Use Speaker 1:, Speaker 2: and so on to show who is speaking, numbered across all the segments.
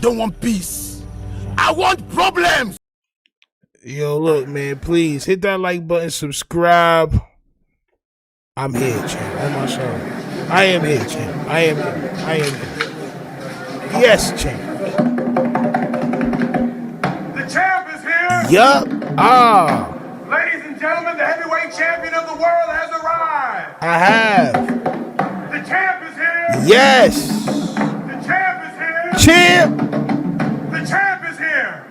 Speaker 1: don't want peace. I want problems.
Speaker 2: Yo, look, man, please hit that like button, subscribe. I'm here, champ. On my show. I am here, champ. I am here. Yes, champ.
Speaker 3: The champ is here.
Speaker 2: Yup.
Speaker 3: Ladies and gentlemen, the heavyweight champion of the world has arrived.
Speaker 2: I have.
Speaker 3: The champ is here.
Speaker 2: Yes.
Speaker 3: The champ is here.
Speaker 2: Champ.
Speaker 3: The champ is here.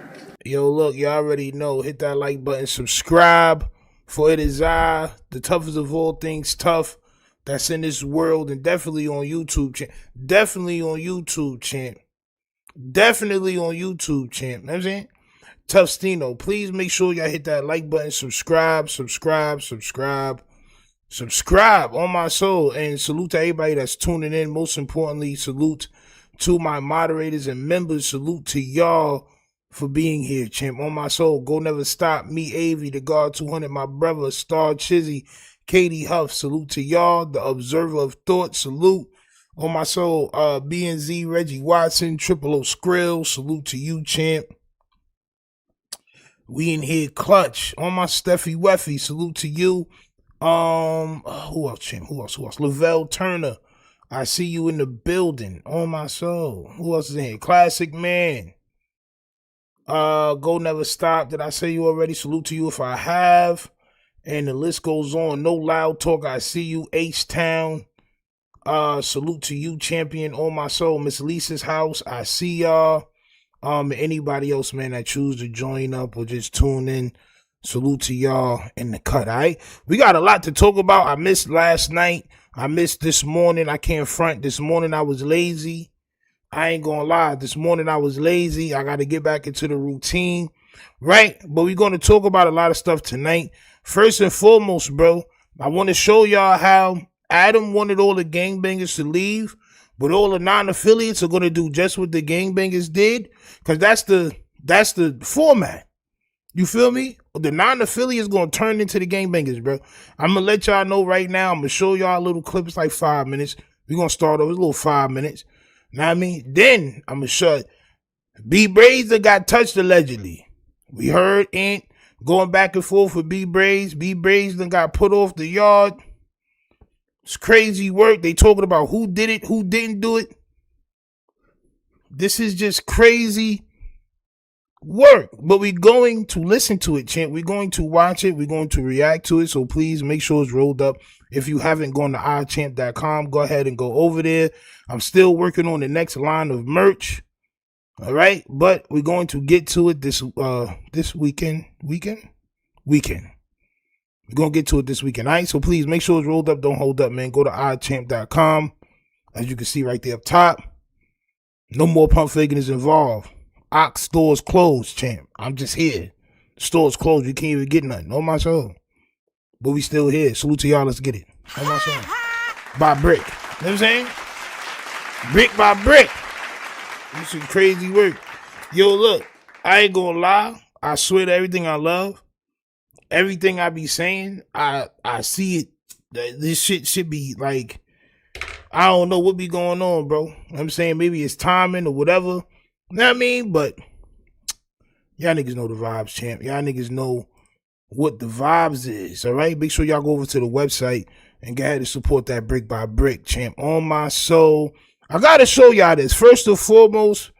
Speaker 2: Yo, look, you already know. Hit that like button, subscribe. For it is I, the toughest of all things tough that's in this world, and definitely on YouTube, champ. Definitely on YouTube, champ. Definitely on YouTube, champ. You know what I'm saying? Tough Stino. Please make sure y'all hit that like button, subscribe on my soul. And salute to everybody that's tuning in. Most importantly, salute to my moderators and members. Salute to y'all for being here, champ. On my soul, go never stop. Me, Avy, the Guard 200, my brother, Star Chizzy, Katie Huff. Salute to y'all, the Observer of Thought. Salute. On my soul, B&Z, Reggie Watson, Triple O Skrill. Salute to you, champ. We in here clutch. On my Steffi Weffy. Salute to you. Who else, champ? Who else? Vell Turner. I see you in the building. On my soul. Who else is in here? Classic Man. Go never stop. Did I say you already? Salute to you if I have. And the list goes on. No loud talk. I see you. H-Town. Salute to you, champion. On my soul. Miss Lisa's house. I see y'all. Anybody else, man, that choose to join up or just tune in. Salute to y'all in the cut, all right? We got a lot to talk about. I missed last night. I missed this morning. I can't front. This morning I was lazy. I ain't gonna lie. This morning I was lazy. I got to get back into the routine, right? But we're going to talk about a lot of stuff tonight. First and foremost, bro, I want to show y'all how Adam wanted all the gangbangers to leave, but all the non-affiliates are going to do just what the gangbangers did, because that's the format. You feel me? The non-affiliates going to turn into the gangbangers, bro. I'm going to let y'all know right now. I'm going to show y'all a little clip. It's like 5 minutes. We're going to start over. It's a little 5 minutes. Know what I mean? Then I'm going to show Brayz that got touched allegedly. We heard Ant going back and forth with Brayz. Brayz then got put off the yard. It's crazy work. They talking about who did it, who didn't do it. This is just crazy work. But we're going to listen to it, champ. We're going to watch it. We're going to react to it. So please make sure it's rolled up. If you haven't gone to iChamp.com, go ahead and go over there. I'm still working on the next line of merch. All right. But we're going to get to it this weekend. We're going to get to it this weekend. All right. So please make sure it's rolled up. Don't hold up, man. Go to iChamp.com. As you can see right there up top. No more pump faking is involved. Ox stores closed, champ. I'm just here. The store's closed. You can't even get nothing. On my soul. But we still here. Salute to y'all. Let's get it. On my soul. By brick. You know what I'm saying? Brick by brick. This is crazy work. Yo, look. I ain't gonna lie. I swear to everything I love. Everything I be saying, I see it. This shit should be like, I don't know what be going on, bro. I'm saying maybe it's timing or whatever. You know what I mean? But y'all niggas know the vibes, champ. Y'all niggas know what the vibes is, all right? Make sure y'all go over to the website and go ahead and support that brick by brick, champ. On my soul. I got to show y'all this. First and foremost,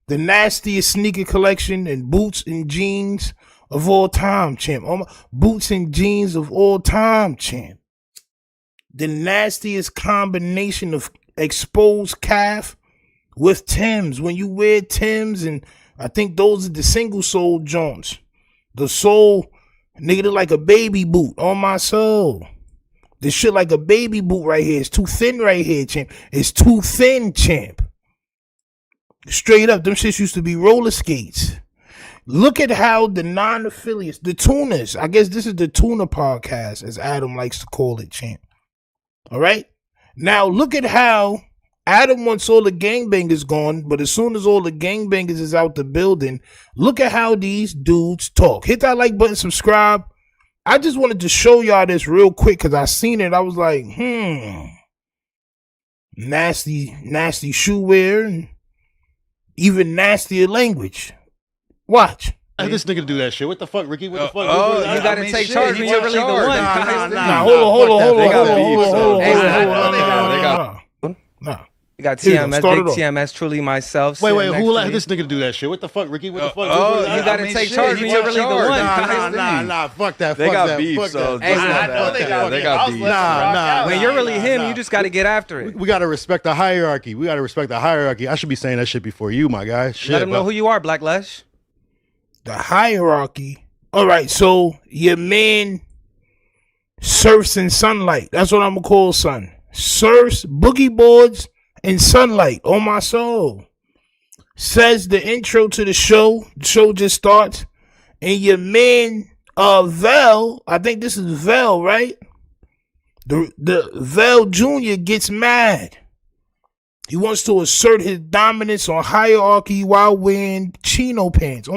Speaker 2: the nastiest sneaker collection and boots and jeans of all time, champ. Boots and jeans of all time, champ. The nastiest combination of exposed calf with Timbs. When you wear Timbs, and I think those are the single sole joints. The sole, nigga, look like a baby boot. On my soul. This shit like a baby boot right here. It's too thin right here, champ. It's too thin, champ. Straight up, them shits used to be roller skates. Look at how the non-affiliates, the tuners, I guess this is the tuner podcast, as Adam likes to call it, champ. All right? Now, look at how Adam wants all the gangbangers gone, but as soon as all the gangbangers is out the building, look at how these dudes talk. Hit that like button, subscribe. I just wanted to show y'all this real quick because I seen it. I was like, nasty shoe wear. even nastier language. Watch.
Speaker 4: This nigga do that shit. What the fuck, Ricky? What the fuck?
Speaker 5: You gotta take charge when you're really the one.
Speaker 2: Nah, hold on. Nah.
Speaker 5: You got TMS, big TMS, truly myself.
Speaker 4: Wait, who let this nigga do that shit? What the fuck, Ricky? What the fuck?
Speaker 5: You gotta take charge when you're really the one.
Speaker 4: Nah, fuck that.
Speaker 6: They got beef, so
Speaker 5: they
Speaker 6: got beef.
Speaker 4: Nah.
Speaker 5: When you're really him, you just gotta get after it.
Speaker 4: We gotta respect the hierarchy. I should be saying that shit before you, my guy. Shit,
Speaker 5: Let him know who you are, Black Lesh.
Speaker 2: The hierarchy. All right, so your man surfs in sunlight. That's what I'm gonna call son. Surfs, boogie boards, and sunlight on my soul. Says the intro to the show. The show just starts. And your man, Vell, I think this is Vell, right? The Vell Jr. gets mad. He wants to assert his dominance on hierarchy while wearing chino pants.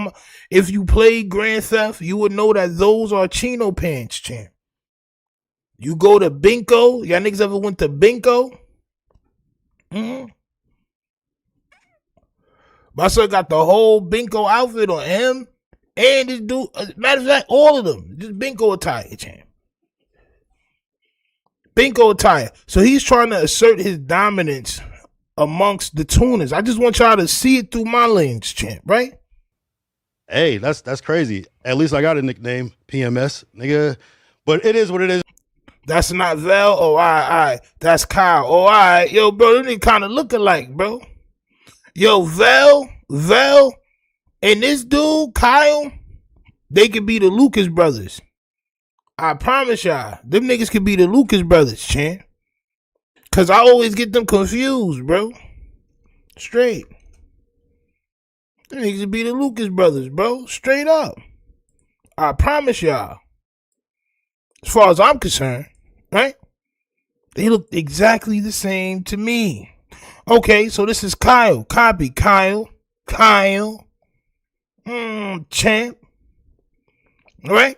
Speaker 2: If you played Grand Theft, you would know that those are chino pants, champ. You go to Binko. Y'all niggas ever went to Binko? My son got the whole Binko outfit on him and this dude. Matter of fact, all of them. Just Binko attire, champ. Binko attire. So he's trying to assert his dominance amongst the tuners. I just want y'all to see it through my lens, champ, right?
Speaker 4: Hey, that's crazy. At least I got a nickname, PMS, nigga. But it is what it is. That's
Speaker 2: not Vell. Oh, all right. That's Kyle. Oh, all right. Yo, bro, they kind of look alike, bro. Yo, Vell, and this dude, Kyle, they could be the Lucas brothers. I promise y'all, them niggas could be the Lucas brothers, champ. Cause I always get them confused, bro. Straight. Them niggas could be the Lucas brothers, bro. Straight up. I promise y'all. As far as I'm concerned, right? They look exactly the same to me. Okay, so this is Kyle. Copy, Kyle. Champ. All right?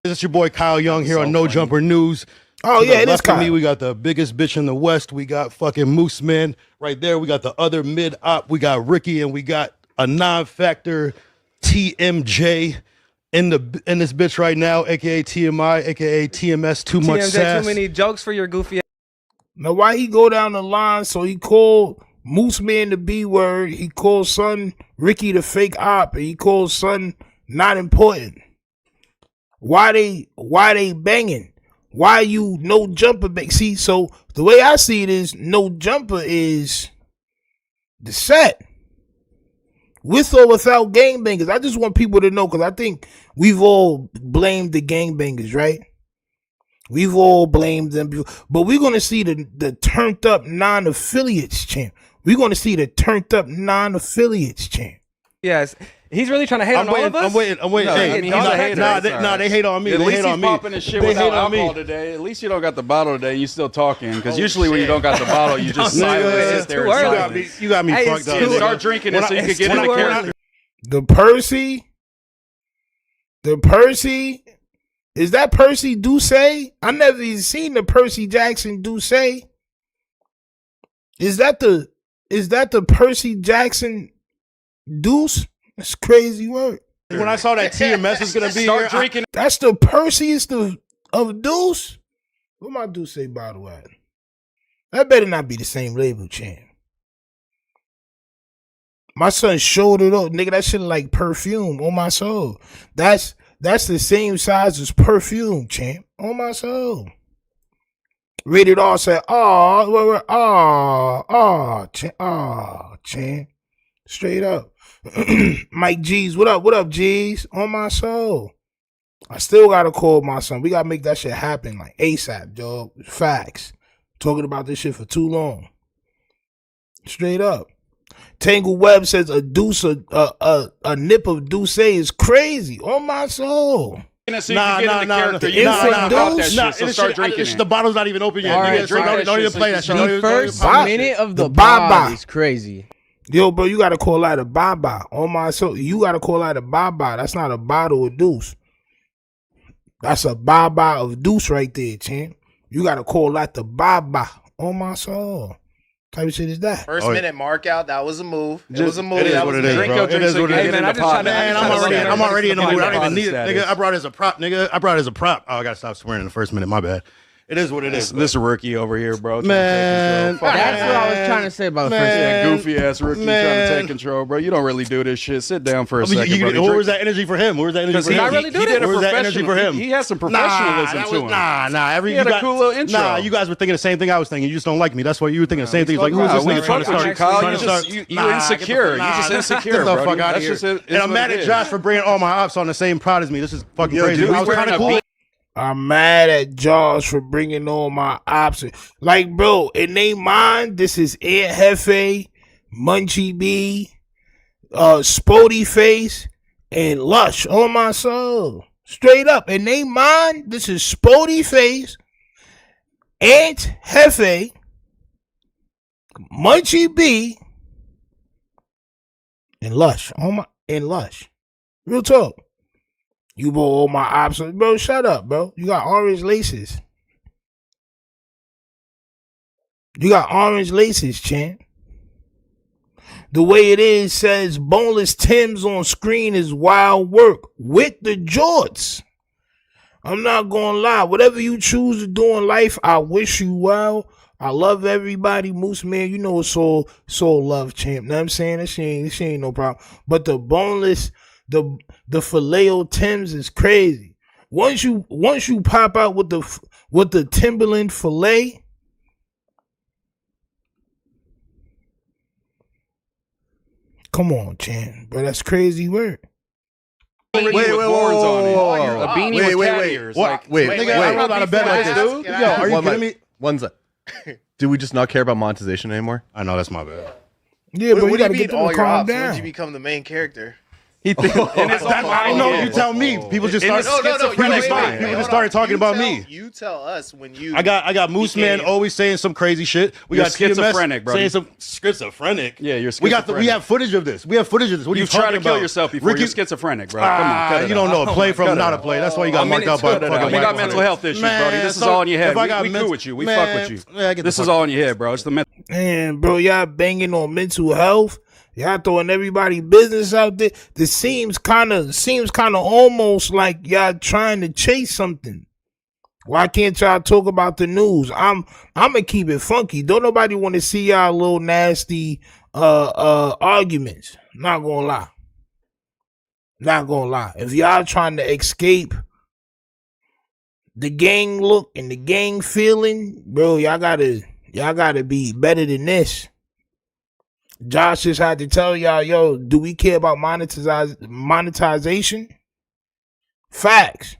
Speaker 4: This is your boy Kyle Young here on No Jumper News.
Speaker 2: Oh, yeah, it is Kyle.
Speaker 4: Me, we got the biggest bitch in the West. We got fucking Moose Man right there. We got the other mid-op. We got Ricky, and we got a non-factor TMJ in this bitch right now, a.k.a. TMI, a.k.a. TMS, too much sass.
Speaker 5: Too many jokes for your goofy ass.
Speaker 2: Now, why he go down the line? So he called Moose Man the B word. He called son Ricky the fake op. And he called son not important. Why they banging? Why you no jumper? See, so the way I see it is no jumper is the set. With or without gangbangers. I just want people to know, because I think we've all blamed the gangbangers, right? We've all blamed them. But we're going to see the turned up non-affiliates, champ. We're going to see the turned up non-affiliates, champ.
Speaker 5: Yes. He's really trying to hate on all of us?
Speaker 4: I'm waiting.
Speaker 6: No,
Speaker 4: hey,
Speaker 6: he's a hater.
Speaker 4: They hate on me.
Speaker 6: At
Speaker 4: They
Speaker 6: least
Speaker 4: hate
Speaker 6: he's
Speaker 4: on me.
Speaker 6: popping his shit
Speaker 4: They
Speaker 6: without
Speaker 4: hate on me.
Speaker 6: alcohol today. At least you don't got the bottle today. You still talking. Because usually when you don't got the bottle, you just silent. Sit there in silence.
Speaker 4: You got me fucked up.
Speaker 6: Start drinking it so you can get into character.
Speaker 2: The Percy, is that Percy Duce? I never even seen the Percy Jackson Duce. Is that the Percy Jackson Deuce? That's crazy word.
Speaker 4: When I saw that TMS was gonna be here,
Speaker 6: drinking.
Speaker 2: That's the Percyest of Deuce. What my Deuce bottle at? That better not be the same label, champ. My son showed it up, nigga. That shit like perfume on my soul. That's the same size as perfume, champ. On my soul. Rated R said, champ. Straight up. Mike G's, what up? What up, G's? On my soul. I still gotta call my son. We gotta make that shit happen like ASAP, dog. Facts. Talking about this shit for too long. Straight up. Tangle Web says a deuce, a nip of Douce is crazy. On my soul.
Speaker 4: The bottle's not even open yet.
Speaker 5: Right,
Speaker 4: don't even play that shit.
Speaker 5: The first minute of the
Speaker 2: Baba
Speaker 5: is crazy.
Speaker 2: Yo, bro, you gotta call that a Baba. On my soul, you gotta call that a Baba. That's not a bottle of Deuce. That's a Baba of Deuce right there, champ. You gotta call that the Baba. On my soul. type of shit is that?
Speaker 7: First minute mark out, that was a move. It was a move.
Speaker 4: It is what it is, bro. It is what it is.
Speaker 5: Man,
Speaker 4: I'm already in the mood. I don't even need it,
Speaker 6: status.
Speaker 4: nigga. I brought it as a prop, nigga. I brought it as a prop. Oh, I gotta stop swearing in the first minute. My bad. It is what it is.
Speaker 6: This rookie over here, bro.
Speaker 4: Man,
Speaker 5: That's what I was trying to say about the first
Speaker 6: Yeah, goofy ass rookie trying to take control, bro. You don't really do this shit. Sit down for a second, bro.
Speaker 4: Where was that energy for him? Where was that energy for him?
Speaker 5: I really do
Speaker 6: He
Speaker 5: that.
Speaker 6: did a
Speaker 4: Where was that energy for him?
Speaker 6: He has some professionalism to him.
Speaker 4: Nah.
Speaker 6: He had a cool little intro.
Speaker 4: Nah, you guys were thinking the same thing I was thinking. You just don't like me. That's why you were thinking the same thing. Like, who's this
Speaker 6: We
Speaker 4: nigga trying to
Speaker 6: fuck with
Speaker 4: start?
Speaker 6: you, Kyle.
Speaker 4: trying to start-
Speaker 6: You
Speaker 4: Nah,
Speaker 6: insecure. You just insecure,
Speaker 4: Get the
Speaker 6: bro.
Speaker 4: fuck out of
Speaker 6: That's
Speaker 4: here.
Speaker 6: just it.
Speaker 4: And I'm mad at Josh for bringing all my ops on the same prod as me. This is fucking crazy.
Speaker 6: dude,
Speaker 4: I was
Speaker 6: he's
Speaker 4: kind of
Speaker 6: wearing a
Speaker 4: cool.
Speaker 2: I'm mad at Josh for bringing on my options. Like, bro, in they mind, this is Aunt Hefe, Munchie B, Spody Face, and Lush on my soul. Straight up. In they mind, this is Spody Face, Aunt Hefe, Munchie B, and Lush. Lush. Real talk. You bought all my options. Bro, shut up, bro. You got orange laces. You got orange laces, champ. The way it is says boneless Timbs on screen is wild work with the jorts. I'm not gonna lie. Whatever you choose to do in life, I wish you well. I love everybody. Moose man, you know it's all love, champ. Know what I'm saying? This ain't no problem. But the boneless, the filet Timbs is crazy. Once you pop out with the Timberland filet, come on, champ. But that's crazy work.
Speaker 6: Wait, with horns on it. A beanie with cat ears.
Speaker 4: What?
Speaker 6: Wait,
Speaker 4: Nigga, I rolled out of bed like this.
Speaker 7: Dude.
Speaker 4: Yo, are you kidding me?
Speaker 8: One sec. Do we just not care about monetization anymore?
Speaker 4: I know that's my bad.
Speaker 2: Yeah, but you
Speaker 7: What do
Speaker 2: gotta
Speaker 7: you
Speaker 2: get
Speaker 7: mean
Speaker 2: them
Speaker 7: all
Speaker 2: to
Speaker 7: your
Speaker 2: calm
Speaker 7: ops? When did
Speaker 2: down.
Speaker 7: you become the main character?
Speaker 6: He thinks
Speaker 4: I don't know. You tell me. People just started. People just started talking about me.
Speaker 7: You tell us when you.
Speaker 4: I got Moose Man always saying some crazy shit. We
Speaker 6: You're
Speaker 4: got TMS
Speaker 6: schizophrenic, bro.
Speaker 4: saying some schizophrenic.
Speaker 6: Yeah, you're
Speaker 4: We
Speaker 6: schizophrenic.
Speaker 4: have footage of this. We have footage of this. What are you
Speaker 6: You've tried
Speaker 4: talking
Speaker 6: to kill
Speaker 4: about?
Speaker 6: yourself before.
Speaker 4: Ricky,
Speaker 6: You're schizophrenic, bro. Come on, cut it
Speaker 4: you don't know
Speaker 6: out.
Speaker 4: a play from
Speaker 6: Cut it
Speaker 4: not a
Speaker 6: out.
Speaker 4: play. That's why you got marked out by
Speaker 6: Cut it out.
Speaker 4: fucking
Speaker 6: You got
Speaker 4: white
Speaker 6: mental
Speaker 4: boys.
Speaker 6: health issues,
Speaker 4: Man,
Speaker 6: Brody. This is
Speaker 4: so
Speaker 6: all in your head.
Speaker 4: if I got
Speaker 6: We
Speaker 4: mental-
Speaker 6: cool with you. We
Speaker 4: man,
Speaker 6: fuck with you.
Speaker 4: yeah, get the
Speaker 6: This is
Speaker 4: fuck
Speaker 6: all in your head, bro. It's the mental.
Speaker 2: Man, bro, y'all banging on mental health. Y'all throwing everybody business out there. This seems kind of almost like y'all trying to chase something. Why can't y'all talk about the news? I'm gonna keep it funky. Don't nobody want to see y'all little nasty arguments. Not gonna lie. Not gonna lie. If y'all trying to escape the gang look and the gang feeling, bro, y'all gotta be better than this. Josh just had to tell y'all, yo, do we care about monetization? Facts.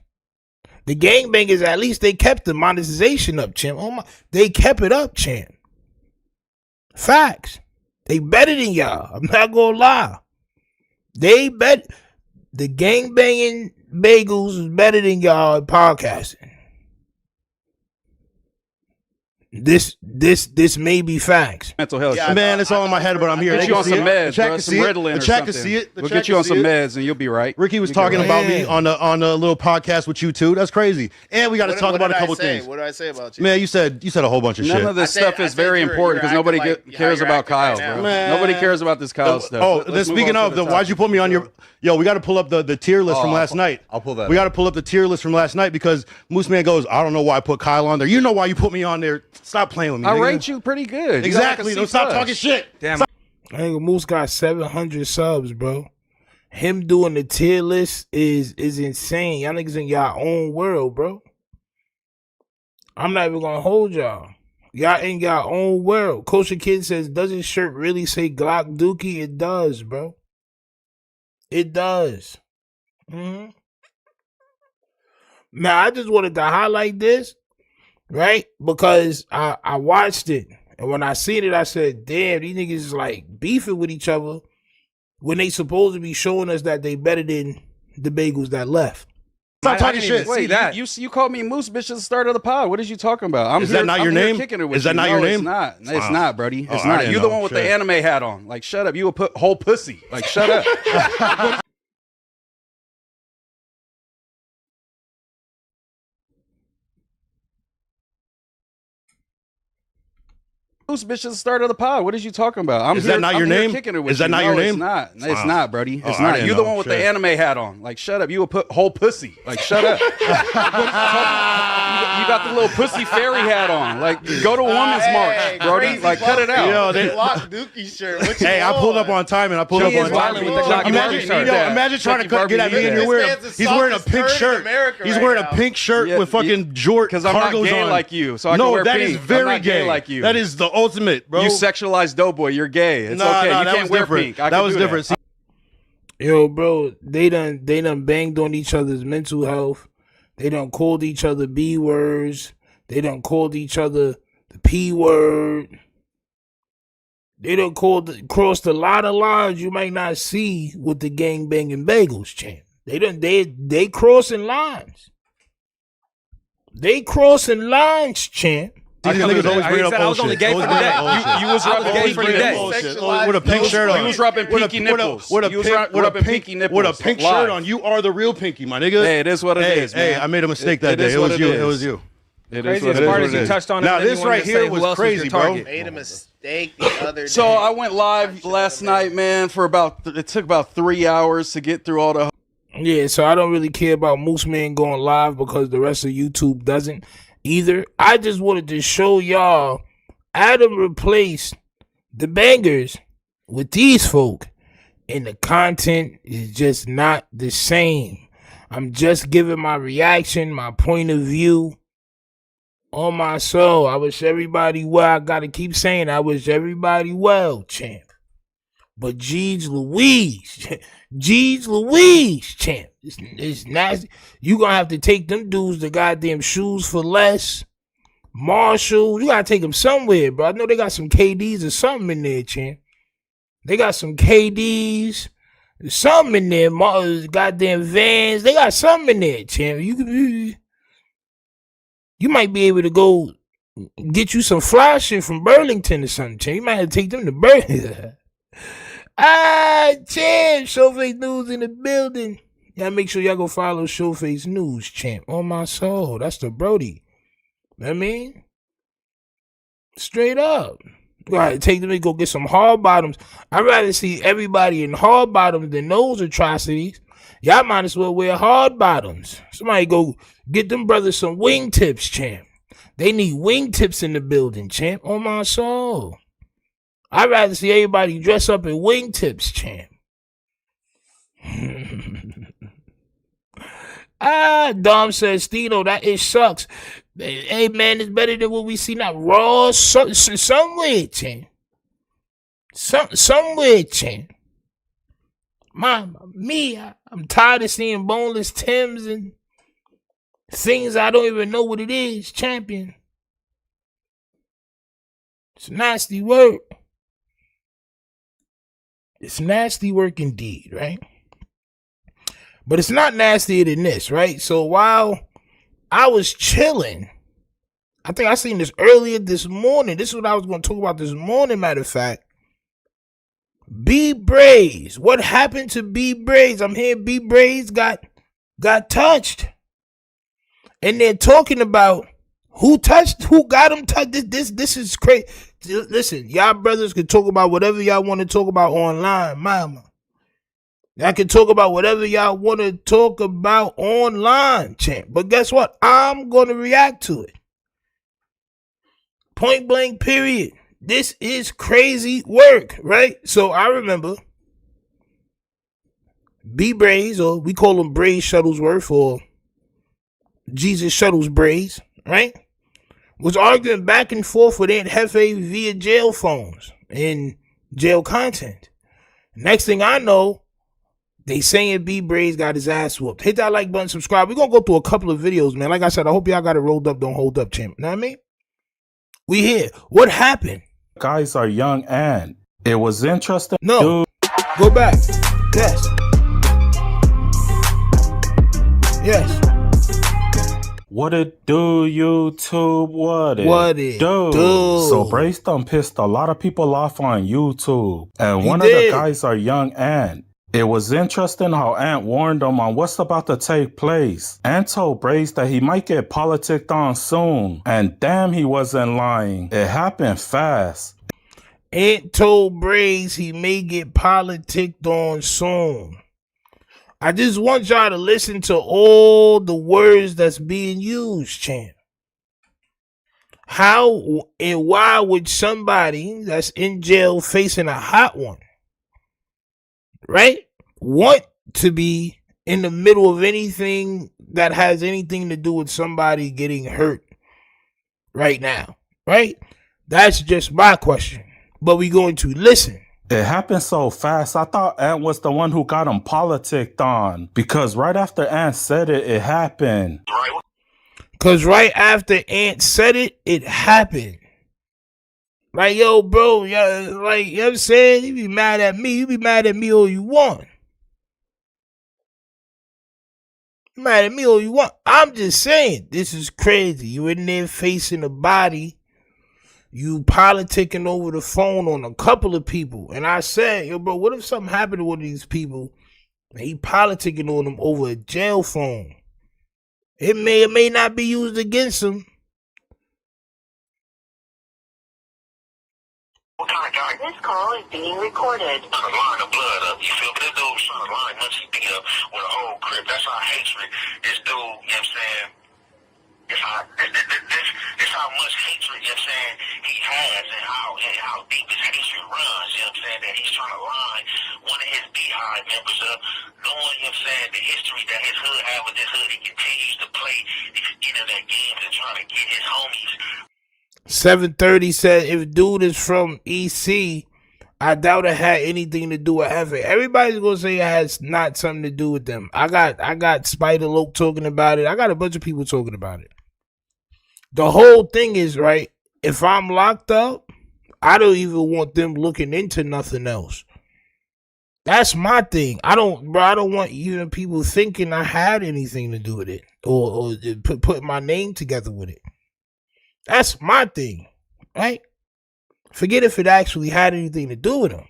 Speaker 2: The gangbangers, at least they kept the monetization up, champ. Oh my, they kept it up, champ. Facts. They better than y'all. I'm not gonna lie. They bet the gangbanging bagels is better than y'all at podcasting. This may be facts.
Speaker 6: Mental health.
Speaker 7: Yeah,
Speaker 6: shit.
Speaker 4: Man, it's all in my head, but I'm here.
Speaker 6: Get
Speaker 4: They
Speaker 6: you
Speaker 4: can
Speaker 6: on
Speaker 4: see
Speaker 6: some
Speaker 4: it.
Speaker 6: meds,
Speaker 4: The chat
Speaker 6: bro.
Speaker 4: can
Speaker 6: Some
Speaker 4: see it.
Speaker 6: Ritalin
Speaker 4: The
Speaker 6: or
Speaker 4: chat can
Speaker 6: something.
Speaker 4: see it. The
Speaker 6: We'll
Speaker 4: chat
Speaker 6: get you
Speaker 4: can
Speaker 6: on
Speaker 4: see
Speaker 6: some
Speaker 4: it.
Speaker 6: meds and you'll be right.
Speaker 4: Ricky was
Speaker 6: You
Speaker 4: talking
Speaker 6: get
Speaker 4: about
Speaker 6: right.
Speaker 4: me on a little podcast with you too. That's crazy. And we got to talk about a couple things.
Speaker 7: What did I say about you?
Speaker 4: Man, you said a whole bunch of
Speaker 6: None
Speaker 4: shit.
Speaker 6: of this
Speaker 7: I
Speaker 6: stuff
Speaker 7: said-
Speaker 6: is
Speaker 7: I said
Speaker 6: very
Speaker 7: you're
Speaker 6: important because
Speaker 7: acting
Speaker 6: nobody
Speaker 7: like how
Speaker 6: cares
Speaker 7: you're
Speaker 6: about
Speaker 7: acting
Speaker 6: Kyle,
Speaker 7: right
Speaker 6: bro.
Speaker 7: now.
Speaker 4: Man.
Speaker 6: Nobody cares about this Kyle stuff.
Speaker 4: Oh,
Speaker 6: Let's
Speaker 4: then
Speaker 6: move
Speaker 4: speaking
Speaker 6: on
Speaker 4: of,
Speaker 6: to
Speaker 4: then
Speaker 6: the
Speaker 4: why'd you
Speaker 6: topic.
Speaker 4: put me on your? Yo, we got to pull up the tier list from last night.
Speaker 8: I'll pull that
Speaker 4: We
Speaker 8: up.
Speaker 4: got to pull up the tier list from last night because Moose Man goes, I don't know why I put Kyle on there. You know why you put me on there. Stop playing with me.
Speaker 6: I
Speaker 4: nigga.
Speaker 6: rate you pretty good. You got
Speaker 4: Exactly.
Speaker 6: like a
Speaker 4: Don't
Speaker 6: C+.
Speaker 4: stop talking shit.
Speaker 5: Damn.
Speaker 2: Nigga, Moose got 700 subs, bro. Him doing the tier list is insane. Y'all niggas in y'all own world, bro. I'm not even gonna hold y'all. Y'all in y'all own world. Kosher Kid says, does his shirt really say Glock Dookie? It does, bro. It does. Now, I just wanted to highlight this, right? Because I watched it. And when I seen it, I said, damn, these niggas is like beefing with each other when they supposed to be showing us that they better than the bagels that left.
Speaker 4: Stop
Speaker 6: I
Speaker 4: talking
Speaker 6: didn't even
Speaker 4: shit.
Speaker 6: see
Speaker 5: Wait, that-
Speaker 6: you called me Moose bitch at the start of the pod. What is you talking about? I'm
Speaker 4: Is that not your
Speaker 6: I'm here
Speaker 4: name?
Speaker 6: kicking it with
Speaker 4: Is that
Speaker 6: you.
Speaker 4: not
Speaker 6: No,
Speaker 4: your
Speaker 6: It's
Speaker 4: name?
Speaker 6: not. It's
Speaker 4: Oh.
Speaker 6: not, Brody.
Speaker 4: Oh,
Speaker 6: It's
Speaker 4: I
Speaker 6: not.
Speaker 4: didn't
Speaker 6: You the
Speaker 4: know.
Speaker 6: one with the
Speaker 4: Shit.
Speaker 6: anime hat on. Like, shut up. You a whole pussy. Like, shut up. Moose bitch is the start of the pod. What is you talking about? I'm
Speaker 4: Is
Speaker 6: here,
Speaker 4: that not
Speaker 6: I'm
Speaker 4: your
Speaker 6: here
Speaker 4: name?
Speaker 6: Kicking it with
Speaker 4: Is that
Speaker 6: you.
Speaker 4: not
Speaker 6: No,
Speaker 4: your name?
Speaker 6: It's not. It's not, Brody. It's
Speaker 4: I
Speaker 6: not.
Speaker 4: didn't
Speaker 6: You the
Speaker 4: know.
Speaker 6: one with
Speaker 4: Shit.
Speaker 6: the anime hat on. Like, shut up. You a whole pussy. Like, shut up. You got the little pussy fairy hat on. Like, go to Women's March, Brody.
Speaker 7: crazy
Speaker 6: Like, cut it out.
Speaker 4: Yo, they-
Speaker 7: Glock Dookie shirt. What you
Speaker 4: Hey, I pulled up
Speaker 7: on?
Speaker 4: on time and I pulled
Speaker 5: He
Speaker 4: up
Speaker 5: is
Speaker 4: on time.
Speaker 5: wildin' with the Glock
Speaker 4: Imagine,
Speaker 5: Barbie shirt.
Speaker 4: imagine trying to
Speaker 6: Chucky
Speaker 4: get at me
Speaker 6: Barbie
Speaker 4: and you're wearing.
Speaker 7: man's the
Speaker 4: He's wearing a
Speaker 7: softest
Speaker 4: pink
Speaker 7: turd in
Speaker 4: shirt.
Speaker 7: America
Speaker 4: He's
Speaker 7: right
Speaker 4: wearing
Speaker 7: now.
Speaker 4: a pink shirt
Speaker 6: Yeah,
Speaker 4: with fucking Jort
Speaker 6: Because I'm not
Speaker 4: cargos
Speaker 6: gay
Speaker 4: on.
Speaker 6: like you, so I can
Speaker 4: No,
Speaker 6: wear
Speaker 4: that
Speaker 6: pink.
Speaker 4: is
Speaker 6: I'm
Speaker 4: very
Speaker 6: not gay
Speaker 4: gay.
Speaker 6: like you.
Speaker 4: That is the ultimate, bro.
Speaker 6: You sexualized Doughboy. You're gay. It's
Speaker 4: Nah,
Speaker 6: okay.
Speaker 4: nah,
Speaker 6: You
Speaker 4: that
Speaker 6: can't
Speaker 4: was
Speaker 6: wear
Speaker 4: different.
Speaker 6: pink. I
Speaker 4: That
Speaker 6: can
Speaker 4: was
Speaker 6: do
Speaker 4: different.
Speaker 6: That.
Speaker 2: Yo, bro, they done banged on each other's mental health. They done called each other B words. They done called each other the P word. They done crossed a lot of lines you might not see with the gang banging bagels champ. They crossing lines. They crossing lines, champ.
Speaker 4: These niggas always bring up
Speaker 5: said I was
Speaker 4: old
Speaker 5: only
Speaker 4: shit.
Speaker 5: gay
Speaker 4: Always
Speaker 5: for the
Speaker 4: bring
Speaker 5: day.
Speaker 4: up old shit.
Speaker 6: You was
Speaker 5: I was
Speaker 6: rubbing
Speaker 5: gay
Speaker 6: pinky
Speaker 5: for the day.
Speaker 6: nipples.
Speaker 4: With a pink shirt on.
Speaker 6: You was rubbing pinky nipples.
Speaker 4: With a
Speaker 6: You was
Speaker 4: pink, with a
Speaker 6: rubbing
Speaker 4: pink,
Speaker 6: pinky nipples.
Speaker 4: with a pink
Speaker 6: Live.
Speaker 4: shirt on. You are the real pinky, my nigga.
Speaker 6: Hey, it is what it is,
Speaker 4: Hey,
Speaker 6: man.
Speaker 4: I made a mistake that
Speaker 6: It
Speaker 4: day.
Speaker 6: is
Speaker 4: It
Speaker 6: what
Speaker 4: was
Speaker 6: it
Speaker 4: you.
Speaker 6: is.
Speaker 4: It was you.
Speaker 6: It is
Speaker 5: Craziest
Speaker 6: what it
Speaker 5: part
Speaker 6: is.
Speaker 5: is you touched on it.
Speaker 4: Now
Speaker 5: and then
Speaker 4: this
Speaker 5: you wanted
Speaker 4: right
Speaker 5: to
Speaker 4: here
Speaker 5: say
Speaker 4: was
Speaker 5: who else
Speaker 4: crazy,
Speaker 5: your
Speaker 4: bro.
Speaker 5: target.
Speaker 7: Made a mistake the other day.
Speaker 6: So I went live last night, man, for it took about 3 hours to get through all the.
Speaker 2: Yeah, so I don't really care about Moose Man going live because the rest of YouTube doesn't either. I just wanted to show y'all Adam replaced the bangers with these folk, and the content is just not the same. I'm just giving my reaction, my point of view on my soul. I wish everybody well. I gotta keep saying I wish everybody well, champ. But Jeez Louise, champ. It's nasty. You gonna have to take them dudes the goddamn shoes for less. Marshall, you gotta take them somewhere, bro. I know they got some KDs or something in there, champ. They got some KDs, something in there. Goddamn Vans, they got something in there, champ. You might be able to go get you some fly shit from Burlington or something, champ. You might have to take them to Burlington. Champ, Showface News in the building. Y'all make sure y'all go follow Showface News, champ. On my soul. That's the Brody. You know what I mean? Straight up. You gotta take them to go get some hard bottoms. I'd rather see everybody in hard bottoms than those atrocities. Y'all might as well wear hard bottoms. Somebody go get them brothers some wingtips, champ. They need wingtips in the building, champ. On my soul. I'd rather see everybody dress up in wingtips, champ. Dom says, Stino, that it sucks. Hey, man, it's better than what we see now. Raw, somewhere, champ. Somewhere, champ. I'm tired of seeing boneless Timbs and things I don't even know what it is, champion. It's nasty work. It's nasty work indeed, right? But it's not nastier than this, right? So while I was chilling, I think I seen this earlier this morning. This is what I was going to talk about this morning, matter of fact. Brayz. What happened to Brayz? I'm hearing Brayz got touched. And they're talking about who got him touched. This is crazy. Listen, y'all brothers can talk about whatever y'all want to talk about online, mama. Y'all can talk about whatever y'all want to talk about online, champ. But guess what? I'm going to react to it. Point blank, period. This is crazy work, right? So I remember Brayz, or we call him Brayz Shuttlesworth, or Jesus Shuttles Brayz, right? Was arguing back and forth with Aunt Hefe via jail phones and jail content. Next thing I know, they saying Brayz got his ass whooped. Hit that like button, subscribe. We're going to go through a couple of videos, man. Like I said, I hope y'all got it rolled up, don't hold up, champ. You know what I mean? We here. What happened?
Speaker 9: Guys are young and it was interesting.
Speaker 2: No. Go back. Yes. Yes.
Speaker 9: What it do, YouTube? What it do? So Brayz done pissed a lot of people off on YouTube. And one of the guys are young and It was interesting how Ant warned him on what's about to take place. Ant told Brayz that he might get politicked on soon. And damn, he wasn't lying. It happened fast.
Speaker 2: Ant told Brayz he may get politicked on soon. I just want y'all to listen to all the words that's being used, champ. How and why would somebody that's in jail facing a hot one, right, want to be in the middle of anything that has anything to do with somebody getting hurt right now, right? That's just my question. But we're going to listen.
Speaker 9: It happened so fast, I thought Ant was the one who got him politicked on. Because right after Ant said it, it happened.
Speaker 2: Because right after Ant said it, it happened. Like, yo, bro, like, you know what I'm saying? You be mad at me. You be mad at me all you want. Mad at me all you want. I'm just saying, this is crazy. You in there facing a body. You politicking over the phone on a couple of people. And I said, yo, bro, what if something happened to one of these people and he politicking on them over a jail phone? It may or may not be used against him.
Speaker 10: This call is being recorded.
Speaker 11: Trying to line the blood up, you feel me? This dude was trying to line Munchie B up with a whole crib. That's how hatred this dude, you know what I'm saying? This how much hatred, you know what I'm saying, he has and how deep his hatred runs, you know what I'm saying, that he's trying to line one of his Beehive members up, knowing, you know what I'm saying, the history that his hood had with this hood. He continues to play these internet games and trying to get his homies.
Speaker 2: 730 said, if dude is from EC, I doubt it had anything to do with Hefe. Everybody's gonna say it has not something to do with them. I got Spider Loke talking about it. I got a bunch of people talking about it. The whole thing is, right, if I'm locked up, I don't even want them looking into nothing else. That's my thing. I don't want even people thinking I had anything to do with it or put my name together with it. That's my thing, right? Forget if it actually had anything to do with them.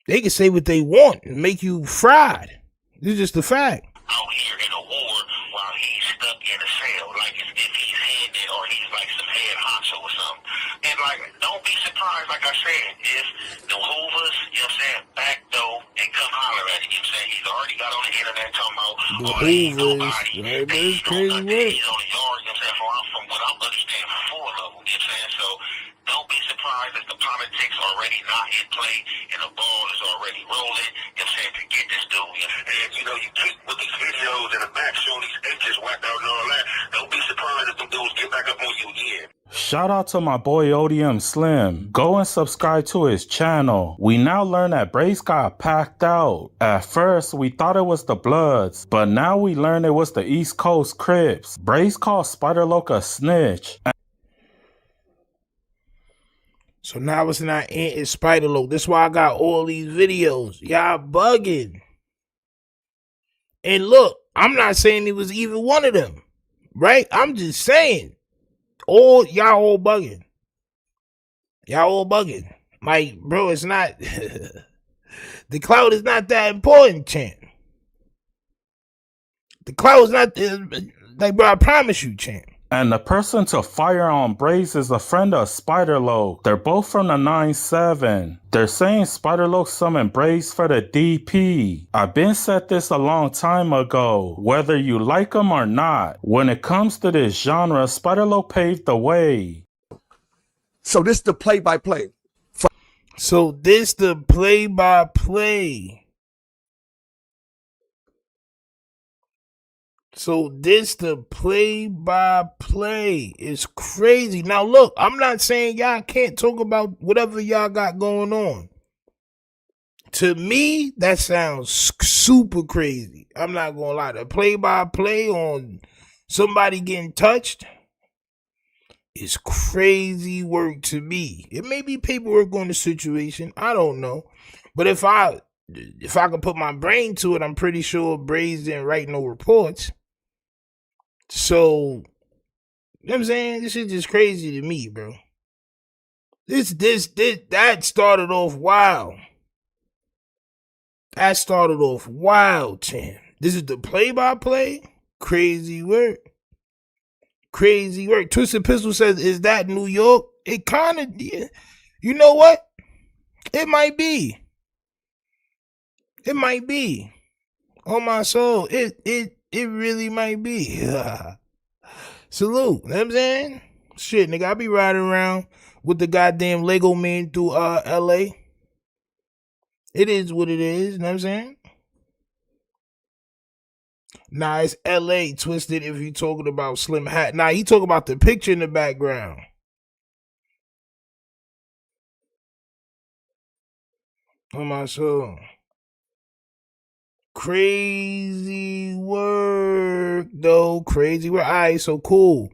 Speaker 2: They can say what they want and make you fried. It's just a fact.
Speaker 11: Out here in a war while he's stuck in a cell, like if he's headed or he's like some head honcho or something. And like, don't be surprised, like I said, if the Hoovers, you know what I'm saying, back though and come holler at him, you know what I'm saying? He's already got on the internet talking about
Speaker 2: the Hoovers,
Speaker 11: he's on the yard, you know what I'm saying, from what I'm understanding, for 4 level, you know what I'm saying? So don't be surprised if the politics already not in play and the ball is already rolling, you know what I'm saying, to get this dude. And you know, you keep with these videos in the back showing these H's whacked out and all that. Don't be surprised if them dudes get back up on you again.
Speaker 9: Shout out to my boy ODM Slim. Go and subscribe to his channel. We now learn that Brayz got packed out. At first, we thought it was the Bloods, but now we learn it was the East Coast Crips. Brayz called Spider Loke a snitch.
Speaker 2: So now it's not Ant, it's Spider Loke. That's why I got all these videos. Y'all bugging. And look, I'm not saying it was even one of them, right? I'm just saying, y'all all bugging. Y'all all bugging. Like, bro, it's not, the cloud is not that important, champ. The cloud is not, like, bro, I promise you, champ.
Speaker 9: And the person to fire on Brayz is a friend of Spider Loke. They're both from the 9-7. They're saying Spider Loke summoned Brayz for the DP. I've been said this a long time ago. Whether you like him or not, when it comes to this genre, Spider Loke paved the way.
Speaker 1: So this the play-by-play.
Speaker 2: So this the play-by-play. So this the play-by-play. It's crazy. Now look, I'm not saying y'all can't talk about whatever y'all got going on. To me, that sounds super crazy. I'm not gonna lie. The play-by-play on somebody getting touched is crazy work to me. It may be paperwork on the situation. I don't know. But if I could put my brain to it, I'm pretty sure Brayz didn't write no reports. So, you know what I'm saying? This is just crazy to me, bro. That started off wild. That started off wild, champ. This is the play-by-play. Crazy work. Crazy work. Twisted Pistol says, is that New York? It kind of, yeah. You know what? It might be. It might be. On my soul. It really might be. Salute. You know what I'm saying? Shit, nigga, I be riding around with the goddamn Lego man through LA. It is what it is, you know what I'm saying? Nah, it's LA Twisted if you talking about Slim Hat. Nah, he talking about the picture in the background. On my soul. Crazy work, though. Crazy work. All right, so cool.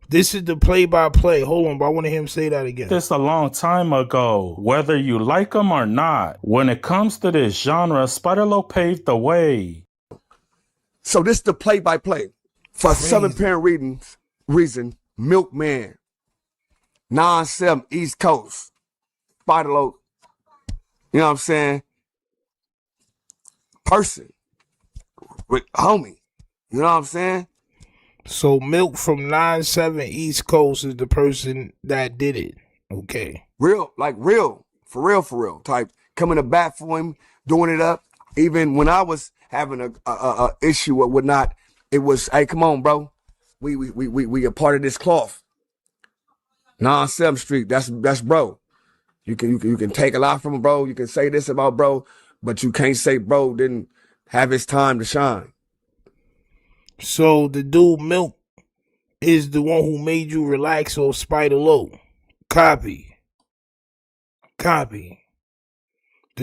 Speaker 2: This is the play-by-play. Hold on, but I want to hear him say that again.
Speaker 9: This a long time ago, whether you like them or not. When it comes to this genre, Spider-Lo paved the way.
Speaker 1: So this is the play-by-play. For some apparent reason, Milkman, 9-7 East Coast, Spider-Lo, you know what I'm saying? Person, with homie, you know what I'm saying?
Speaker 2: So Milk from 9-7 East Coast is the person that did it. Okay.
Speaker 1: Real, like real, for real type. Coming to bat for him, doing it up. Even when I was having a issue or whatnot, it was, hey, come on, bro. We a part of this cloth. 9-7 Street, that's bro. You can take a lot from him, bro. You can say this about bro, but you can't say bro didn't have his time to shine.
Speaker 2: So the dude Milk is the one who made you relax off Spider-Lo. Copy. The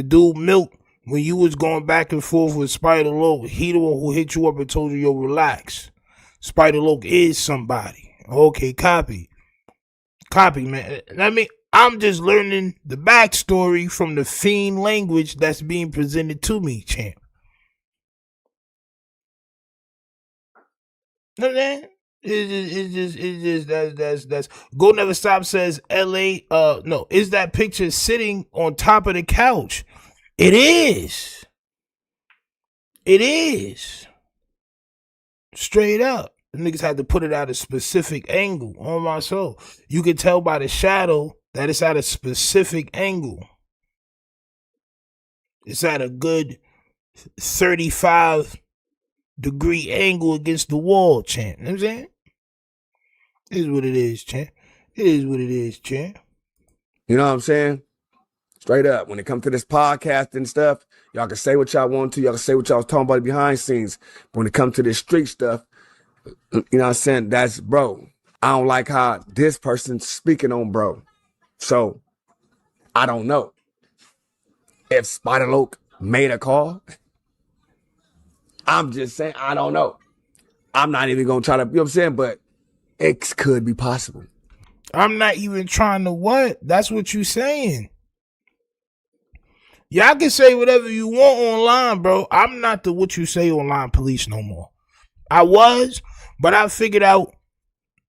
Speaker 2: dude Milk, when you was going back and forth with Spider-Lo, he the one who hit you up and told you, yo, relax. Spider-Lo is somebody. Okay, copy, man. I mean, I'm just learning the backstory from the fiend language that's being presented to me, champ. You know what I'm saying? It's just that's Go Never Stop says LA no, is that picture sitting on top of the couch? It is. Straight up. The niggas had to put it at a specific angle on my soul. You can tell by the shadow that it's at a specific angle. It's at a good 35-degree angle against the wall, champ. You know what I'm saying? It is what it is, champ.
Speaker 1: You know what I'm saying? Straight up. When it comes to this podcast and stuff, y'all can say what y'all want to. Y'all can say what y'all was talking about behind scenes. But when it comes to this street stuff, you know what I'm saying? That's bro. I don't like how this person's speaking on bro. So, I don't know. If Spider-Lo made a call, I'm just saying, I don't know. I'm not even going to try to, you know what I'm saying? But it could be possible.
Speaker 2: I'm not even trying to what? That's what you saying. Y'all can say whatever you want online, bro. I'm not the what you say online police no more. I was, but I figured out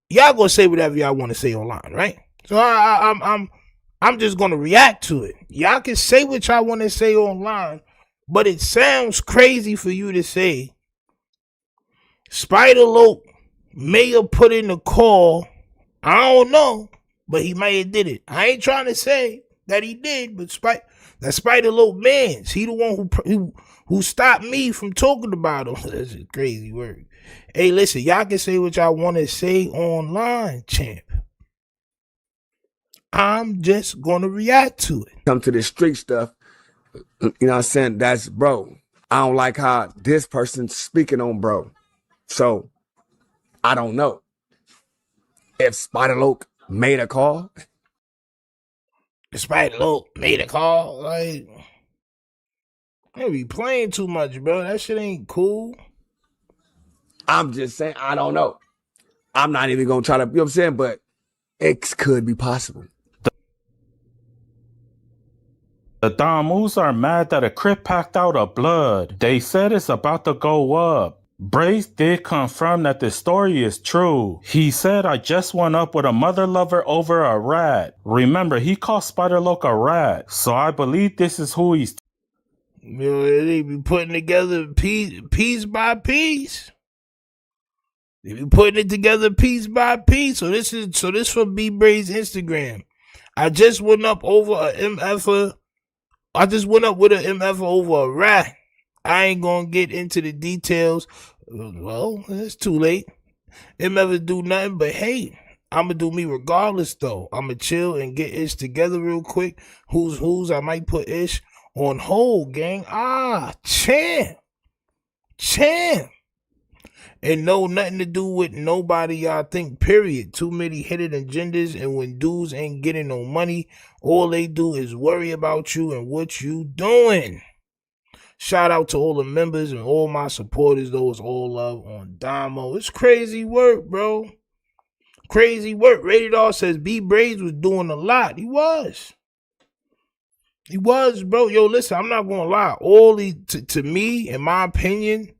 Speaker 2: y'all gonna say whatever y'all want to say online, right? So I'm just gonna react to it. Y'all can say what y'all want to say online, but it sounds crazy for you to say Spider-Lo may have put in the call. I don't know, but he may have did it. I ain't trying to say that he did, but that Spider-Lo man's. He the one who stopped me from talking about him. That's a crazy word. Hey, listen, y'all can say what y'all want to say online, champ. I'm just gonna react to it.
Speaker 1: Come to this street stuff, you know what I'm saying? That's bro. I don't like how this person's speaking on bro. So, I don't know. If Spider-Lo made a call.
Speaker 2: Spider-Lo made a call. Like, they be playing too much, bro. That shit ain't cool.
Speaker 1: I'm just saying, I don't know. I'm not even going to try to, you know what I'm saying? But it could be possible.
Speaker 9: The Damus are mad that a Crip packed out of blood. They said it's about to go up. Brayz did confirm that the story is true. He said, I just went up with a mother lover over a rat. Remember, he called Spider-Lo a rat. So I believe this is who he's...
Speaker 2: You know, they be putting together piece by piece. They be putting it together piece by piece. So this from B Brayz Instagram. I just went up over a MF. I just went up with an MF over a rat. I ain't gonna get into the details. Well, it's too late. MF do nothing, but hey, I'ma do me regardless though. I'ma chill and get Ish together real quick. Who's I might put Ish on hold, gang. Champ. And no, nothing to do with nobody y'all think, period. Too many hidden agendas, and when dudes ain't getting no money, all they do is worry about you and what you doing. Shout out to all the members and all my supporters, though. It's all love on Damo. It's crazy work, bro. Crazy work. Rated R says B Brayz was doing a lot. He was, bro. Yo, listen, I'm not gonna lie. All these, to me, in my opinion,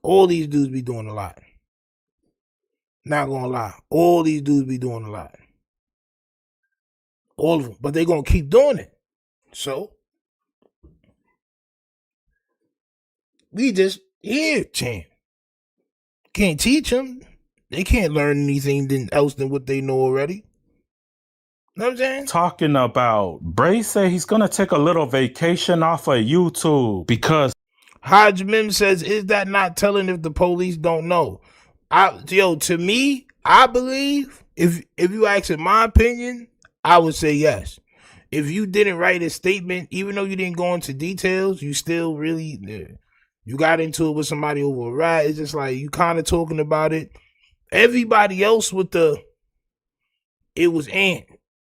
Speaker 2: all these dudes be doing a lot. Not gonna lie. All these dudes be doing a lot. All of them. But they gonna keep doing it. So, we just here, champ. Can't teach them. They can't learn anything else than what they know already. Know what I'm saying?
Speaker 9: Talking about Brayz say he's gonna take a little vacation off of YouTube because
Speaker 2: Hodge Mim says, is that not telling if the police don't know? To me, I believe, if you ask in my opinion, I would say yes. If you didn't write a statement, even though you didn't go into details, you still really, you got into it with somebody over a rat. It's just like, you kind of talking about it. Everybody else with it was Ant,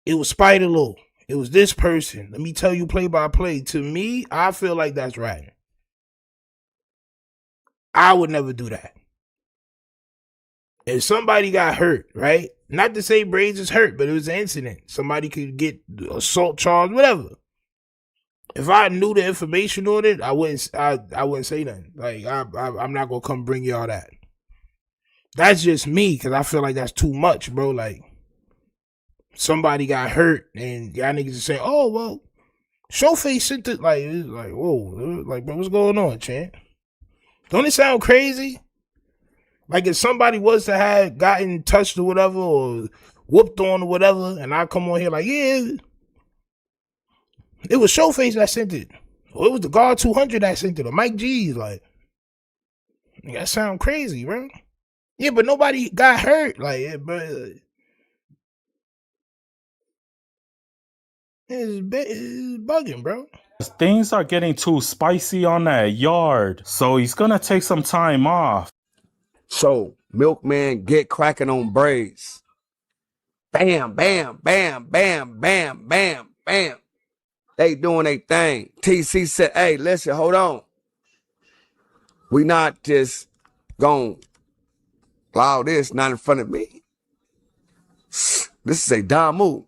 Speaker 2: it was Spider-Lo, it was this person. Let me tell you play by play. To me, I feel like that's right. I would never do that. If somebody got hurt, right? Not to say Brayz is hurt, but it was an incident. Somebody could get assault charge, whatever. If I knew the information on it, I wouldn't say nothing. Like I'm not gonna come bring y'all that. That's just me, because I feel like that's too much, bro. Like, somebody got hurt, and y'all niggas are saying, oh, well, Showface sent it. Like, it's like, whoa. Like, bro, what's going on, champ? Don't it sound crazy? Like, if somebody was to have gotten touched or whatever, or whooped on or whatever, and I come on here like, yeah, it was Showface that sent it. Or it was the Guard 200 that sent it, or Mike G's. Like, that sound crazy, bro. Yeah, but nobody got hurt. Like, bro, it's bugging, bro.
Speaker 9: things are getting too spicy on that yard, so he's gonna take some time off.
Speaker 1: So, Milkman, get cracking on Brayz. Bam, bam, bam, bam, bam, bam, bam. They doing their thing. TC said, hey, listen, hold on. We not just gonna allow this, not in front of me. This is a dumb move.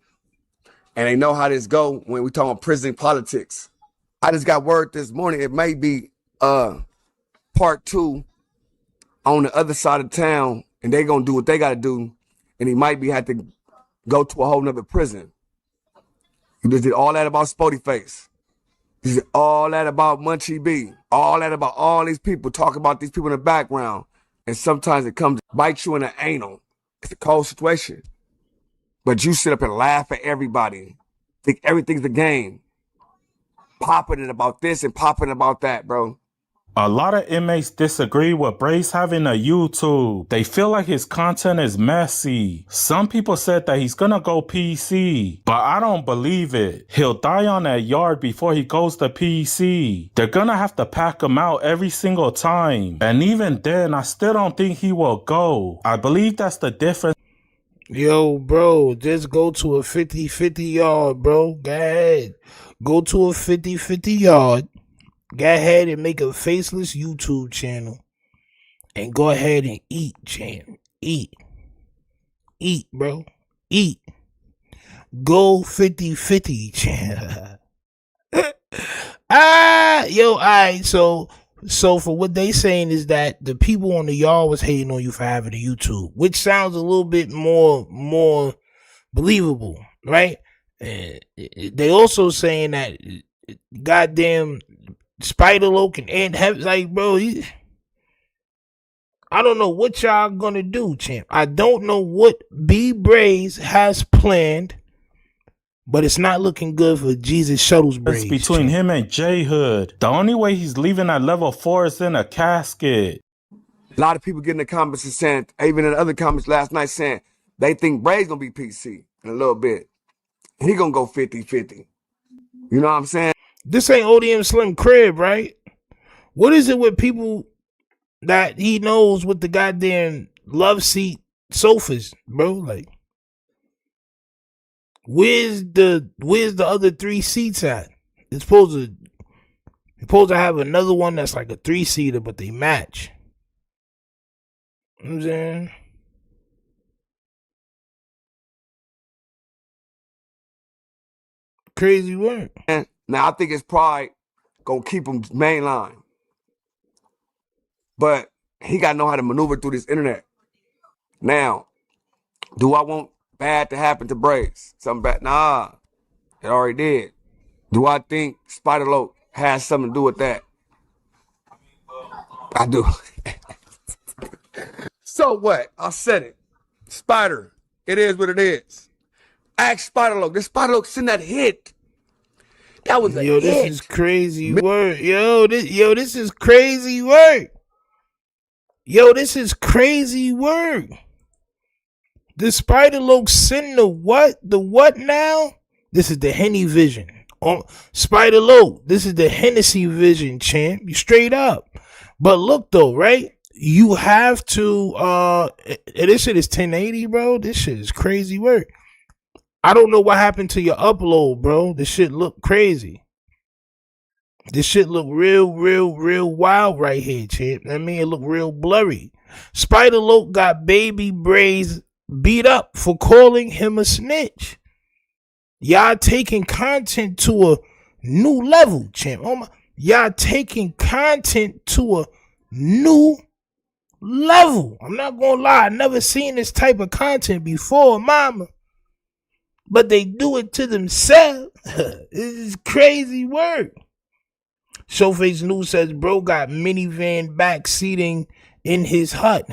Speaker 1: And they know how this go when we talk about prison politics. I just got word this morning, it may be part 2 on the other side of town, and they gonna do what they gotta do, and he might have to go to a whole nother prison. He just did all that about Spody Face. He did all that about Munchie B. All that about all these people, talk about these people in the background. And sometimes it comes to bite you in the anal. It's a cold situation. But you sit up and laugh at everybody. Think everything's a game. Popping it about this and popping about that, bro.
Speaker 9: A lot of inmates disagree with Brayz having a YouTube. They feel like his content is messy. Some people said that he's gonna go PC, but I don't believe it. He'll die on that yard before he goes to PC. They're gonna have to pack him out every single time. And even then, I still don't think he will go. I believe that's the difference.
Speaker 2: Yo, bro, just go to a 50-50 yard, bro. Go ahead. Go to a 50-50 yard. Go ahead and make a faceless YouTube channel. And go ahead and eat, champ. Eat. Eat, bro. Eat. Go 50-50, champ. Yo, all right, so for what they saying is that the people on the yard was hating on you for having a YouTube, which sounds a little bit more believable, right? They also saying that goddamn Spider-Loc and Ant Heavy. Like, bro, I don't know what y'all gonna do, champ. I don't know what B Brayz has planned, but it's not looking good for Jesus Shuttles Brayz.
Speaker 9: It's between him and J Hood. The only way he's leaving at level 4 is in a casket.
Speaker 1: A lot of people get in the comments and saying, even in the other comments last night, saying they think Brayz gonna be PC in a little bit. He gonna go 50-50. You know what I'm saying?
Speaker 2: This ain't ODM Slim crib, right? What is it with people that he knows with the goddamn love seat sofas, bro? Like, where's the other 3 seats at? It's supposed to have another one that's like a 3-seater, but they match. You know what I'm saying? Crazy work.
Speaker 1: Now I think it's probably gonna keep him mainline. But he gotta know how to maneuver through this internet. Now, do I want bad to happen to Brayz? Something bad? Nah. It already did. Do I think Spider-Loc has something to do with that? I do. So what? I said it. Spider. It is what it is. Ask Spider-Loc. This Spider-Loc send that hit. That was a hit.
Speaker 2: This is crazy work. This is crazy work. This is crazy work. The Spider-Loc send the what? The what now? This is the Henny vision. Spider-Loc, this is the Hennessy vision, champ. You straight up. But look though, right? You have to this shit is 1080, bro. This shit is crazy work. I don't know what happened to your upload, bro. This shit look crazy. This shit look real wild right here, champ. I mean, it look real blurry. Spider-Loc got baby Brayz beat up for calling him a snitch. Y'all taking content to a new level, champ. Y'all taking content to a new level. I'm not gonna lie, I never seen this type of content before, mama. But they do it to themselves. This is crazy work. Showface News says, bro got minivan back seating in his hut.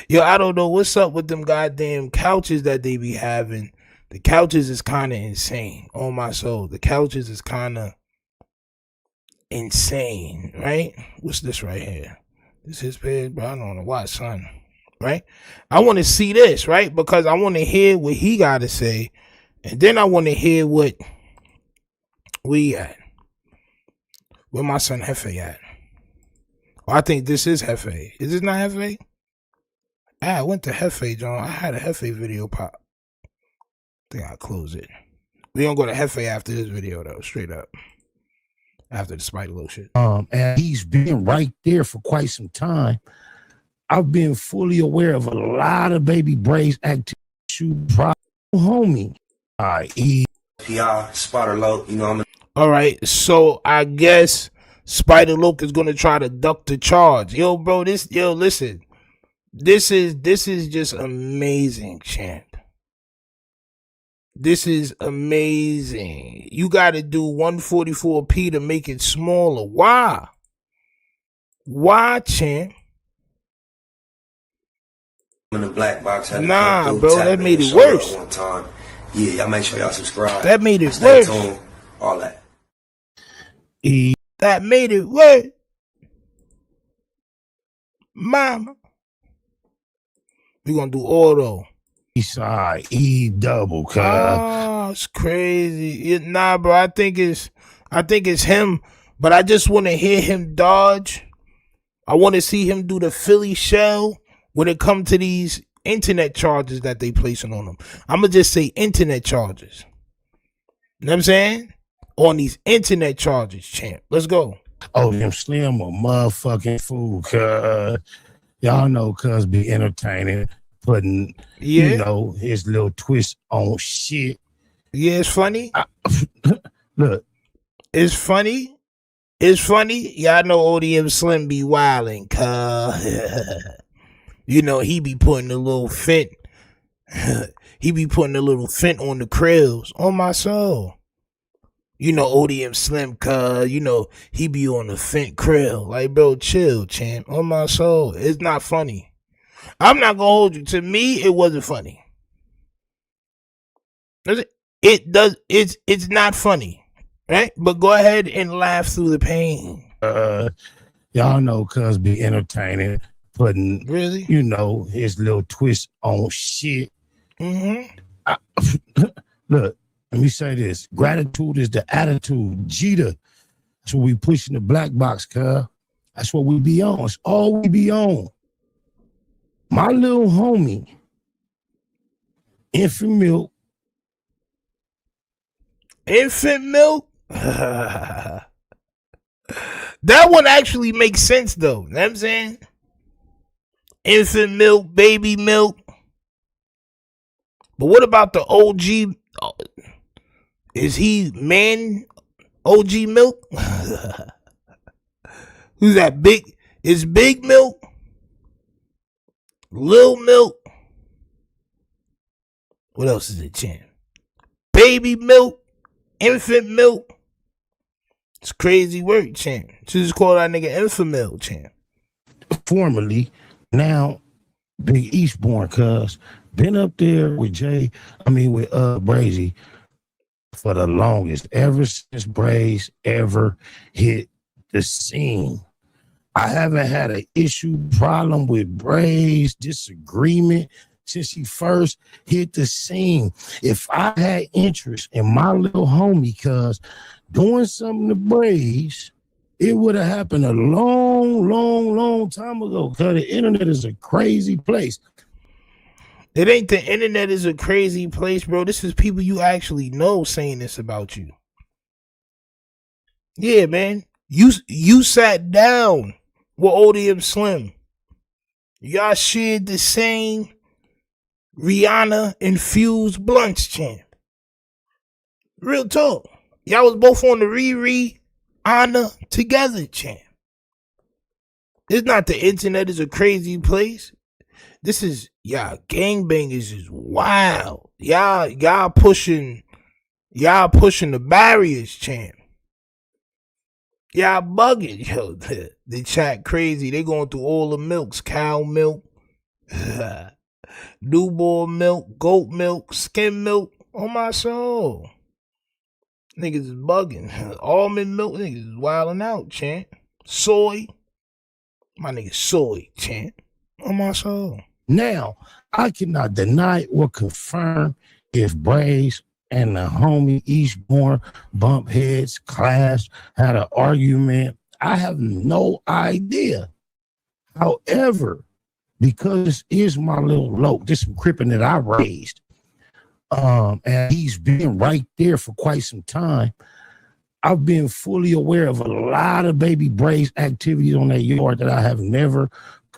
Speaker 2: Yo, I don't know what's up with them goddamn couches that they be having. The couches is kind of insane. On my soul. The couches is kind of insane, right? What's this right here? This is big, bro. I don't know why, son. Right? I want to see this, right? Because I want to hear what he got to say. And then I want to hear what we at. Where my son Hefe at? Oh, I think this is Hefe. Is this not Hefe? I went to Hefe, John. I had a Hefe video pop. I think I'll close it. We gonna go to Hefe after this video, though. Straight up. After the Spider-Loc shit.
Speaker 12: And he's been right there for quite some time. I've been fully aware of a lot of baby Brayz activity. Homie. PR, Spider-Loc, you know.
Speaker 2: All right, so I guess Spider-Loc is gonna try to duck the charge. Yo, bro, listen. This is just amazing, champ. This is amazing. You gotta do 144p to make it smaller. Why? Why, champ?
Speaker 12: In the black box.
Speaker 2: Nah, bro, that made it worse.
Speaker 12: One time. Yeah, y'all make sure y'all subscribe.
Speaker 2: That made it worse.
Speaker 12: All that.
Speaker 2: That made it worse. Mama. We gonna do auto.
Speaker 12: Eastside E double, cuz.
Speaker 2: Oh, it's crazy. Nah, bro. I think it's him, but I just want to hear him dodge. I want to see him do the Philly shell when it comes to these internet charges that they placing on him. I'm gonna just say internet charges. You know what I'm saying? On these internet charges, champ. Let's go.
Speaker 12: Oh, them Slim a motherfucking fool, cuz. Y'all know cuz be entertaining, putting, you know, his little twist on shit.
Speaker 2: Yeah, it's funny.
Speaker 12: Look.
Speaker 2: It's funny. It's funny. Y'all know ODM Slim be wilding, cuz. You know, he be putting a little fent. He be putting a little fent on the krills. On my soul. You know, ODM Slim, cuz, you know, he be on the Fent Krill. Like, bro, chill, champ. On my soul. It's not funny. I'm not gonna hold you. To me, it wasn't funny. It's not funny. Right? But go ahead and laugh through the pain.
Speaker 12: Y'all know cuz be entertaining, putting
Speaker 2: really,
Speaker 12: you know, his little twist on shit. Look, let me say this. Gratitude is the attitude. Jeter. That's what we push in the black box, cuz. That's what we be on. It's all we be on. My little homie, Infant Milk.
Speaker 2: Infant Milk? That one actually makes sense, though. You know what I'm saying? Infant Milk, Baby Milk. But what about the OG? Is he man OG Milk? Who's that? Big? Is Big Milk? Lil Milk? What else is it, champ? Baby Milk? Infant Milk? It's crazy work, champ. Just call that nigga Infant Milk, champ.
Speaker 12: Formerly, now Big Eastbourne, cuz. Been up there with Brayz for the longest, ever since Brayz ever hit the scene. I haven't had an problem with Brayz, disagreement since he first hit the scene. If I had interest in my little homie, cuz doing something to Brayz, it would have happened a long time ago. Cuz the internet is a crazy place.
Speaker 2: It ain't the internet is a crazy place, bro. This is people you actually know saying this about you. Yeah, man. You sat down with ODM Slim. Y'all shared the same Rihanna infused blunts, champ. Real talk. Y'all was both on the Riri Honor together, champ. It's not the internet is a crazy place. This is y'all gangbangers is wild. Y'all pushing the barriers, champ. Y'all bugging, yo. They chat crazy. They going through all the milks, cow milk, newborn milk, goat milk, skim milk. On my soul. Niggas is bugging. Almond milk, niggas is wilding out, champ. Soy. My nigga soy, champ. On my soul.
Speaker 12: Now, I cannot deny or confirm if Brayz and the homie Eastbourne bump heads, clashed, had an argument. I have no idea. However, because this is my little loc, this is some crippin' that I raised, and he's been right there for quite some time, I've been fully aware of a lot of baby Brayz activities on that yard that I have never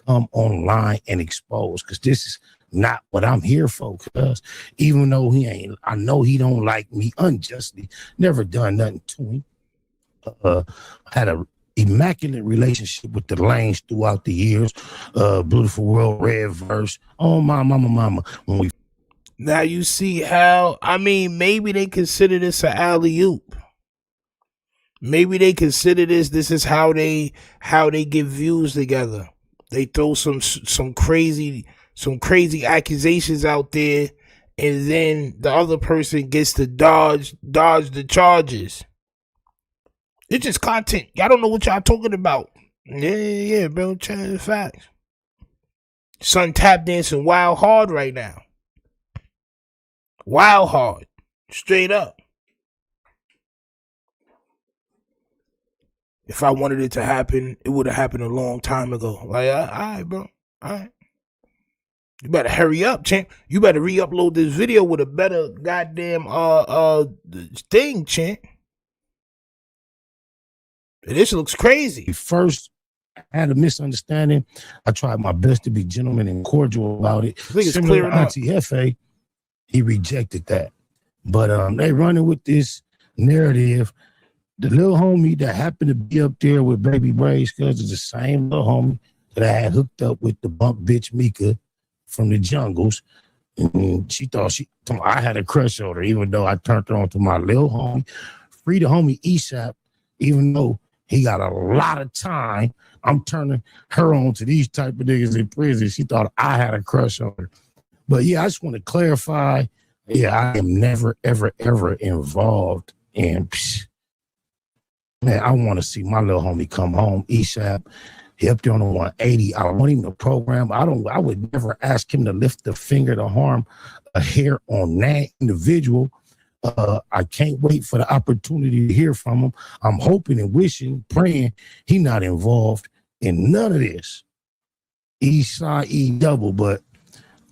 Speaker 12: come online and expose, because this is not what I'm here for. Because even though I know he don't like me unjustly, never done nothing to him. Had a immaculate relationship with the Lanes throughout the years. Beautiful World, Red Verse. Oh my mama.
Speaker 2: Now you see how, maybe they consider this an alley-oop. Maybe they consider this is how they get views together. They throw some crazy accusations out there, and then the other person gets to dodge the charges. It's just content. Y'all don't know what y'all talking about. Yeah, bro. Facts. Son tap dancing wild hard right now. Wild hard. Straight up. If I wanted it to happen, it would have happened a long time ago. Like, all right, bro. All right. You better hurry up, champ. You better re-upload this video with a better goddamn thing, champ. This looks crazy.
Speaker 12: First, I had a misunderstanding. I tried my best to be gentleman and cordial about it.
Speaker 2: I think it's
Speaker 12: Similar
Speaker 2: clear
Speaker 12: to Auntie Hefe, he rejected that. But they running with this narrative. The little homie that happened to be up there with baby Brayz, because it's the same little homie that I had hooked up with the bump bitch Mika from the jungles. And she thought I had a crush on her, even though I turned her on to my little homie free the homie ASAP, even though he got a lot of time. I'm turning her on to these type of niggas in prison. She thought I had a crush on her. But yeah, I just want to clarify. Yeah, I am never, ever, ever involved in. Man, I want to see my little homie come home ASAP. He up there on the 180. I want him to program. I would never ask him to lift the finger to harm a hair on that individual. I can't wait for the opportunity to hear from him. I'm hoping and wishing, praying he not involved in none of this. Eastside E double, but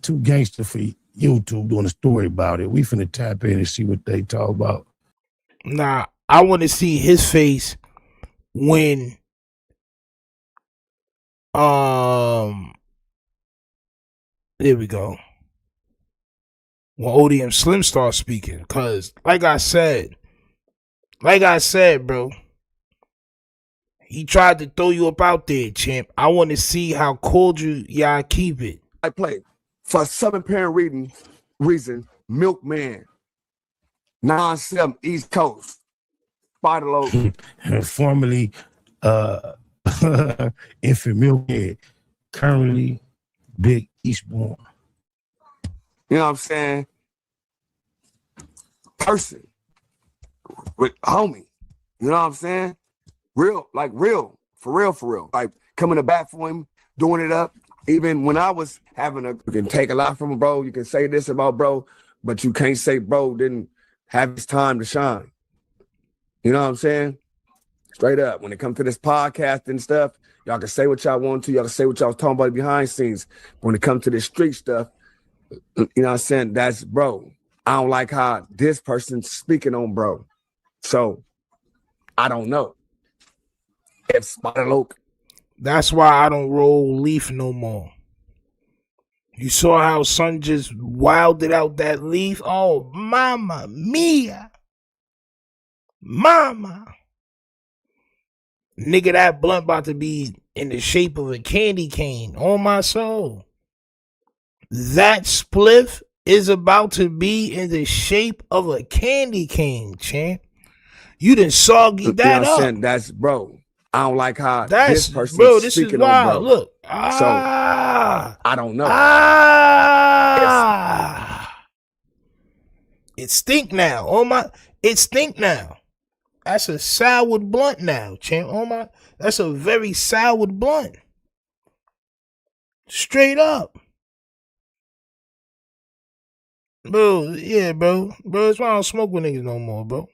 Speaker 12: too gangster for YouTube doing a story about it. We finna tap in and see what they talk about.
Speaker 2: Nah, I want to see his face when there we go. When ODM Slim starts speaking, cause like I said, bro, he tried to throw you up out there, champ. I want to see how cordial y'all keep it.
Speaker 1: I play for some apparent reason. Milkman, 9-7 East Coast, Spider Low,
Speaker 12: formerly Infant Milkhead, currently Big Eastbourne.
Speaker 1: You know what I'm saying? Person with homie. You know what I'm saying? Real, for real. Like coming to bat for him, doing it up. Even when I was you can take a lot from him, bro. You can say this about bro, but you can't say bro didn't have his time to shine. You know what I'm saying? Straight up. When it comes to this podcast and stuff, y'all can say what y'all want to. Y'all can say what y'all was talking about behind the scenes. But when it comes to this street stuff, you know what I'm saying? That's bro. I don't like how this person's speaking on bro. So I don't know. If Spider Loke.
Speaker 2: That's why I don't roll Leaf no more. You saw how Son just wilded out that Leaf? Oh, mama mia. Mama. Nigga, that blunt about to be in the shape of a candy cane on my soul. That spliff is about to be in the shape of a candy cane, champ. You done soggy that up.
Speaker 1: Saying? That's bro. I don't like how this person's
Speaker 2: this
Speaker 1: speaking
Speaker 2: is wild.
Speaker 1: on bro.
Speaker 2: Look.
Speaker 1: So I don't know.
Speaker 2: It stink now. It stink now. That's a soured blunt now, champ. That's a very soured blunt. Straight up. Bro, yeah, bro. Bro, that's why I don't smoke with niggas no more, bro.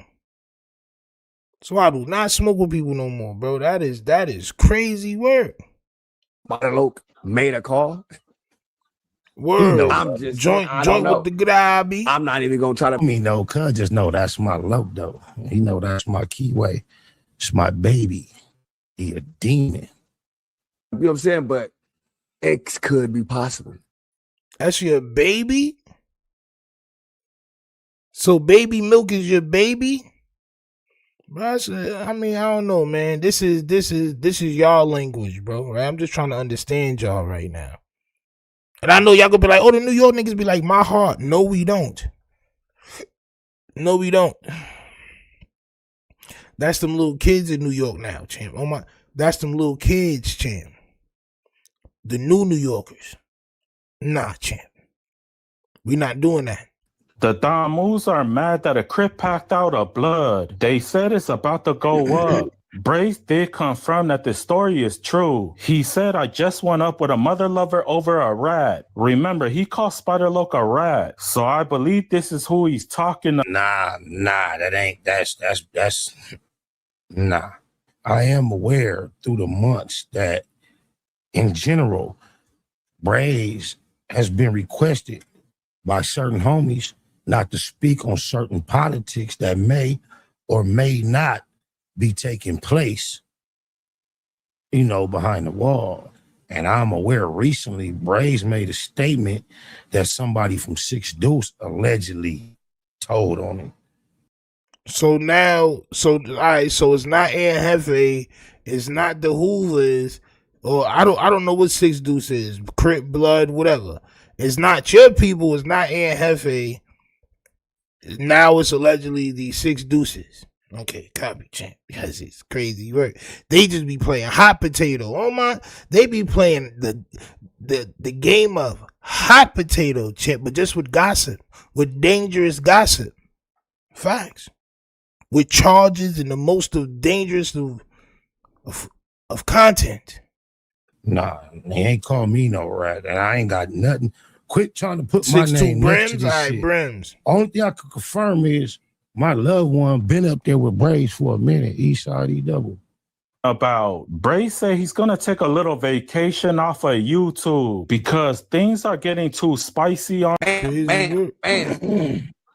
Speaker 2: So I do not smoke with people no more, bro. That is crazy work.
Speaker 1: Spider Loke made a call.
Speaker 2: Word.
Speaker 1: I'm just
Speaker 2: joint with the grabby.
Speaker 1: I'm not even gonna try to
Speaker 12: cuz just know that's my low though. He know that's my keyway. It's my baby. He a demon.
Speaker 1: You know what I'm saying? But X could be possible.
Speaker 2: That's your baby? So baby milk is your baby? Bro, I mean, I don't know, man. This is y'all language, bro. Right? I'm just trying to understand y'all right now. And I know y'all gonna be like, oh, the New York niggas be like, my heart. No, we don't. No, we don't. That's them little kids in New York now, champ. That's them little kids, champ. The new New Yorkers. Nah, champ. We not doing that.
Speaker 9: The Damus are mad that a Crip packed out of blood. They said it's about to go up. Brayz did confirm that the story is true. He said, I just went up with a mother lover over a rat. Remember, he called Spider Loke a rat. So I believe this is who he's talking to.
Speaker 12: Nah, that's nah. I am aware through the months that in general, Brayz has been requested by certain homies not to speak on certain politics that may or may not be taking place, behind the wall. And I'm aware recently Brayz made a statement that somebody from 6 Deuce allegedly told on him.
Speaker 2: So all right, so it's not Ann Hefe, it's not the Hoovers, or I don't know what 6 Deuce is, Crip Blood, whatever. It's not your people, it's not Ann Hefe. Now it's allegedly the 6 Deuces. Okay, copy, champ. Because it's crazy work. They just be playing hot potato. Oh my, they be playing the game of hot potato, champ, but just with gossip, with dangerous gossip. Facts. With charges and the most of dangerous of content.
Speaker 12: Nah, they ain't call me no rat, and I ain't got nothing. Quit trying to put my name next to this shit.
Speaker 2: Brims.
Speaker 12: Only thing I could confirm is my loved one been up there with Brayz for a minute. Eastside E double.
Speaker 9: About Brayz say he's gonna take a little vacation off of YouTube because things are getting too spicy on.
Speaker 1: Bam.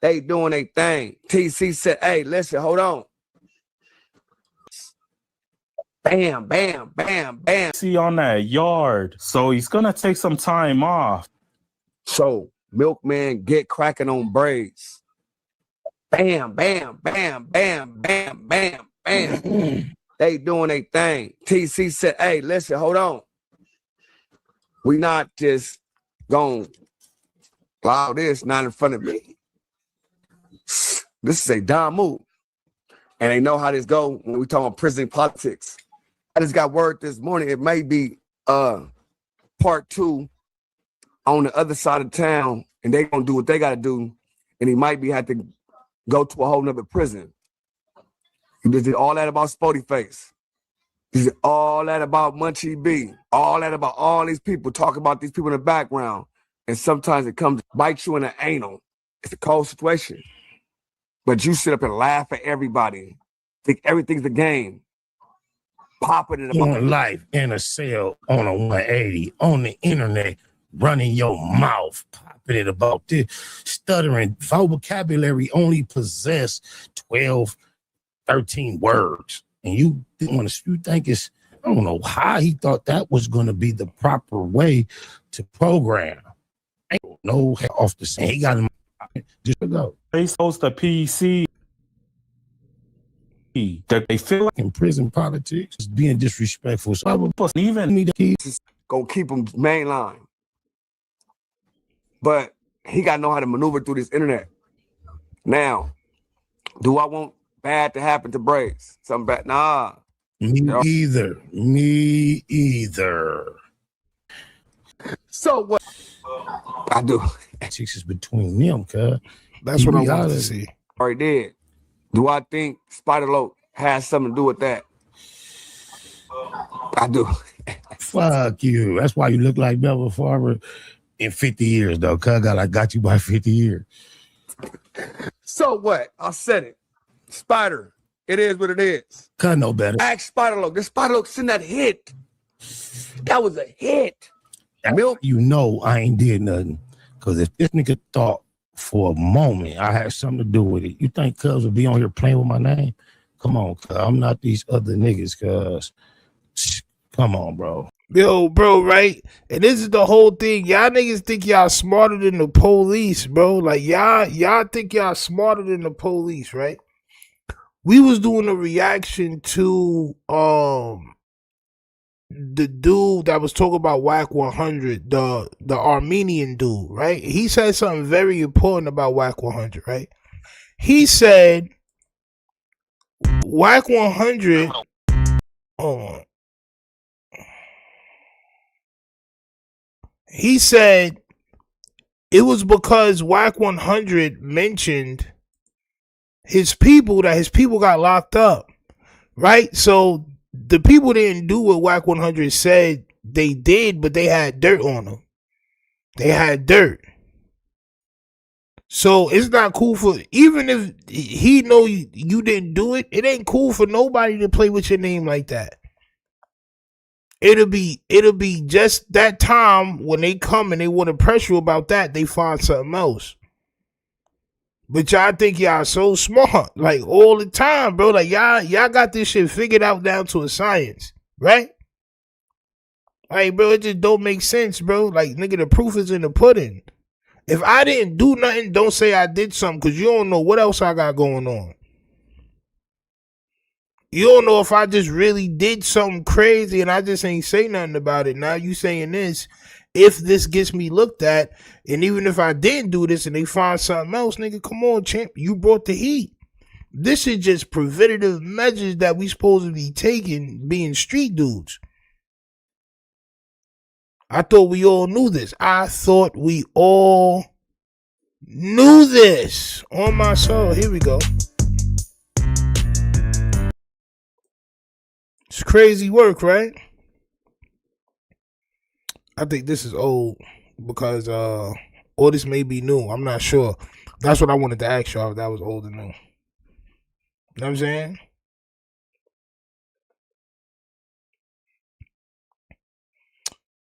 Speaker 1: They doing their thing. TC said, "Hey, listen, hold on." Bam.
Speaker 9: See on that yard, so he's gonna take some time off.
Speaker 1: So Milkman get cracking on Brayz. Bam. They doing their thing. TC said, "Hey, listen, hold on. We not just gonna allow this not in front of me. This is a dumb move." And they know how this go when we talk about prison politics. I just got word this morning. It may be part 2 on the other side of town, and they gonna do what they gotta do, and he might have to go to a whole nother prison. He just did all that about Spody Face. He did all that about Munchie B. All that about all these people, talk about these people in the background. And sometimes it comes to bite you in the anal. It's a cold situation. But you sit up and laugh at everybody. Think everything's a game. Pop it in the
Speaker 12: On life in a cell on a 180 on the internet, running your mouth, popping it about this, stuttering. Vocabulary only possess 12, 13 words. And you think it's, I don't know how he thought that was going to be the proper way to program. I don't know off the same. He got him just to go.
Speaker 9: They supposed to PC. That they feel like
Speaker 12: in prison politics is being disrespectful. So I would
Speaker 9: even
Speaker 12: need to
Speaker 1: gonna keep him mainline. But he gotta know how to maneuver through this internet. Now, do I want bad to happen to Brayz? Something bad? Nah.
Speaker 12: Me either.
Speaker 1: So what? I do.
Speaker 12: Politics is between them, cuz.
Speaker 2: That's what I want to see.
Speaker 1: Already did. Do I think Spider-Loc has something to do with that? I do.
Speaker 12: Fuck you. That's why you look like Melvin Farmer in 50 years, though. Cuz I got you by 50 years.
Speaker 1: So what? I said it. Spider. It is what it is.
Speaker 12: Cuz know better.
Speaker 1: Ask Spider-Loc. This Spider-Loc sent that hit. That was a hit.
Speaker 12: You know I ain't did nothing. Because if this nigga thought for a moment I had something to do with it, you think Cuz would be on here playing with my name? Come on, Cuz. I'm not these other niggas, Cuz. Come on, bro.
Speaker 2: Yo, bro, right? And this is the whole thing. Y'all niggas think y'all smarter than the police, bro. Like, y'all think y'all smarter than the police, right? We was doing a reaction to the dude that was talking about WAC 100, the Armenian dude, right? He said something very important about WAC 100, right? He said WAC 100. Hold on. He said it was because WAC 100 mentioned his people, that his people got locked up, right? So the people didn't do what WAC 100 said they did, but they had dirt on them. They had dirt. So it's not cool for, even if he know you didn't do it, it ain't cool for nobody to play with your name like that. It'll be just that time when they come and they want to pressure you about that, they find something else. But y'all think y'all so smart, like all the time, bro. Like y'all got this shit figured out down to a science, right? Like, bro, it just don't make sense, bro. Like, nigga, the proof is in the pudding. If I didn't do nothing, don't say I did something, because you don't know what else I got going on. You don't know if I just really did something crazy and I just ain't say nothing about it. Now you saying this, if this gets me looked at, and even if I didn't do this and they find something else, nigga, come on, champ. You brought the heat. This is just preventative measures that we supposed to be taking being street dudes. I thought we all knew this. On my soul. Here we go. It's crazy work, right? I think this is old because or this may be new. I'm not sure. That's what I wanted to ask y'all if that was old or new. You know what I'm saying?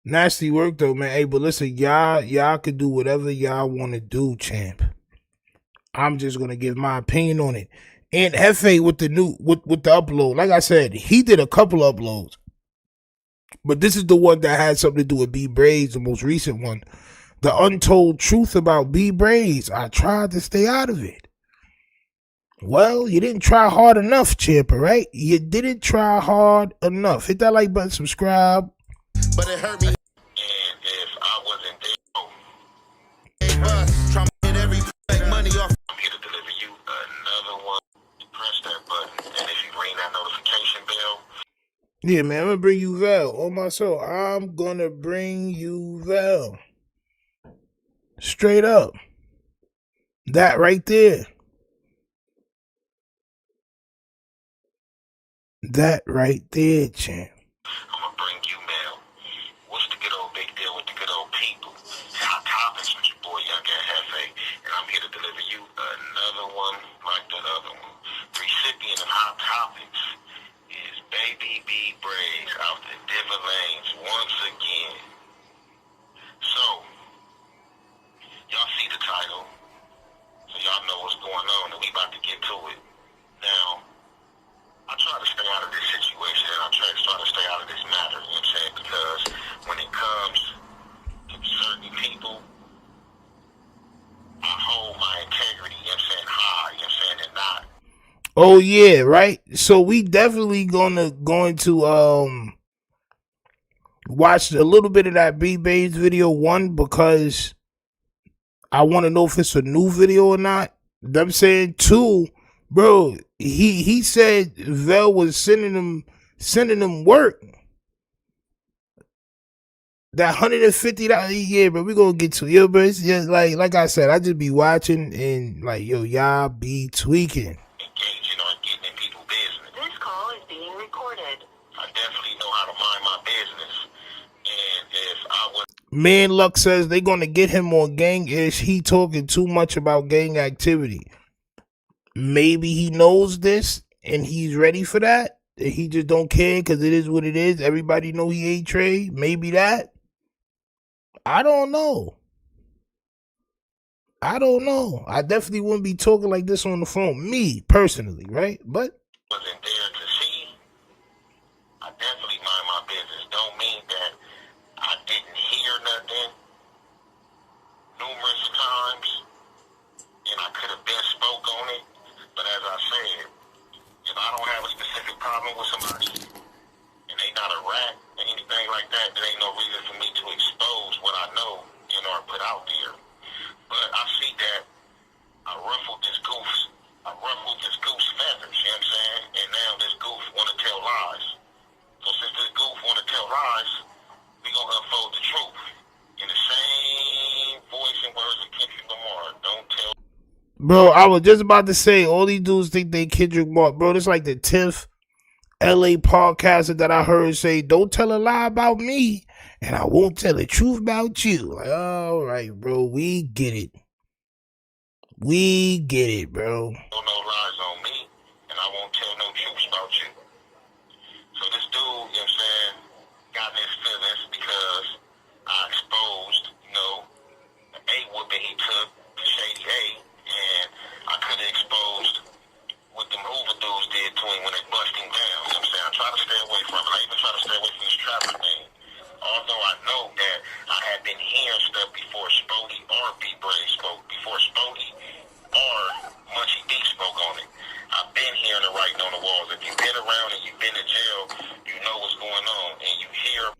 Speaker 2: Nasty work though, man. Hey, but listen, y'all could do whatever y'all want to do, champ. I'm just gonna give my opinion on it. And Hefe with the upload, like I said, he did a couple uploads, but this is the one that had something to do with B Brayz, the most recent one. The untold truth about B Brayz. I tried to stay out of it. Well, you didn't try hard enough, champ, right? You didn't try hard enough. Hit that like button, subscribe.
Speaker 11: But it hurt me. And if I wasn't there, trying to get every money off. I'm here to deliver you another one. Press that button, and if you ring that notification bell.
Speaker 2: Yeah, man, I'm gonna bring you Vell. On my soul, I'm gonna bring you Vell. Straight up. That right there. That right there, champ.
Speaker 11: I'm gonna bring you Mel. What's the good old big deal with the good old people? Hot topics with your boy Young at Hefe, and I'm here to deliver you another one like the other one. The recipient of Hot Topics is Baby B Brayz out the Diva Lanes once again. So, y'all see the title, so y'all know what's going on, and we about to get to it. Now, I try to stay out of this situation, and I try to stay out of this matter, you know what I'm saying? Because when it comes to certain people, I hold my integrity, you know what I'm saying, high, you know what I'm saying, and not.
Speaker 2: Oh yeah, right. So we definitely going to watch a little bit of that B Brayz video. One, because I want to know if it's a new video or not. You know what I'm saying? Two, bro, he said Vell was sending him work. That $150, yeah, bro. We gonna get to it, yo, bro. It's just like I said, I just be watching and like, yo, y'all be tweaking.
Speaker 11: Engaging or getting in people's business. This call is being recorded. I definitely know how to mind my business, and if I was.
Speaker 2: Man Luck says they gonna get him on gang-ish. He talking too much about gang activity. Maybe he knows this and he's ready for that. He just don't care because it is what it is. Everybody know he ain't Trey. Maybe that. I don't know. I definitely wouldn't be talking like this on the phone. Me, personally, right? But
Speaker 11: wasn't there to see. I definitely mind my business. Don't mean that I didn't hear nothing numerous times, and I could have been spoke on it. But as I said, if I don't have a specific problem with somebody, and they not a rat or anything like that, there ain't no reason for me to expose what I know, you know, or put out there. But I see that I ruffled this goose feathers, you know what I'm saying? And now this goof want to tell lies. So since this goof want to tell lies, we gonna unfold the truth in the same voice and words of Kendrick Lamar. Don't tell.
Speaker 2: bro, I was just about to say, all these dudes think they Kendrick Lamar. Bro, this like the 10th LA podcaster that I heard say, don't tell a lie about me, and I won't tell the truth about you. Like, all right, bro, we get it. We get it, bro.
Speaker 11: No lies on me, and I won't tell no truths about you. So this dude, you know what I'm saying, got in his feelings because I exposed, you know, the A-whooping he took to Shady A, and I could have exposed what them Hoover dudes did to him when they bust him down. You know what I'm saying? I try to stay away from it. I even try to stay away from this trapper thing. Although I know that I had been hearing stuff before Spody or B Brayz spoke, before Spody or Munchie D spoke on it. I've been hearing the writing on the walls. If you've been around and you've been in jail, you know what's going on, and you hear.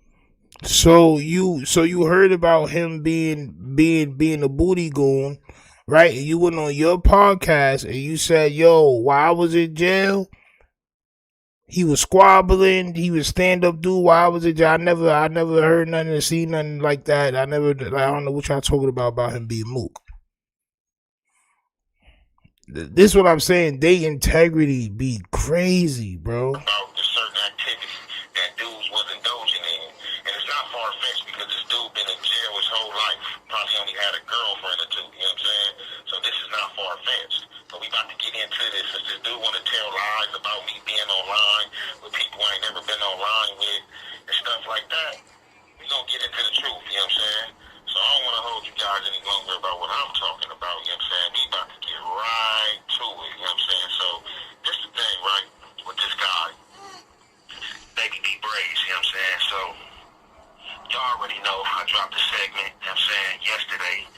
Speaker 2: So you heard about him being a booty goon, right? And you went on your podcast and you said, yo, while I was in jail, he was squabbling, he was stand-up dude while I was in jail. I never heard nothing or seen nothing like that. I don't know what y'all talking about him being mook. This is what I'm saying. They integrity be crazy, bro.
Speaker 11: About the certain activity that dudes wasn't indulging in. And it's not far-fetched because this dude been in jail his whole life. Probably only had a girlfriend or two, you know what I'm saying? So this is not far-fetched. But we about to get into this. Since this dude want to tell lies about me being online with people I ain't never been online with and stuff like that, we gonna get into the truth, you know what I'm saying? So I don't want to hold you guys any longer about what I'm talking about, you know what I'm saying? We about to get right to it, you know what I'm saying? So this the thing, right, with this guy, Baby B Brayz, you know what I'm saying? So y'all already know I dropped a segment, you know what I'm saying, yesterday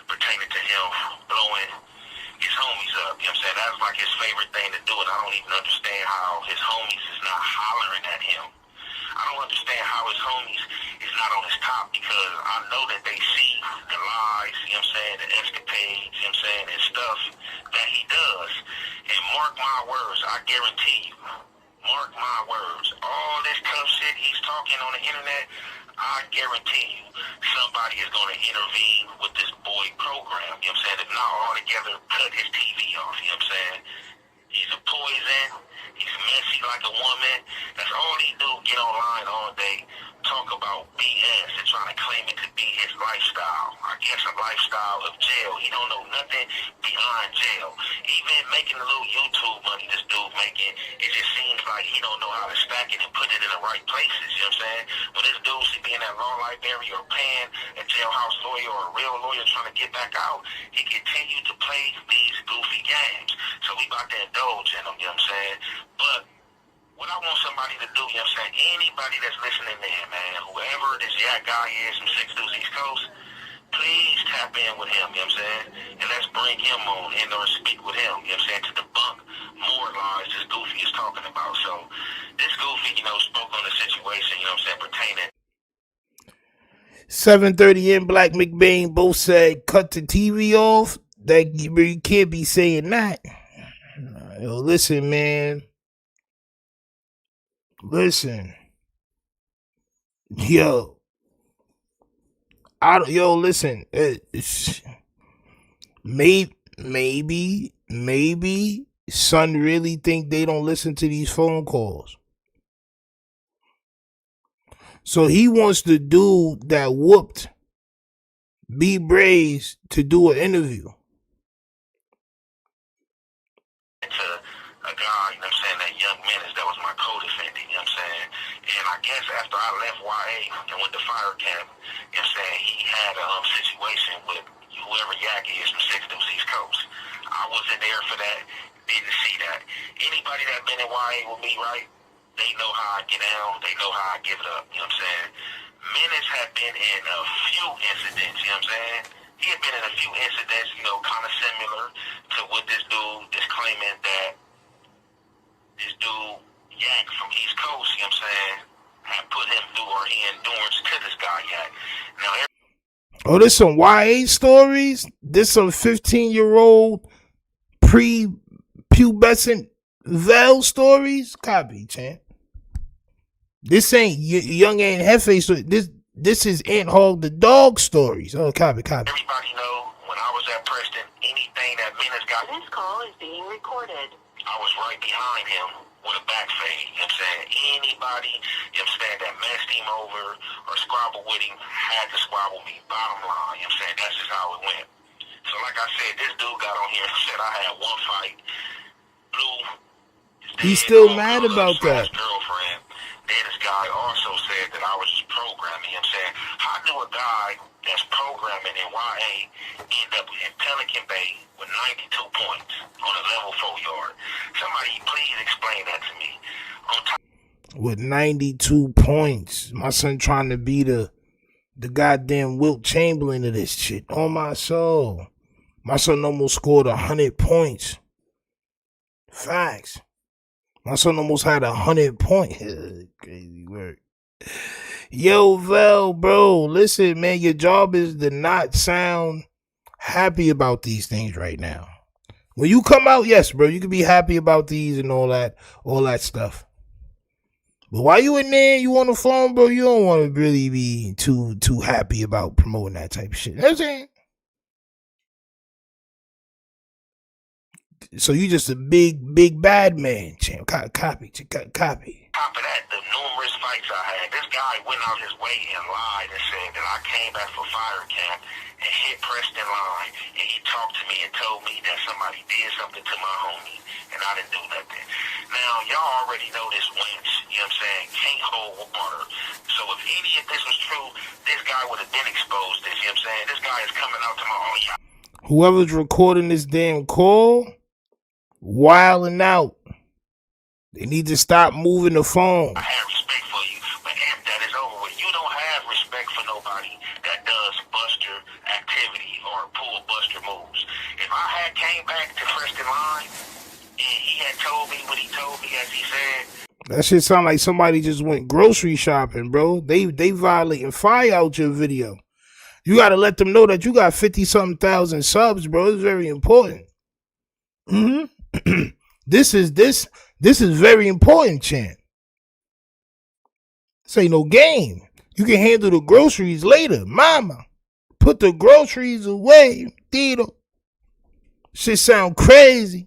Speaker 11: pertaining to him blowing his homies up, you know what I'm saying? That was like his favorite thing to do, and I don't even understand how his homies is not hollering at him. I don't understand how his homies is not on his top, because I know that they see the lies, you know what I'm saying, the escapades, you know what I'm saying, and stuff that he does. And mark my words, I guarantee you, mark my words, all this tough shit he's talking on the internet, I guarantee you somebody is going to intervene with this boy program, you know what I'm saying, if not altogether cut his TV off, you know what I'm saying. He's a poison. He's messy like a woman. That's all he do, get online all day, talk about BS and trying to claim it to be his lifestyle. I guess a lifestyle of jail. He don't know nothing beyond jail. Even making the little YouTube money this dude making, it just seems like he don't know how to stack it and put it in the right places, you know what I'm saying? When this dude should be in that law library or paying a jailhouse lawyer or a real lawyer trying to get back out, he continued to play these goofy games. So we about to indulge in them, you know what I'm saying? But what I want somebody to do, you know what I'm saying, anybody that's listening in, man, whoever this Yak guy is from 6 Deuce East Coast, please tap in with him, you know what I'm saying? And let's bring him on and or speak with him, you know what I'm saying, to debunk more lies this Goofy is talking about. So this Goofy, you know, spoke on the situation, you know what I'm saying, pertaining.
Speaker 2: 7:30 in Black McBain both said cut the TV off. That you can't be saying that. Yo, listen, man. Listen. Yo. Listen. Maybe son really think they don't listen to these phone calls. So he wants the dude that whooped B Brayz to do an interview.
Speaker 11: To a guy, you know what I'm saying, that Young Menace, that was my co-defendant, you know what I'm saying? And I guess after I left YA and went to fire camp, you know what I'm saying, he had a situation with whoever Yak is from 6 Deuce East Coast. I wasn't there for that, didn't see that. Anybody that been in YA with me, right, they know how I get down, they know how I give it up, you know what I'm saying? Menace had been in a few incidents, you know what I'm saying? He had been in a few incidents, you know, kind of similar to what this dude is claiming that this dude, Yak from East Coast, you know what I'm saying, had put him through, or he endurance to this guy, Yak. Now,
Speaker 2: oh, this some YA stories? This some 15-year-old pre-pubescent Vell stories? Copy, champ. This ain't Young Ain't Hefe story. This is Ant Hog the dog stories. Oh, copy.
Speaker 11: Everybody know when I was at Preston, anything that Menace got.
Speaker 10: This call is being recorded.
Speaker 11: I was right behind him with a back fade, you know what I'm saying? Anybody, you know what I'm saying, that messed him over or squabbled with him had to squabble me. Bottom line, you know what I'm saying? That's just how it went. So like I said, this dude got on here and said I had one fight. Blue.
Speaker 2: He's still mad about that.
Speaker 11: Girlfriend. Then this guy also said that I was just programming, you know what I'm saying? How do a guy that's programming in YA end up in Pelican Bay with 92 points on a level 4 yard? Somebody please explain that to me.
Speaker 2: With 92 points. My son trying to be the goddamn Wilt Chamberlain of this shit. On my soul. My son almost scored 100 points. Facts. My son almost had 100 points. Crazy work. Yo, Vell, bro. Listen, man, your job is to not sound happy about these things right now. When you come out, yes, bro, you can be happy about these and all that stuff. But while you in there, you on the phone, bro, you don't want to really be too happy about promoting that type of shit. You know what I'm saying? So you just a big bad man, champ. Copy.
Speaker 11: Top of that, the numerous fights I had, this guy went out his way and lied and said that I came back for fire camp and hit Preston line, and he talked to me and told me that somebody did something to my homie, and I didn't do nothing. Now, y'all already know this wench, you know what I'm saying, can't hold water. So if any of this was true, this guy would have been exposed this, you know what I'm saying? This guy is coming out to my own y'all.
Speaker 2: Whoever's recording this damn call, wilding out. They need to stop moving the phone.
Speaker 11: I have respect for you, but after that is over with, you don't have respect for nobody that does buster activity or pull buster moves. If I had came back to Preston line and he had told me what he told me, as he said,
Speaker 2: that shit sound like somebody just went grocery shopping, bro. They violating fire out your video. You gotta let them know that you got 50-something thousand subs, bro. It's very important. This is very important, champ. This ain't no game. You can handle the groceries later, mama. Put the groceries away, Tito. Shit sound crazy.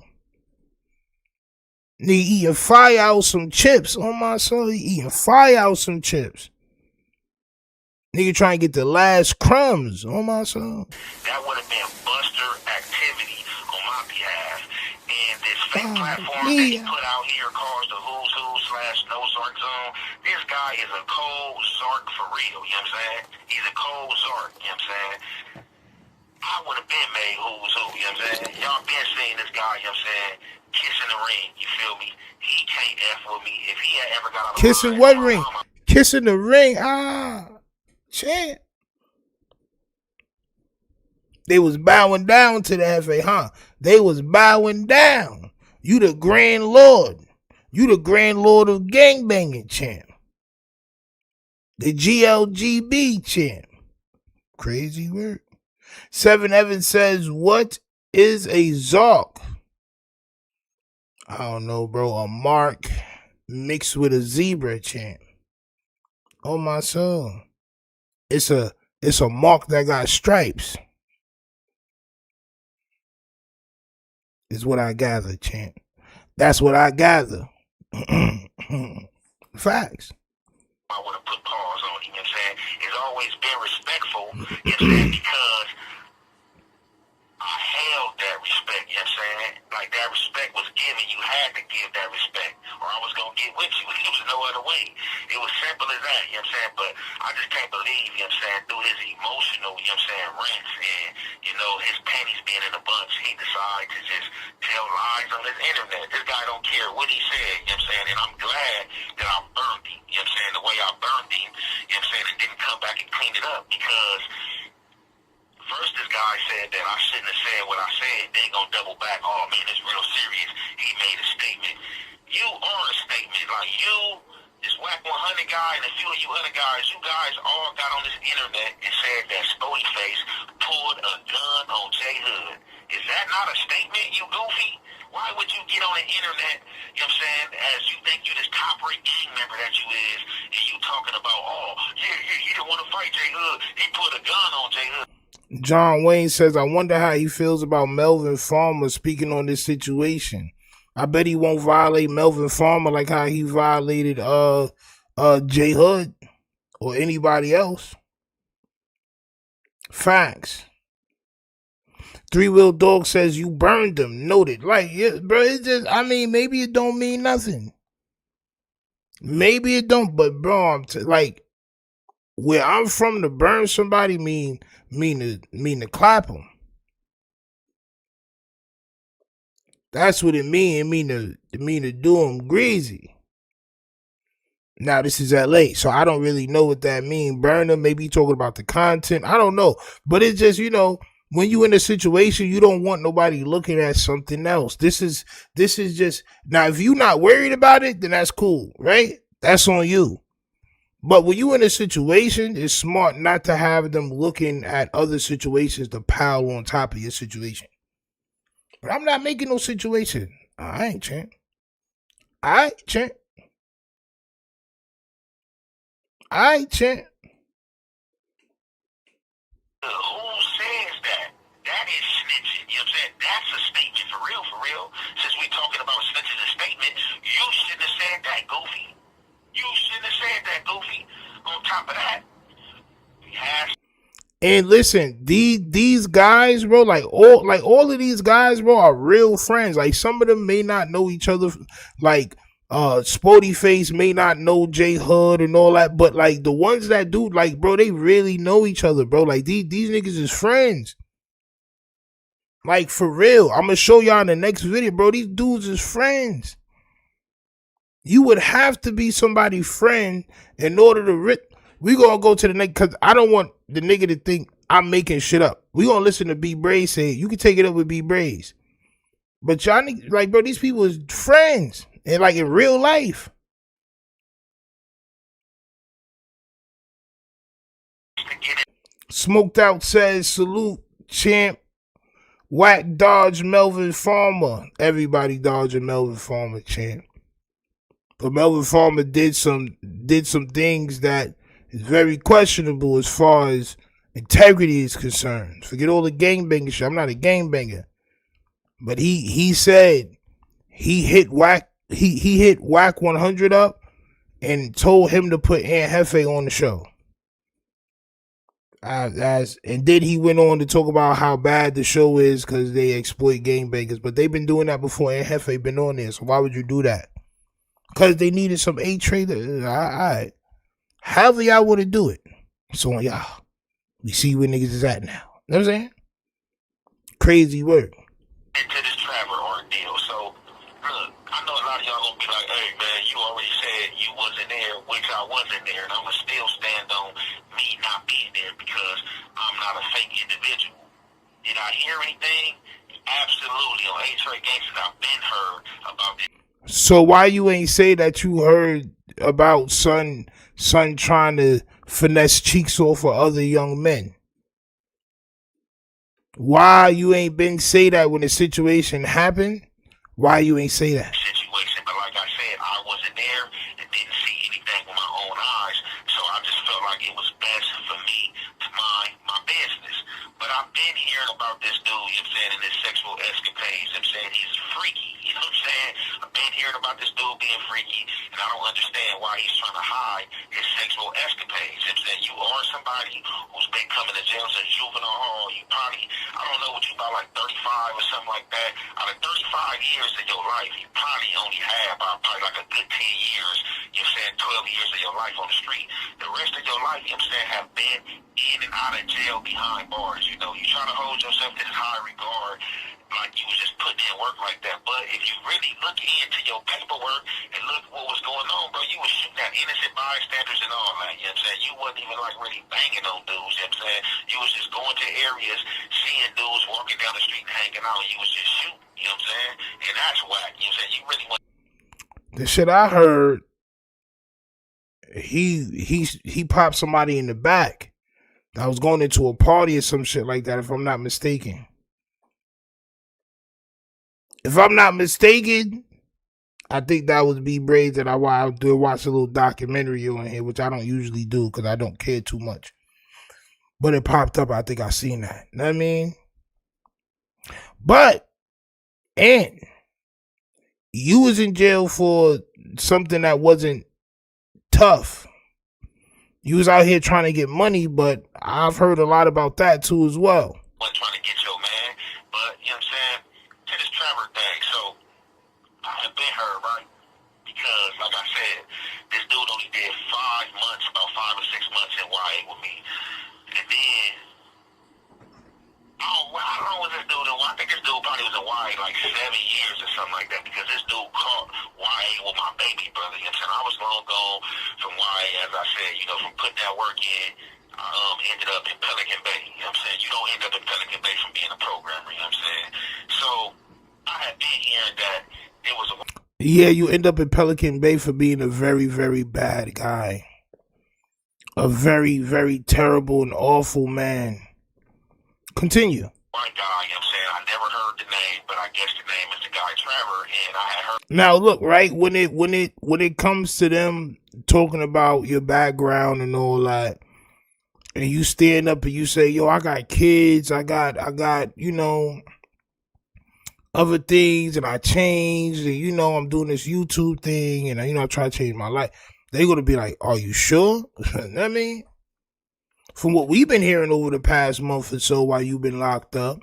Speaker 2: Nigga eating fire out some chips. Oh my soul, he eating fire out some chips. Nigga trying to get the last crumbs. Oh my soul.
Speaker 11: that would have been buster activity on my behalf. And this fake platform that he put out here calls the Who's Who / No Zark Zone. This guy is a cold Zark for real, you know what I'm saying? He's a cold Zark, you know what I'm saying? I would have been made Who's Who, you know what I'm saying? Y'all been seeing this guy, you know what I'm saying? Kissing the ring, you feel me? He can't F with me. If he had ever got out of
Speaker 2: Kissing what ring? Kissing the ring. Champ. They was bowing down to the FA, huh? They was bowing down. You the Grand Lord. You the Grand Lord of gangbanging, champ. The GLGB, champ. Crazy word. 7 Evans says, what is a Zark? I don't know, bro. A mark mixed with a zebra, champ. Oh, my soul. It's a mark that got stripes. Is what I gather, champ. That's what I gather. Facts.
Speaker 11: I would have put pause on him, you know what I'm saying? It's always been respectful, you know what I'm saying? Because I held that respect, you know what I'm saying? Like that respect was given. You had to give that respect, or I was going to get with you. There was no other way. It was simple as that, you know what I'm saying? But I just can't believe, you know what I'm saying, through his emotional, you know what I'm saying, rants and, you know, his panties being in a bunch, he decided to just tell lies on his internet. This guy don't care what he said, you know what I'm saying? And I'm glad that I burned him, you know what I'm saying? The way I burned him, you know what I'm saying, and didn't come back and clean it up because first, this guy said that I shouldn't have said what I said. They gonna double back. Oh man, it's real serious. He made a statement. You are a statement. Like you, this Whack 100 guy, and a few of you other guys, you guys all got on this internet and said that Spody Face pulled a gun on J Hood. Is that not a statement, you goofy? Why would you get on the internet, you know what I'm saying, as you think you this top-rate gang member that you is, and you talking about, oh, yeah, he didn't want to fight J Hood. He put a gun on J Hood.
Speaker 2: John Wayne says, I wonder how he feels about Melvin Farmer speaking on this situation. I bet he won't violate Melvin Farmer like how he violated J Hood or anybody else. Facts. 3-Wheel Dog says you burned them. Noted. Like, yeah, bro, it's just, I mean, maybe it don't mean nothing. Maybe it don't, but bro, like, where I'm from, to burn somebody mean to clap them. That's what it mean. It mean to do them greasy. Now this is LA, so I don't really know what that mean. Burn them, maybe talking about the content. I don't know, but it's just, you know, when you in a situation, you don't want nobody looking at something else. This is just, now if you not worried about it, then that's cool, right? That's on you. But when you in a situation, it's smart not to have them looking at other situations to pile on top of your situation. But I'm not making no situation. I ain't, champ. I ain't, champ. I ain't, champ.
Speaker 11: Who says that? That is snitching. You know what I'm saying? That's a statement for real, for real. Since we talking about snitching a statement, you shouldn't have said that, Goofy. You shouldn't have said that, Goofy. On top of that, yes.
Speaker 2: And listen, these guys, bro, like all of these guys, bro, are real friends. Like some of them may not know each other, like Sporty Face may not know J Hood and all that, but like the ones that do, like, bro, they really know each other, bro. Like these niggas is friends. Like for real. I'm gonna show y'all in the next video, bro. These dudes is friends. You would have to be somebody's friend in order to we gonna go to the next, because I don't want the nigga to think I'm making shit up. We gonna listen to B Brayz say it. You can take it up with B Brayz. But y'all, like, bro, these people is friends. And like in real life. Smoked Out says, salute, champ. Whack dodge Melvin Farmer. Everybody dodging Melvin Farmer, champ. But Melvin Farmer did some things that is very questionable as far as integrity is concerned. Forget all the gangbanger shit. I'm not a gangbanger. But he said he hit Whack 100 up and told him to put Aunt Hefe on the show. And then he went on to talk about how bad the show is because they exploit gangbangers. But they've been doing that before Aunt Hefe been on there. So why would you do that? Because they needed some A-trader. All right. However y'all want to do it. It's on y'all. We see where niggas is at now. You know what I'm saying? Crazy work.
Speaker 11: Into this Trevor ordeal. So, look, I know a lot of y'all gonna be like, hey, man, you already said you wasn't there, which I wasn't there. And I'm going to still stand on me not being there because I'm not a fake individual. Did I hear anything? Absolutely. On A-Trade Gangsters, I've been heard about this.
Speaker 2: So why you ain't say that you heard about son trying to finesse cheeks off for other young men? Why you ain't been say that when the situation happened? Why you ain't say that?
Speaker 11: Situation, but like I said, I wasn't there and didn't see anything with my own eyes, so I just felt like it was best for me to mind my business. But I've been hearing about this dude, you know what I'm saying, and his sexual escapades. You know what I'm saying? He's freaky, you know what I'm saying? I've been hearing about this dude being freaky, and I don't understand why he's trying to hide his sexual escapades. You know what I'm saying? You are somebody who's been coming to jail since juvenile hall. You probably, I don't know what you about, like 35 or something like that. Out of 35 years of your life, you probably only have probably like a good 10 years, you know what I'm saying, 12 years of your life on the street. The rest of your life, you know what I'm saying, have been in and out of jail behind bars. You know, you try to hold yourself in this high regard like you was just putting in work like that. But if you really look into your paperwork and look what was going on, bro, you was shooting at innocent bystanders and all that, you know what I'm saying? You wasn't even like really banging on dudes, you know what I'm saying? You was just going to areas, seeing dudes walking down the street and hanging out, and you was just shooting, you know what I'm saying? And that's whack, you know what I'm saying? You really want.
Speaker 2: The shit I heard, he popped somebody in the back that was going into a party or some shit like that, if I'm not mistaken. If I'm not mistaken, I think that was B Brayz that I watched a little documentary on here, which I don't usually do because I don't care too much. But it popped up. I think I seen that. You know what I mean? But, and you was in jail for something that wasn't tough. You was out here trying to get money, but I've heard a lot about that too as well.
Speaker 11: Wasn't trying to get your man, but you know what I'm saying? To this Trevor thing, so I have been hurt, right? Because, like I said, this dude only did 5 months, about 5 or 6 months in YA with me. And then, I don't know what this dude in YA, I think this dude probably was in YA like 7 years or something like that, because this dude caught YA with my baby brother. You know what I'm saying? I was long gone from YA, as I said, you know, from putting that work in. I ended up in Pelican Bay. You know what I'm saying? You don't end up in Pelican Bay from being a programmer. You know what I'm saying? So, I had been hearing that it was a...
Speaker 2: Yeah, you end up in Pelican Bay for being a very, very bad guy. a very, very terrible and awful man. Continue.
Speaker 11: White guy, you know what I'm saying? I never heard the name, but I guess the name is the guy Trevor, and I had heard.
Speaker 2: Now look, right, when it comes to them talking about your background and all that, and you stand up and you say, yo, I got kids, I got, you know, other things, and I changed, and you know, I'm doing this YouTube thing, and you know, I try to change my life. They're gonna be like, are you sure? You know what I mean? From what we've been hearing over the past month or so while you've been locked up,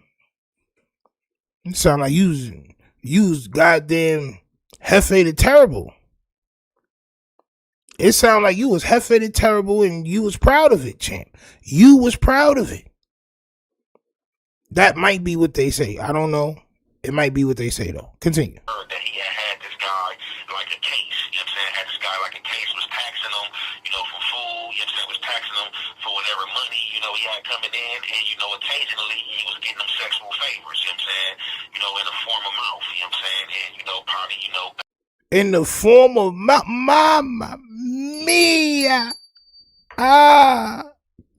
Speaker 2: it sound like you was goddamn Hefe the Terrible. It sound like you was Hefe the Terrible and you was proud of it, champ. You was proud of it. That might be what they say. I don't know. It might be what they say, though. Continue.
Speaker 11: That he had this guy like a case, you know what I'm saying? Had this guy like a case, was taxing him, you know, for food, you know what I'm saying? Was taxing him for whatever money, you know, he had coming in, and, you know, occasionally he was getting them sexual favors, you know what I'm saying? You know, in the form of mouth, you know what I'm saying? And, you know, probably, you know.
Speaker 2: In the form of Mamma Mia.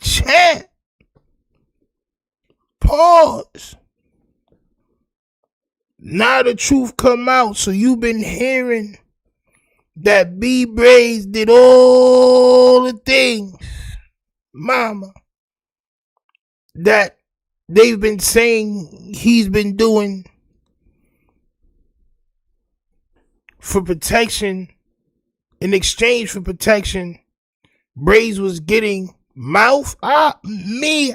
Speaker 2: Champ. Pause. Now the truth come out, so you've been hearing that Brayz did all the things, mama, that they've been saying he's been doing for protection. In exchange for protection, Brayz was getting mouth. Me.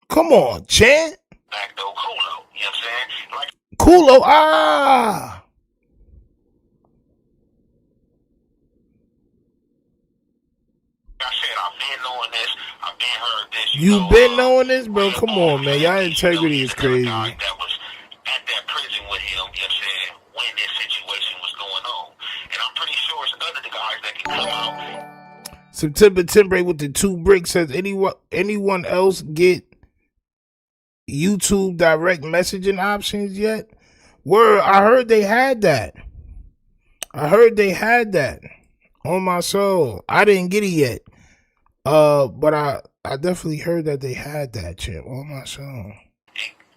Speaker 2: Come on, Chan.
Speaker 11: Backdoor Kulo, you know what I'm saying? Like
Speaker 2: Kulo,
Speaker 11: I said, I've been knowing this. I've been heard this.
Speaker 2: You been knowing this, bro? Come on, man. Y'all integrity is crazy.
Speaker 11: That was at that prison with him, you know what I'm saying, when this situation was going on. And I'm pretty sure it's other guys that can come out.
Speaker 2: September 10 with the 2 bricks says, anyone else get YouTube direct messaging options yet? Word, I heard they had that. On my soul. I didn't get it yet. But I definitely heard that they had that, champ. On my soul.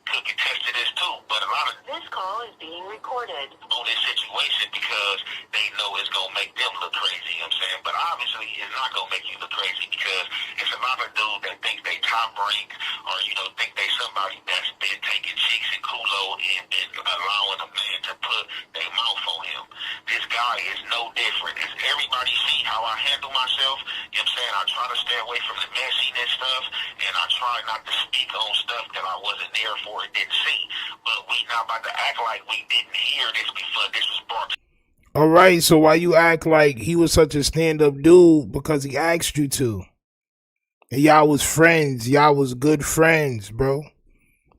Speaker 11: Could contest to this too, but a lot of
Speaker 10: this call is being recorded
Speaker 11: on this situation because they know it's gonna make them look crazy, you know what I'm saying? But obviously it's not gonna make you look crazy because it's a lot of dudes that think they top rank or, you know, think they somebody that's been taking chicks and Kulo and been allowing a man to put their mouth on him. This guy is no different. As everybody see how I handle myself, you know what I'm saying? I try to stay away from the messiness stuff and I try not to speak on stuff that I wasn't there for and didn't see. But we not about to act like we didn't hear this before this was brought.
Speaker 2: All right, so why you act like he was such a stand-up dude? Because he asked you to. And y'all was friends. Y'all was good friends, bro.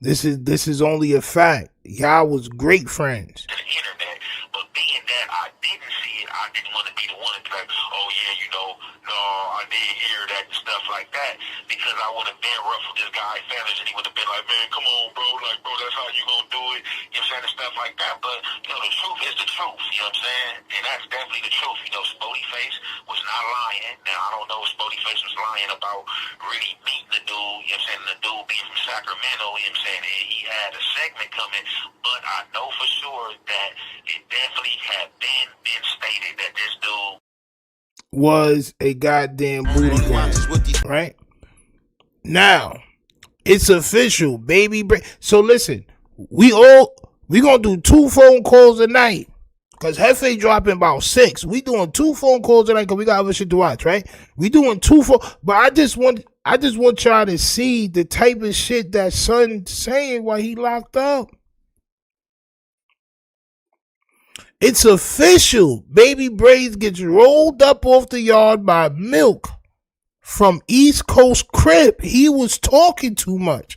Speaker 2: This is only a fact. Y'all was great friends.
Speaker 11: To the internet, but being that I didn't see it, I didn't want to be the one to be like, oh yeah, you know, no, I did hear that and stuff like that, because I would have been rough with this guy feathers, and he would have been like, man, come on, bro, like, bro, that's how you gonna do it, you know what I'm saying, and stuff like that. But you know, the truth is the truth, you know what I'm saying, and that's definitely the truth. You know, Spody Face was not lying. Now I don't know if Spody Face was lying about really meeting the dude, you know what I'm saying, the dude being from Sacramento, you know what I'm saying, and he had a segment coming, but I know for sure that it definitely had been stated that this dude
Speaker 2: was a goddamn booty gang, right? Now, it's official, baby. So listen, we gonna do 2 phone calls a night. Cause Hefe dropping about 6. We doing 2 phone calls tonight because we got other shit to watch, right? We doing 2 phone, but I just want y'all to see the type of shit that son saying while he locked up. It's official. Baby Brayz gets rolled up off the yard by Milk from East Coast Crip. He was talking too much.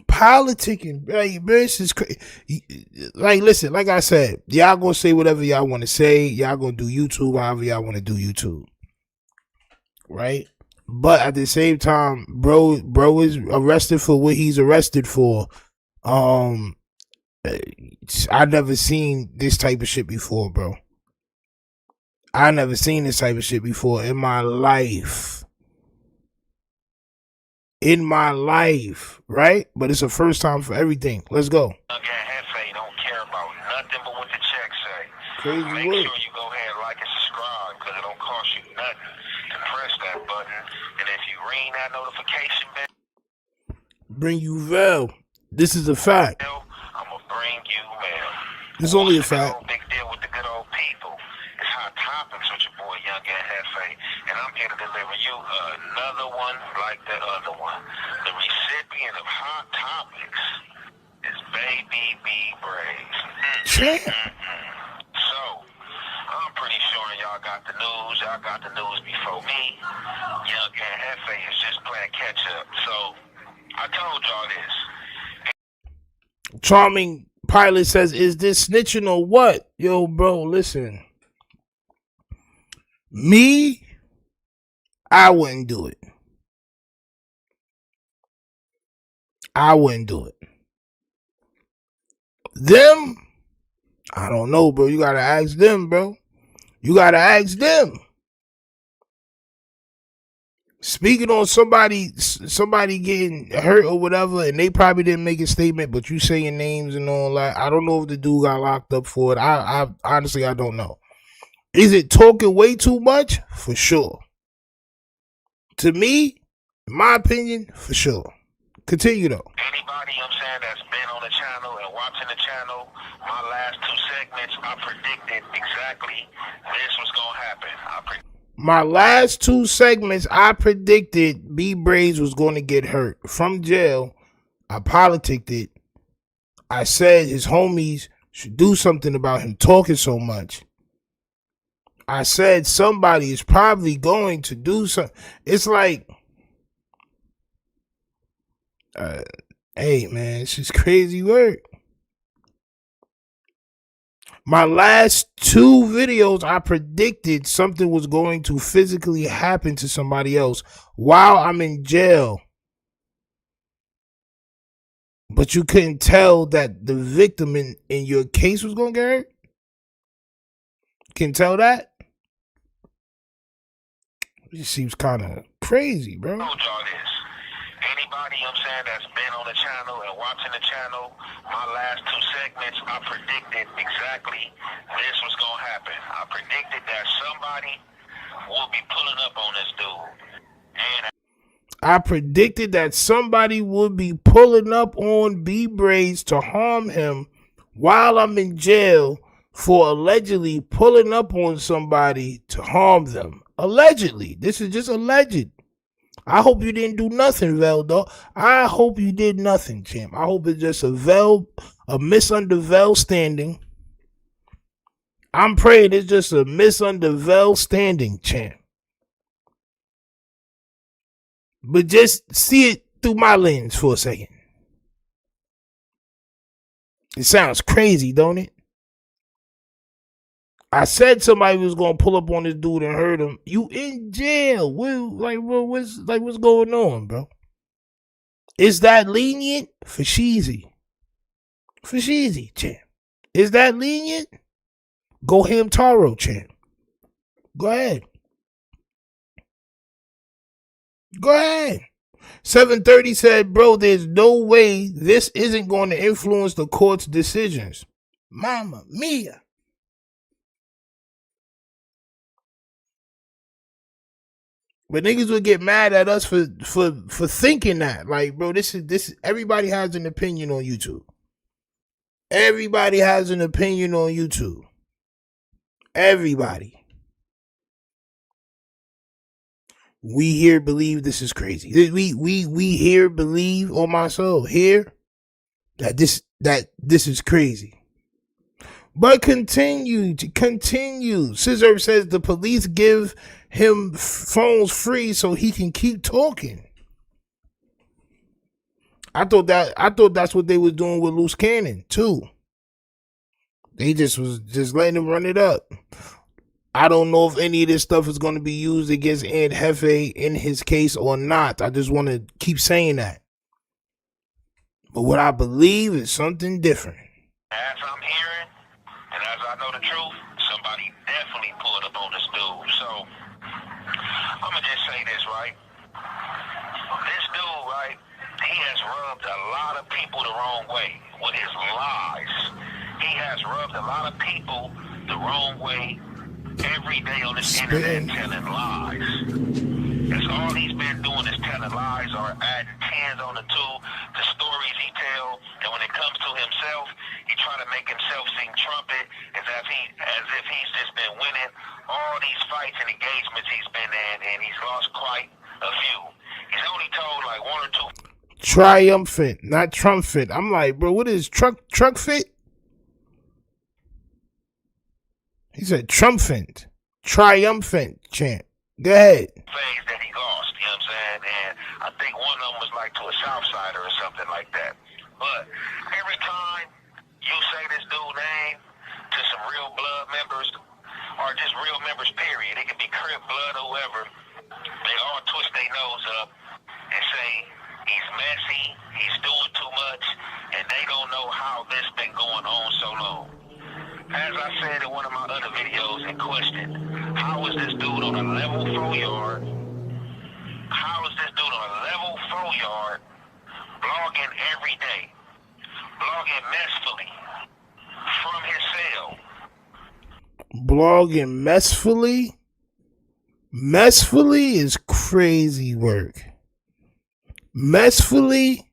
Speaker 2: Politicking, like, this is crazy. Like, listen, like I said, y'all gonna say whatever y'all want to say. Y'all gonna do YouTube however y'all want to do YouTube, right? But at the same time, bro is arrested for what he's arrested for. I never seen this type of shit before, bro. I never seen this type of shit before in my life. In my life, right? But it's a first time for everything. Let's go.
Speaker 11: Hefe don't care about nothing but what the check say.
Speaker 2: Crazy
Speaker 11: Make
Speaker 2: word.
Speaker 11: sure you go ahead and like and subscribe because it don't cost you nothing to press that button. And if you ring that notification bell,
Speaker 2: Bring you Vell. This is a fact.
Speaker 11: I'm gonna bring you Vell.
Speaker 2: It's only a fact.
Speaker 11: Big deal with the good old people. It's Hot Topics with your boy Young and Hefe, and I'm here to deliver you another one like the other one. The recipient of Hot Topics is Baby B Brayz. So, I'm pretty sure y'all got the news. Y'all got the news before me. Young and Hefe is just playing catch up. So, I told y'all this.
Speaker 2: Charming Pilot says, is this snitching or what? Yo, bro, listen. Me, I wouldn't do it. I wouldn't do it. Them, I don't know, bro. You gotta ask them, bro. You gotta ask them. Speaking on somebody getting hurt or whatever, and they probably didn't make a statement, but you saying names and all that. I don't know if the dude got locked up for it. I honestly, I don't know. Is it talking way too much? For sure. To me, in my opinion, for sure. Continue though.
Speaker 11: Anybody, I'm saying, that's been on the channel and watching the channel, my last 2 segments, I predicted exactly this was gonna happen.
Speaker 2: My last 2 segments, I predicted B Brayz was going to get hurt from jail. I politicked it. I said his homies should do something about him talking so much. I said somebody is probably going to do something. It's like, hey man, it's just crazy work. My last 2 videos, I predicted something was going to physically happen to somebody else while I'm in jail. But you couldn't tell that the victim in your case was going to get hurt? Can you tell that? It seems kind of crazy, bro.
Speaker 11: Anybody, I'm saying, that's been on the channel and watching the channel, my last 2 segments, I predicted exactly this was going to happen. I predicted that somebody will be pulling up on this dude. And
Speaker 2: I predicted that somebody would be pulling up on B Brayz to harm him while I'm in jail for allegedly pulling up on somebody to harm them. Allegedly. This is just alleged. I hope you didn't do nothing, Vell, though. I hope you did nothing, champ. I hope it's just a misunderstanding standing. I'm praying it's just a misunderstanding standing, champ. But just see it through my lens for a second. It sounds crazy, don't it? I said somebody was gonna pull up on this dude and hurt him. You in jail? What's going on, bro? Is that lenient? For Sheezy, champ. Is that lenient? Go Ham Taro, champ. Go ahead. 730 said, bro, there's no way this isn't going to influence the court's decisions. Mama mia. But niggas would get mad at us for thinking that. Like, bro, this is everybody has an opinion on YouTube. Everybody has an opinion on YouTube. Everybody. We here believe this is crazy. We here believe on my soul here that this is crazy. But continue. Scissor says the police give him phones free so he can keep talking. I thought that's what they was doing with Loose Cannon too. They just letting him run it up. I don't know if any of this stuff is going to be used against Ed Hefe in his case or not. I just want to keep saying that. But what I believe is something different.
Speaker 11: As I'm hearing, and as I know the truth, somebody definitely pulled up on this dude. So, I'm going to just say this, right? This dude, right, he has rubbed a lot of people the wrong way with his lies. He has rubbed a lot of people the wrong way every day on this internet telling lies. That's all he's been doing is telling lies or adding tens on the two, the stories he tell. And when it comes to himself, he try to make himself sing trumpet as if he's just been winning all these fights and engagements he's been in, and he's lost quite a few. He's only told like one or two.
Speaker 2: Triumphant, not Trumpfit. I'm like, bro, what is truck fit? He said triumphant, champ. Go ahead.
Speaker 11: Phase that he lost, you know what I'm saying? And I think one of them was like to a Southsider or something like that. But every time you say this dude's name to some real blood members, or just real members, period, it could be Crip, Blood, or whoever, they all twist their nose up and say he's messy, he's doing too much, and they don't know how this been going on so long. As I said in one of my other videos in question, how is this dude on a level 4 yard? How is this dude on a level 4 yard blogging every day? Blogging messfully from his cell.
Speaker 2: Blogging messfully? Messfully is crazy work. Messfully?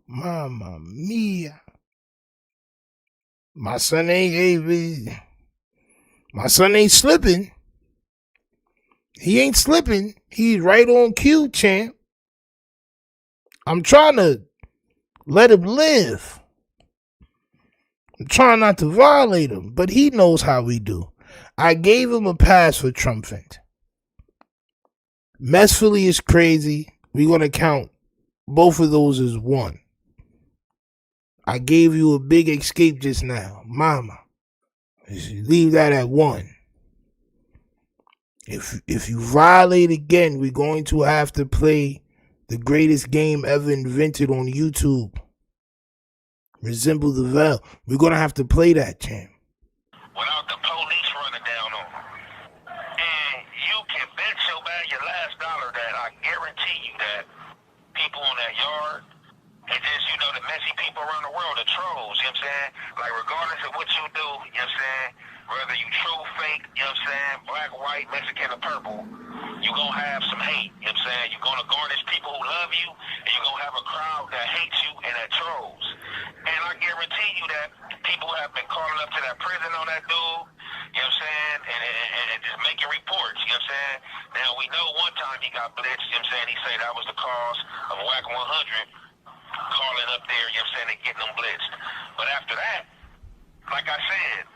Speaker 2: Mama mia. My son ain't slipping. He ain't slipping. He's right on cue, champ. I'm trying to let him live. I'm trying not to violate him, but he knows how we do. I gave him a pass for Trumpfant. Messfully is crazy. We're going to count both of those as one. I gave you a big escape just now. Mama. Leave that at 1. If you violate again, we're going to have to play the greatest game ever invented on YouTube. Resemble the Vell. We're going to have to play that, champ.
Speaker 11: Without the police running down on him. And you can bet your last dollar that I guarantee you that people on that yard, and just, the messy people around the world, the trolls, you know what I'm saying? Like, regardless of what you do, you know what I'm saying? Whether you true, fake, you know what I'm saying? Black, white, Mexican, or purple, you're going to have some hate, you know what I'm saying? You're going to garnish people who love you, and you're going to have a crowd that hates you and that trolls. And I guarantee you that people have been calling up to that prison on that dude, you know what I'm saying? And just making reports, you know what I'm saying? Now, we know one time he got blitzed, you know what I'm saying? He said that was the cause of WAC 100 calling up there, you know what I'm saying, and getting them blitzed. But after that, like I said,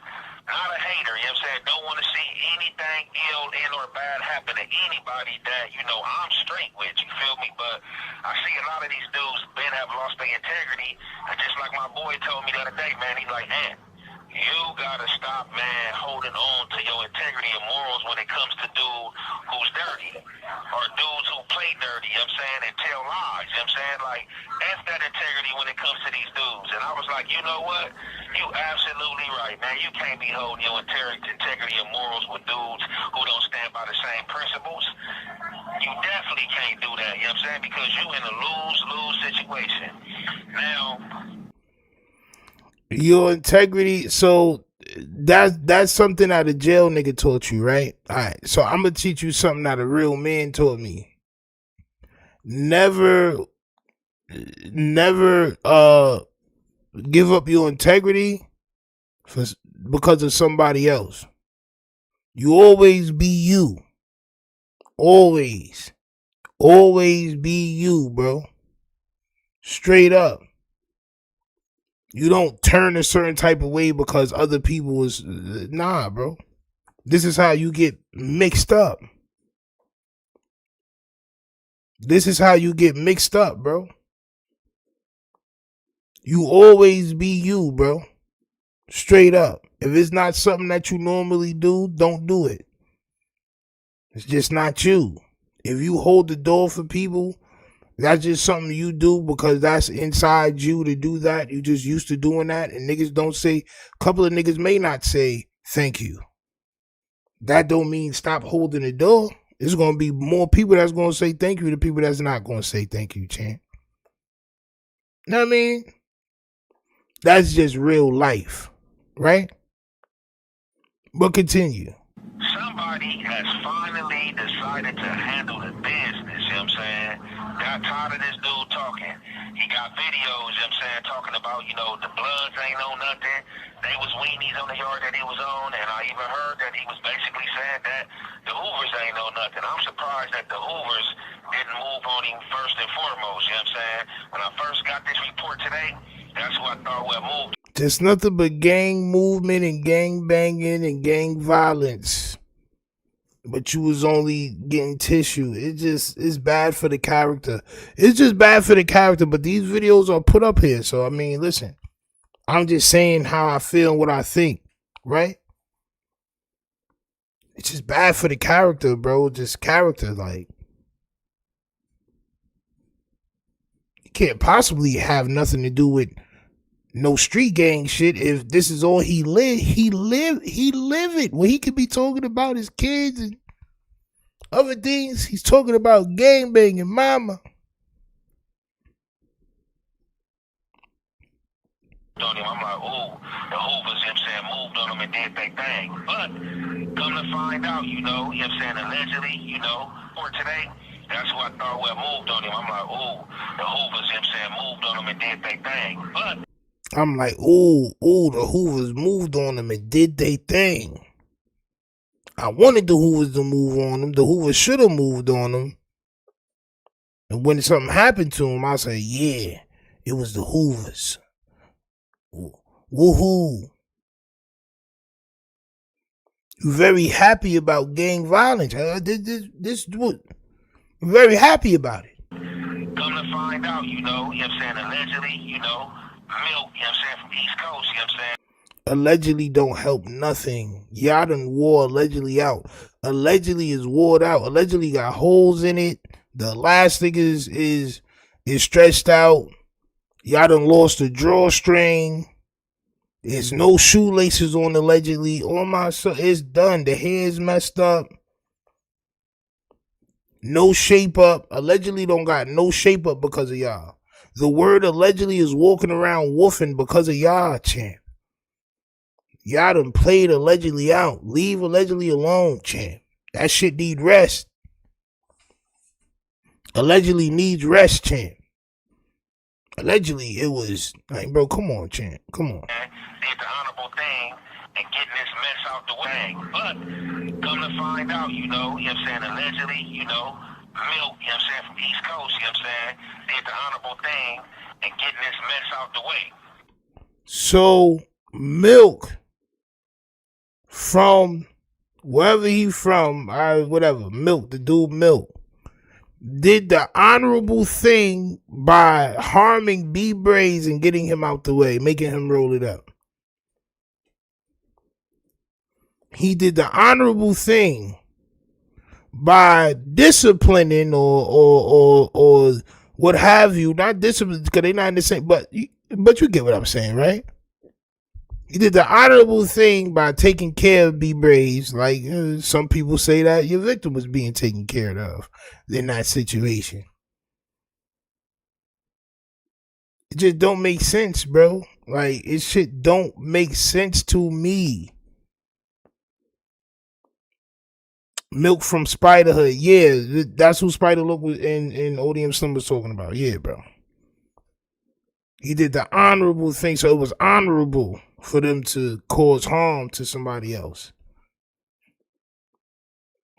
Speaker 11: not a hater, you know what I'm saying, don't want to see anything ill or bad happen to anybody that, I'm straight with, you feel me? But I see a lot of these dudes have lost their integrity, and just like my boy told me the other day, man, he's like, you gotta stop, man, holding on to your integrity and morals when it comes to dude who's dirty, or dudes who play dirty, you know what I'm saying, and tell lies, you know what I'm saying? Like, F that integrity when it comes to these dudes. And I was like, you know what? You absolutely right, man. You can't be holding your integrity and morals with dudes who don't stand by the same principles. You definitely can't do that, you know what I'm saying? Because you in a lose-lose situation. Now,
Speaker 2: your integrity, so that's something that a jail nigga taught you, right? All right, so I'm gonna teach you something that a real man taught me. Never give up your integrity because of somebody else. You always be you. Always be you, bro. Straight up. You don't turn a certain type of way because other people was, nah, bro. This is how you get mixed up. Bro. You always be you, bro. Straight up. If it's not something that you normally do, don't do it. It's just not you. If you hold the door for people, that's just something you do because that's inside you to do that. You just used to doing that, and niggas don't say. A couple of niggas may not say thank you. That don't mean stop holding the door. There's gonna be more people that's gonna say thank you than people that's not gonna say thank you, champ. Know what I mean? That's just real life, right? But continue.
Speaker 11: Somebody has finally decided to handle the business, you know what I'm saying? Got tired of this dude talking. He got videos, you know what I'm saying, talking about, the Bloods ain't know nothing. They was weenies on the yard that he was on, and I even heard that he was basically saying that the Hoovers ain't know nothing. I'm surprised that the Hoovers didn't move on him first and foremost, you know what I'm saying? When I first got this report today, that's who I thought would have moved.
Speaker 2: There's nothing but gang movement and gang banging and gang violence. But you was only getting tissue. It's bad for the character. It's just bad for the character, but these videos are put up here. So, I mean, listen. I'm just saying how I feel and what I think, right? It's just bad for the character, bro. Just character, like. You can't possibly have nothing to do with no street gang shit if this is all he live it. When he could be talking about his kids and other things, he's talking about gang banging mama.
Speaker 11: On him, I'm like, ooh, the Hoovers, you know what I'm saying, moved on him and did their thing. But come to find out, you know what I'm saying, allegedly, for today, that's who I thought would have moved on him. I'm like, ooh, the Hoovers, you know what I'm saying, moved on him and did their thing. But
Speaker 2: I'm like, ooh, the Hoovers moved on him and did they thing. I wanted the Hoovers to move on him. The Hoovers should have moved on him. And when something happened to him, I say, yeah, it was the Hoovers. Woohoo. You're very happy about gang violence. This very happy about it.
Speaker 11: Come to find out, you know what I'm saying, allegedly, Milk, you know what I'm saying, from East Coast, you know what I'm saying?
Speaker 2: Allegedly don't help nothing. Y'all done wore allegedly out. Allegedly is wore out. Allegedly got holes in it. The elastic is stretched out. Y'all done lost the drawstring. There's no shoelaces on allegedly. Oh my son, it's done. The hair's messed up. No shape up. Allegedly don't got no shape up because of y'all. The word allegedly is walking around woofing because of y'all, champ. Y'all done played allegedly out. Leave allegedly alone, champ. That shit need rest. Allegedly needs rest, champ. Allegedly, it was like, bro, come on, champ. Come on.
Speaker 11: Did the honorable thing and getting this mess out the way. But come to find out, you know what I'm saying, allegedly, Milk, you know what I'm saying, from East Coast, you know what I'm saying, did the honorable thing and getting this mess out the way.
Speaker 2: So, Milk, from wherever he from, whatever, Milk, the dude Milk, did the honorable thing by harming Brayz and getting him out the way, making him roll it up. He did the honorable thing by disciplining or what have you, not discipline because they're not in the same, but you get what I'm saying, right? He did the honorable thing by taking care of Brayz. Like some people say that your victim was being taken care of in that situation. It just don't make sense, bro. Like, it shit don't make sense to me. Milk from Spiderhood. Yeah, that's who Spider Look was in Odium Slim was talking about. Yeah, bro. He did the honorable thing, so it was honorable for them to cause harm to somebody else.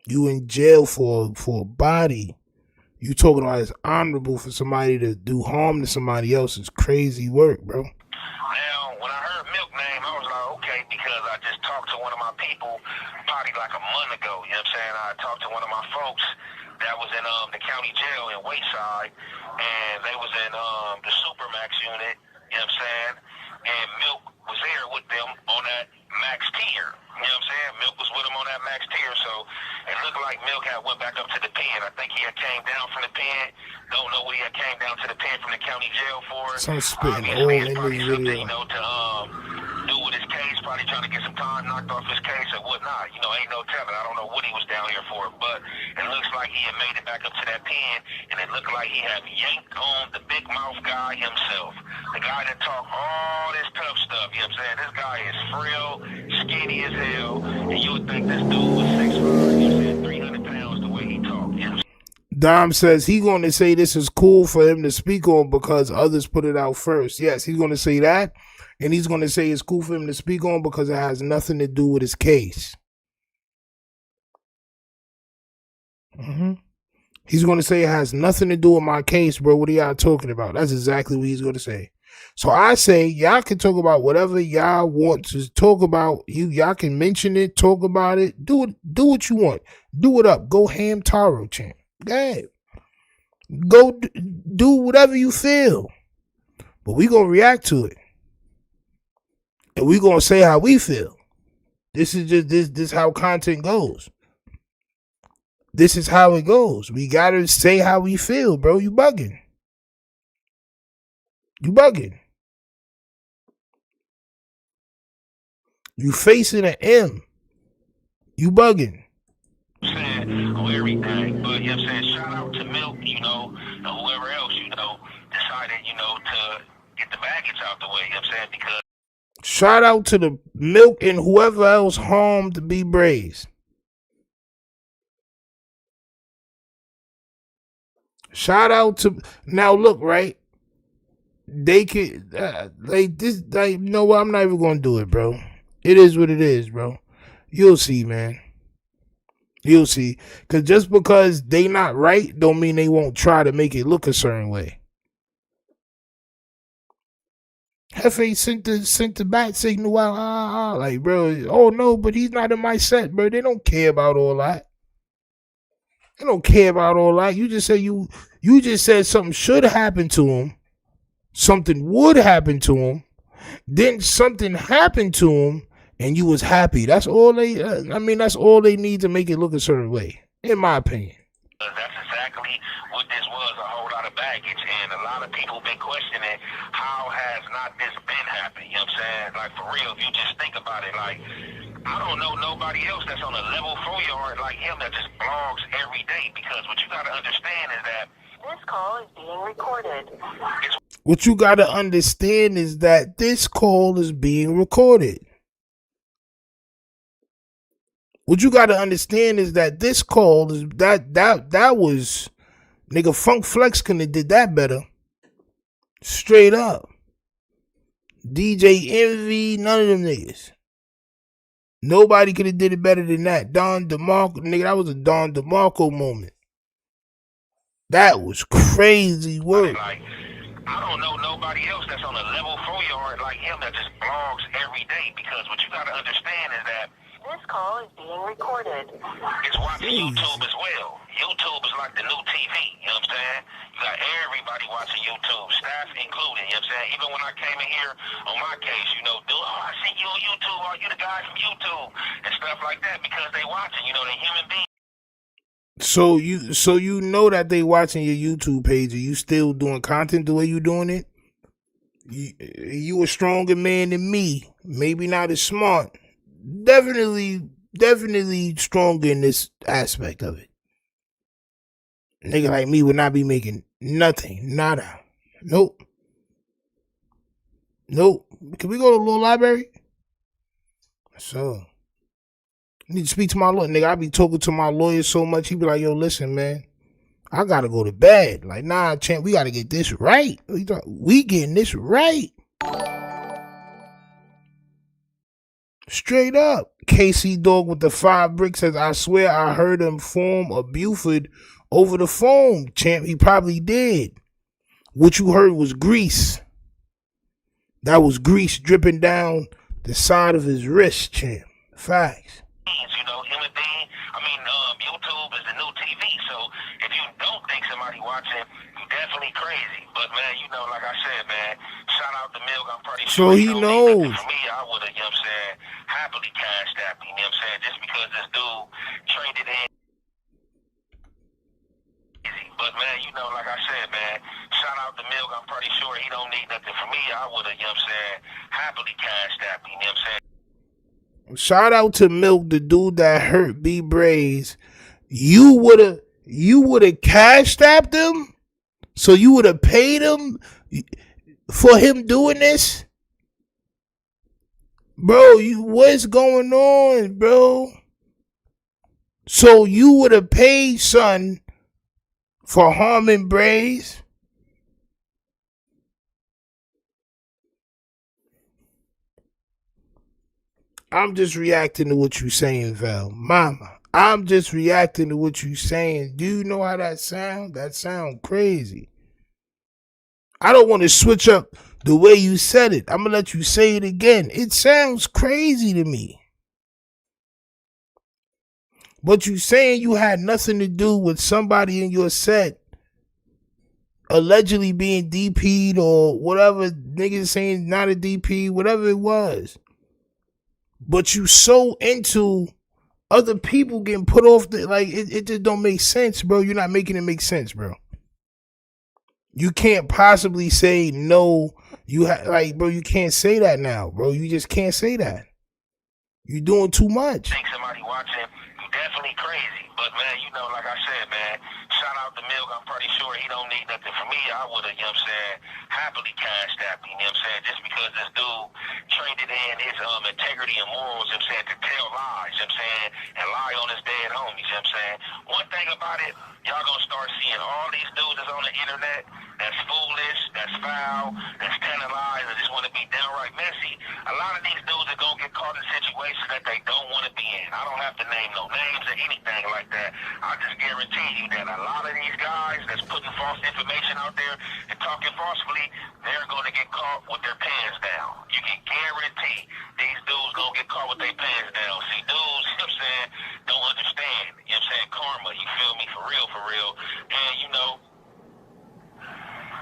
Speaker 2: You in jail for a body. You talking about it's honorable for somebody to do harm to somebody else is crazy work, bro.
Speaker 11: Now, when I heard Milk name, I was like, okay, because I just talked to one of my people probably like a month ago, you know what I'm saying? I talked to one of my folks that was in the county jail in Wayside, and they was in the Supermax unit, you know what I'm saying? And Milk was there with them on that max tier, you know what I'm saying? Milk was with them on that max tier, so it looked like Milk had went back up to the pen pen. I think he had came down from the pen. Don't know what he had came down to the pen from the county jail for.
Speaker 2: Some spitting all
Speaker 11: Obviously, it's
Speaker 2: in
Speaker 11: probably
Speaker 2: this
Speaker 11: something,
Speaker 2: video.
Speaker 11: you know, to do with his case. Probably trying to get some time knocked off his case or whatnot. You know, ain't no telling. I don't know what he was down here for, but it looks like he had made it back up to that pen, and it looked like he had yanked on the big mouth guy himself. The guy that talked all this tough stuff, you know what I'm saying? This guy is frail, skinny as hell, and you would think this dude was 6'5", you know what I'm saying, 300 pounds the way he talked, you know what I'm saying?
Speaker 2: Dom says he's going to say this is cool for him to speak on because others put it out first. Yes, he's going to say that. And he's going to say it's cool for him to speak on because it has nothing to do with his case. He's going to say it has nothing to do with my case, bro. What are y'all talking about? That's exactly what he's going to say. So I say y'all can talk about whatever y'all want to talk about. Y'all can mention it, talk about it. Do what you want. Do it up. Go ham taro, champ. Go ahead. Go do whatever you feel. But we going to react to it. And we going to say how we feel. This is just this how content goes. This is how it goes. We got to say how we feel, bro. You bugging. You bugging. You facing an M. You bugging.
Speaker 11: On everything, but you know what I'm saying, shout out to Milk, you know, and whoever else, you know, decided, you know, to get the baggage out the way, you know what I'm saying, because
Speaker 2: shout out to the Milk and whoever else harmed B Brayz. Shout out to, now look, right? They could, you know what? I'm not even going to do it, bro. It is what it is, bro. You'll see, man. You'll see. Because just because they not right don't mean they won't try to make it look a certain way. Hefe sent the bat signal out. Like, bro, oh no, but he's not in my set, bro. They don't care about all that. They don't care about all that. You just said you just said something should happen to him. Something would happen to him. Then something happened to him, and you was happy. That's all they. That's all they need to make it look a certain way, in my opinion.
Speaker 11: that's exactly what this was, a whole lot of baggage, and a lot of people been questioning how has not this been happening, you know what I'm saying? Like, for real, if you just think about it, like, I don't know nobody else that's on a level 4 yard like him that just blogs every day, because what you got to understand is that
Speaker 10: this call is being recorded.
Speaker 2: What you got to understand is that this call is being recorded. What you got to understand is that this call is that was nigga Funk Flex couldn't have did that better. Straight up. DJ Envy, none of them niggas. Nobody could have did it better than that. Don DeMarco, nigga, that was a Don DeMarco moment. That was crazy work.
Speaker 11: Like, I don't know nobody else that's on a level 4 yard like him that just blogs every day, because what you got to understand is that
Speaker 10: this call is being recorded.
Speaker 11: It's watching YouTube as well. YouTube is like the new TV, you know what I'm saying? You got everybody watching YouTube, staff included, you know what I'm saying? Even when I came in here on my case, you know, dude, oh, I see you on YouTube, oh, you the guy from YouTube, and stuff like that, because they watching, you know, they human beings.
Speaker 2: So you know that they watching your YouTube page, and you still doing content the way you doing it? You a stronger man than me, maybe not as smart. Definitely stronger in this aspect of it. Nigga like me would not be making nothing. Nada. Nope. Can we go to the little library? So, I need to speak to my lawyer. Nigga, I be talking to my lawyer so much, he be like, yo, listen, man, I gotta go to bed. Like, nah, champ, we gotta get this right. We getting this right. Straight up. KC Dog with the 5 bricks says, I swear I heard him form a Buford over the phone. Champ, he probably did. What you heard was grease. That was grease dripping down the side of his wrist, champ. Facts.
Speaker 11: You know, human being, YouTube is the new TV, so if you don't think somebody watching, you definitely crazy. But, man, you know, like I said, man, shout out to Milk. I'm pretty
Speaker 2: sure he knows.
Speaker 11: For me, I would have, you know what I'm saying, happily cashed that, you know what I'm saying, just because this dude traded in. But, man, you know, like I said, man, shout out to Milk. I'm pretty sure he don't need nothing from me. I would have, you know what I'm saying, happily cashed that, you know what I'm saying?
Speaker 2: Shout out to Milk, the dude that hurt B Brayz. You would have cashed at him? So you would have paid him for him doing this? Bro, what's going on, bro? So you would have paid, son, for harming Brayz? I'm just reacting to what you saying, Vell. Mama, I'm just reacting to what you saying. Do you know how that sound? That sound crazy. I don't want to switch up the way you said it. I'm going to let you say it again. It sounds crazy to me. But you saying you had nothing to do with somebody in your set allegedly being DP'd or whatever, niggas saying not a DP, whatever it was. But you so into other people getting put off the, like, it just don't make sense, bro. You're not making it make sense, bro. You can't possibly say no. Bro, you can't say that now, bro. You just can't say that. You're doing too much.
Speaker 11: Think somebody watching, you definitely crazy. But, man, you know, like I said, man, shout out to Milk. I'm pretty sure he don't need nothing from me. I would have, you know what I'm saying, happily cashed that, you know what I'm saying, just because this dude traded in his integrity and morals, you know what I'm saying, to tell lies, you know what I'm saying, and lie on his dead homies, you know what I'm saying. One thing about it, y'all gonna start seeing all these dudes that's on the internet that's foolish, that's foul, that's telling lies, and just want to be downright messy. A lot of these dudes are gonna get caught in situations that they don't want to be in. I don't have to name no names or anything like that. I just guarantee you that a lot of these guys that's putting false information out there and talking falsely, they're going to get caught with their pants down. You can guarantee these dudes going to get caught with their pants down. See, dudes, you know what I'm saying, don't understand, you know what I'm saying, karma, you feel me, for real, for real. And, you know,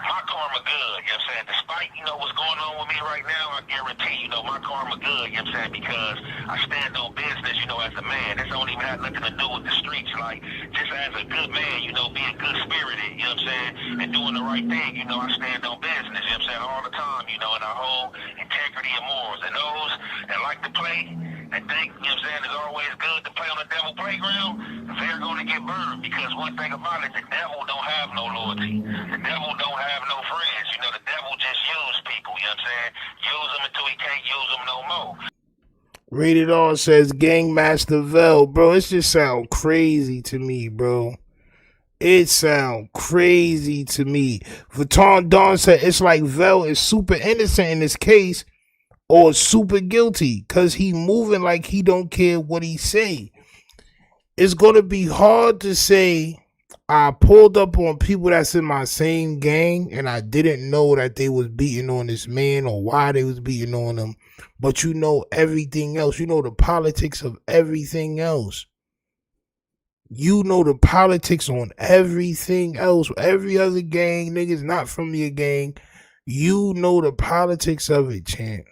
Speaker 11: my karma good, you know what I'm saying? Despite, you know, what's going on with me right now, I guarantee, you know, my karma good, you know what I'm saying? Because I stand on business, you know, as a man. This don't even have nothing to do with the streets. Like, just as a good man, you know, being good-spirited, you know what I'm saying? And doing the right thing, you know, I stand on business, you know what I'm saying? All the time, you know, and I hold integrity and morals. And those that like to play and think, you know what I'm saying, it's always good to play on the devil playground, they're going to get burned. Because one thing about it, the devil don't have no loyalty. The devil don't have no friends. You know, the devil just use people, you know what I'm saying? Use them until he can't use them no more.
Speaker 2: Rated R says Gangmaster Vell. Bro, it just sound crazy to me, bro. It sound crazy to me. Vuitton Dawn said it's like Vell is super innocent in this case or super guilty because he moving like he don't care what he say. It's going to be hard to say I pulled up on people that's in my same gang and I didn't know that they was beating on this man or why they was beating on him. But you know everything else. You know the politics of everything else. You know the politics on everything else. Every other gang, niggas not from your gang. You know the politics of it, champ.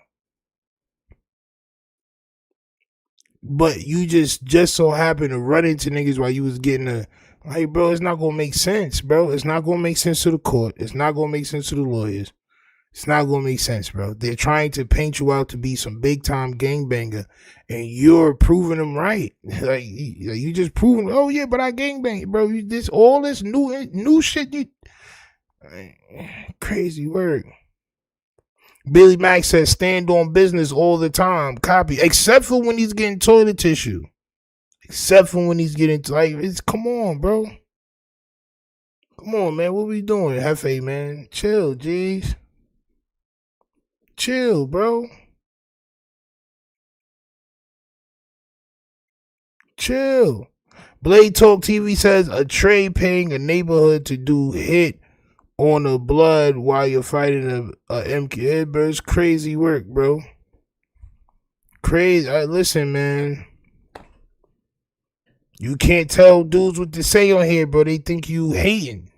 Speaker 2: But you just so happen to run into niggas while you was getting a... Like, bro, it's not gonna make sense, bro. It's not gonna make sense to the court. It's not gonna make sense to the lawyers. It's not gonna make sense, bro. They're trying to paint you out to be some big time gangbanger, and you're proving them right. Like you just proving, oh yeah, but I gangbang, bro. You all this new shit. You crazy word. Billy Mack says stand on business all the time. Copy, except for when he's getting toilet tissue. Except for when he's getting come on, bro. Come on, man. What we doing, Hefe, man? Chill, G's. Chill, bro. Chill. Blade Talk TV says a trade paying a neighborhood to do hit on the blood while you're fighting a MK. Bro, it's crazy work, bro. Crazy. Listen, man. You can't tell dudes what to say on here, bro. They think you hating.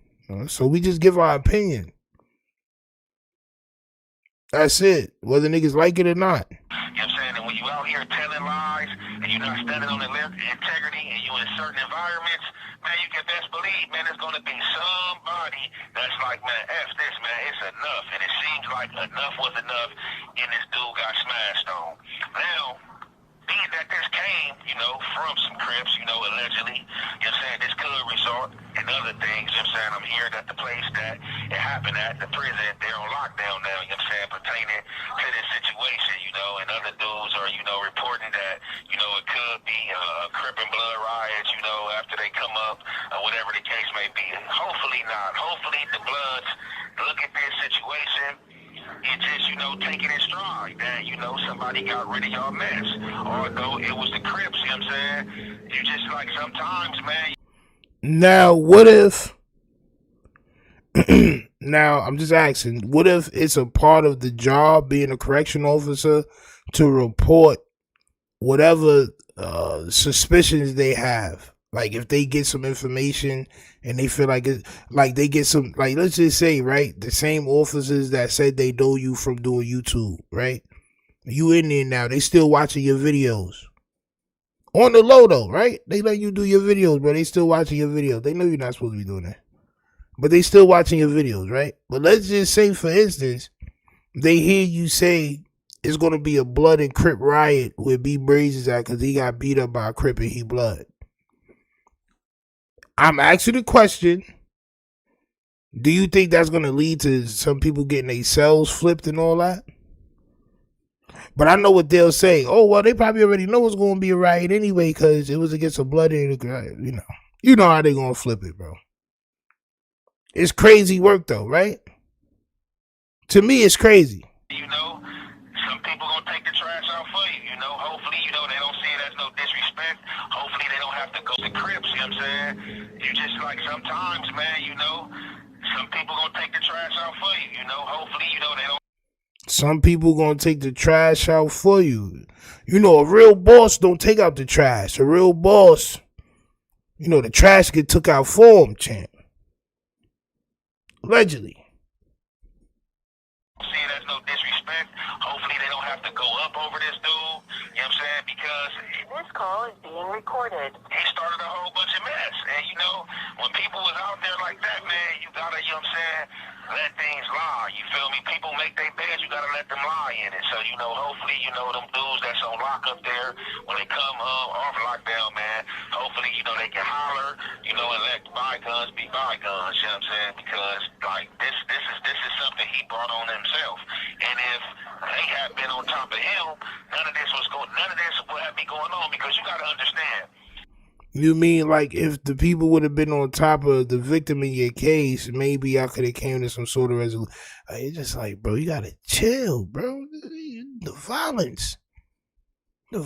Speaker 2: So we just give our opinion. That's it. Whether niggas like it or not.
Speaker 11: You know what I'm saying? And when you out here telling lies and you're not standing on integrity and you in certain environments, man, you can best believe, man, there's going to be somebody that's like, man, F this, man, it's enough. And it seems like enough was enough and this dude got smashed on. Now, being that this came, from some Crips, allegedly, you know what I'm saying, this could result in other things, you know what I'm saying. I'm hearing that the place that it happened at, the prison, they're on lockdown now, you know what I'm saying, pertaining to this situation, and other dudes are, reporting that, it could be a Crip and Blood riot, after they come up, or whatever the case may be. Hopefully not. Hopefully the Bloods look at this situation and just, take it in stride that, somebody got rid of y'all mess. Although it was the Crips, you know what I'm saying? You just like sometimes, man.
Speaker 2: Now, what if, now I'm just asking, what if it's a part of the job being a correction officer to report whatever suspicions they have? Like if they get some information and they feel like they get some, like let's just say, right, the same officers that said they know you from doing YouTube, right? You in there now, they still watching your videos. On the low though, right? They let you do your videos, but they still watching your videos. They know you're not supposed to be doing that. But they still watching your videos, right? But let's just say, for instance, they hear you say it's going to be a Blood and Crip riot where Brayz is at because he got beat up by a Crip and he Blood. I'm asking the question, do you think that's going to lead to some people getting their cells flipped and all that? But I know what they'll say. Oh, well, they probably already know it's going to be a riot anyway because it was against a Blood and a, you know how they going to flip it, bro. It's crazy work, though, right? To me, it's crazy.
Speaker 11: Some people gonna take the trash out for you, Hopefully, they don't see it as no disrespect. Hopefully, they don't have to go to Crips, you know what I'm saying? You just like sometimes, man, some people gonna take the trash out for you, Hopefully, they don't.
Speaker 2: Some people gonna take the trash out for you. A real boss don't take out the trash. A real boss, the trash get took out for him, champ. Allegedly.
Speaker 11: See, that's no disrespect. Hopefully they don't have to go up over this dude. You know what I'm saying? Because
Speaker 10: this call is being recorded.
Speaker 11: He started a whole bunch of mess. And when people was out there like that, man, you gotta, you know what I'm saying, let things lie. You feel me? People make their beds, you gotta let them lie in it. So, hopefully, them dudes that's on lock up there, when they come off lockdown, man, hopefully, they can holler, and let bygones be bygones, you know what I'm saying? Because like this is something he brought on himself. And if they had been on top of him, none of this would have been going on, because you gotta understand.
Speaker 2: You mean like if the people would have been on top of the victim in your case, maybe I could have came to some sort of resolution. It's just like, bro, you gotta chill, bro. The violence, the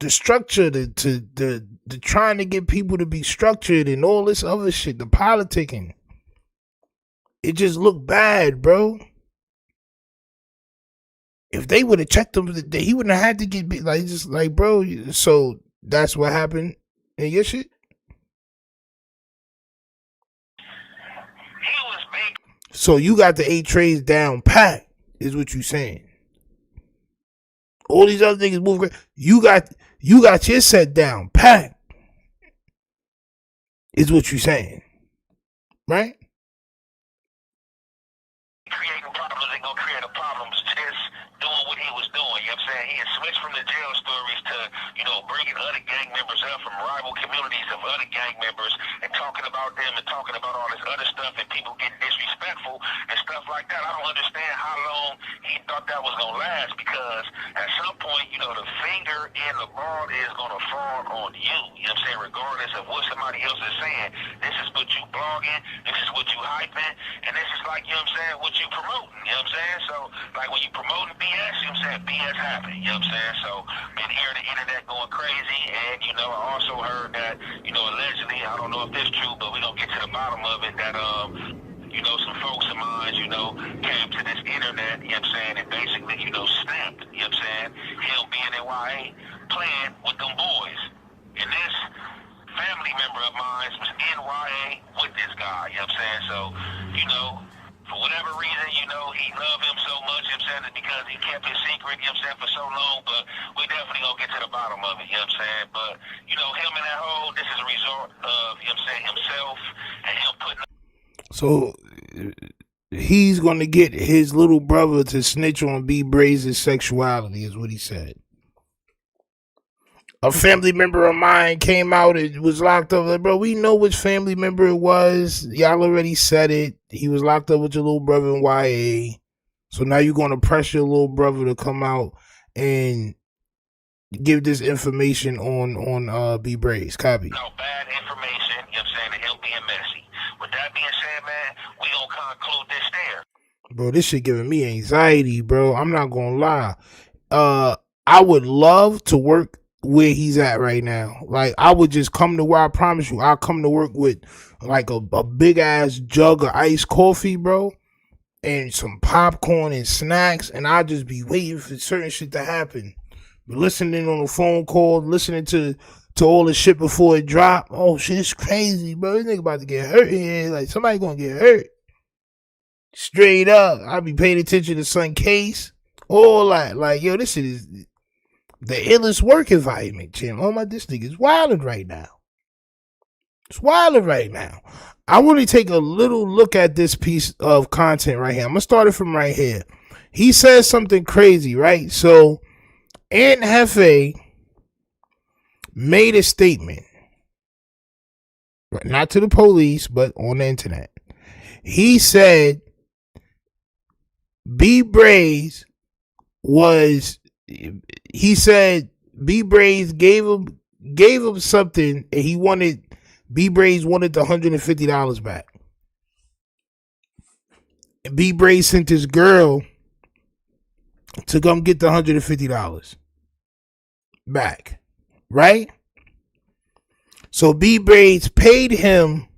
Speaker 2: structure, the trying to get people to be structured and all this other shit, the politicking. It just looked bad, bro. If they would have checked him, he wouldn't have had to get beat. Like, just like, bro. So that's what happened in your shit. So you got the 8 trays down pat, is what you saying. All these other niggas moving. You got your set down pat, is what you saying, right?
Speaker 11: Creating problems ain't gonna create a problem. Just doing what he was doing. You know what I'm saying? He had switched from the jail stories to, bringing other gang members up from rival communities of other gang members and talking about them and talking about all this other stuff and people getting disrespectful and stuff like that. I don't understand how long he thought that was gonna last, because at some point, the finger in the ball is gonna fall on you. You know what I'm saying? Regardless of what somebody else is saying. This is what you blogging, this is what you hyping, and this is like, you know what I'm saying, what you promoting. You know what I'm saying? So, like when you promoting BS, you know what I'm saying, BS happen. You know what I'm saying? So, been hearing the internet going crazy, and, I also heard that, allegedly, I don't know if this is true, but we're gonna get to the bottom of it, that, some folks of mine, came to this internet, you know what I'm saying, and basically, snapped, you know what I'm saying, him being in YA, playing with them boys. And this family member of mine was in YA with this guy, you know what I'm saying? So, for whatever reason, you know, he loved him so much, you know what I'm saying, because he kept his secret, you know what I'm saying, for so long, but we definitely gonna get to the bottom of it, you know what I'm saying, but, you know, him in that hole, this is a result of, you know what I'm saying, himself and him putting.
Speaker 2: So he's going to get his little brother to snitch on B. Brayz' sexuality, is what he said. A family member of mine came out and was locked up. Like, bro, we know which family member it was. Y'all already said it. He was locked up with your little brother in YA. So now you're going to pressure your little brother to come out and give this information on B. Brayz. Copy.
Speaker 11: No bad information, you know what I'm saying, and him being messy. With that being said, man, we gonna conclude this there.
Speaker 2: Bro, this shit giving me anxiety, bro. I'm not gonna lie. I would love to work where he's at right now. Like, I would just come to where, I promise you, I'll come to work with like a big ass jug of iced coffee, bro, and some popcorn and snacks, and I'll just be waiting for certain shit to happen. Listening on the phone call, listening to all the shit before it dropped. Oh shit, it's crazy, bro. This nigga about to get hurt here. Like, somebody gonna get hurt. Straight up. I be paying attention to Sun Case. All that. Like, yo, this shit is the illest work environment, Jim. Oh my, this nigga's wilding right now. It's wilding right now. I want to take a little look at this piece of content right here. I'm gonna start it from right here. He says something crazy, right? So Aunt Hefe made a statement, not to the police, but on the internet. He said B. Brayz gave him something, and B. Brayz wanted the $150 back. And B. Brayz sent his girl to come get the $150 back. Right? So B. Brayz paid him,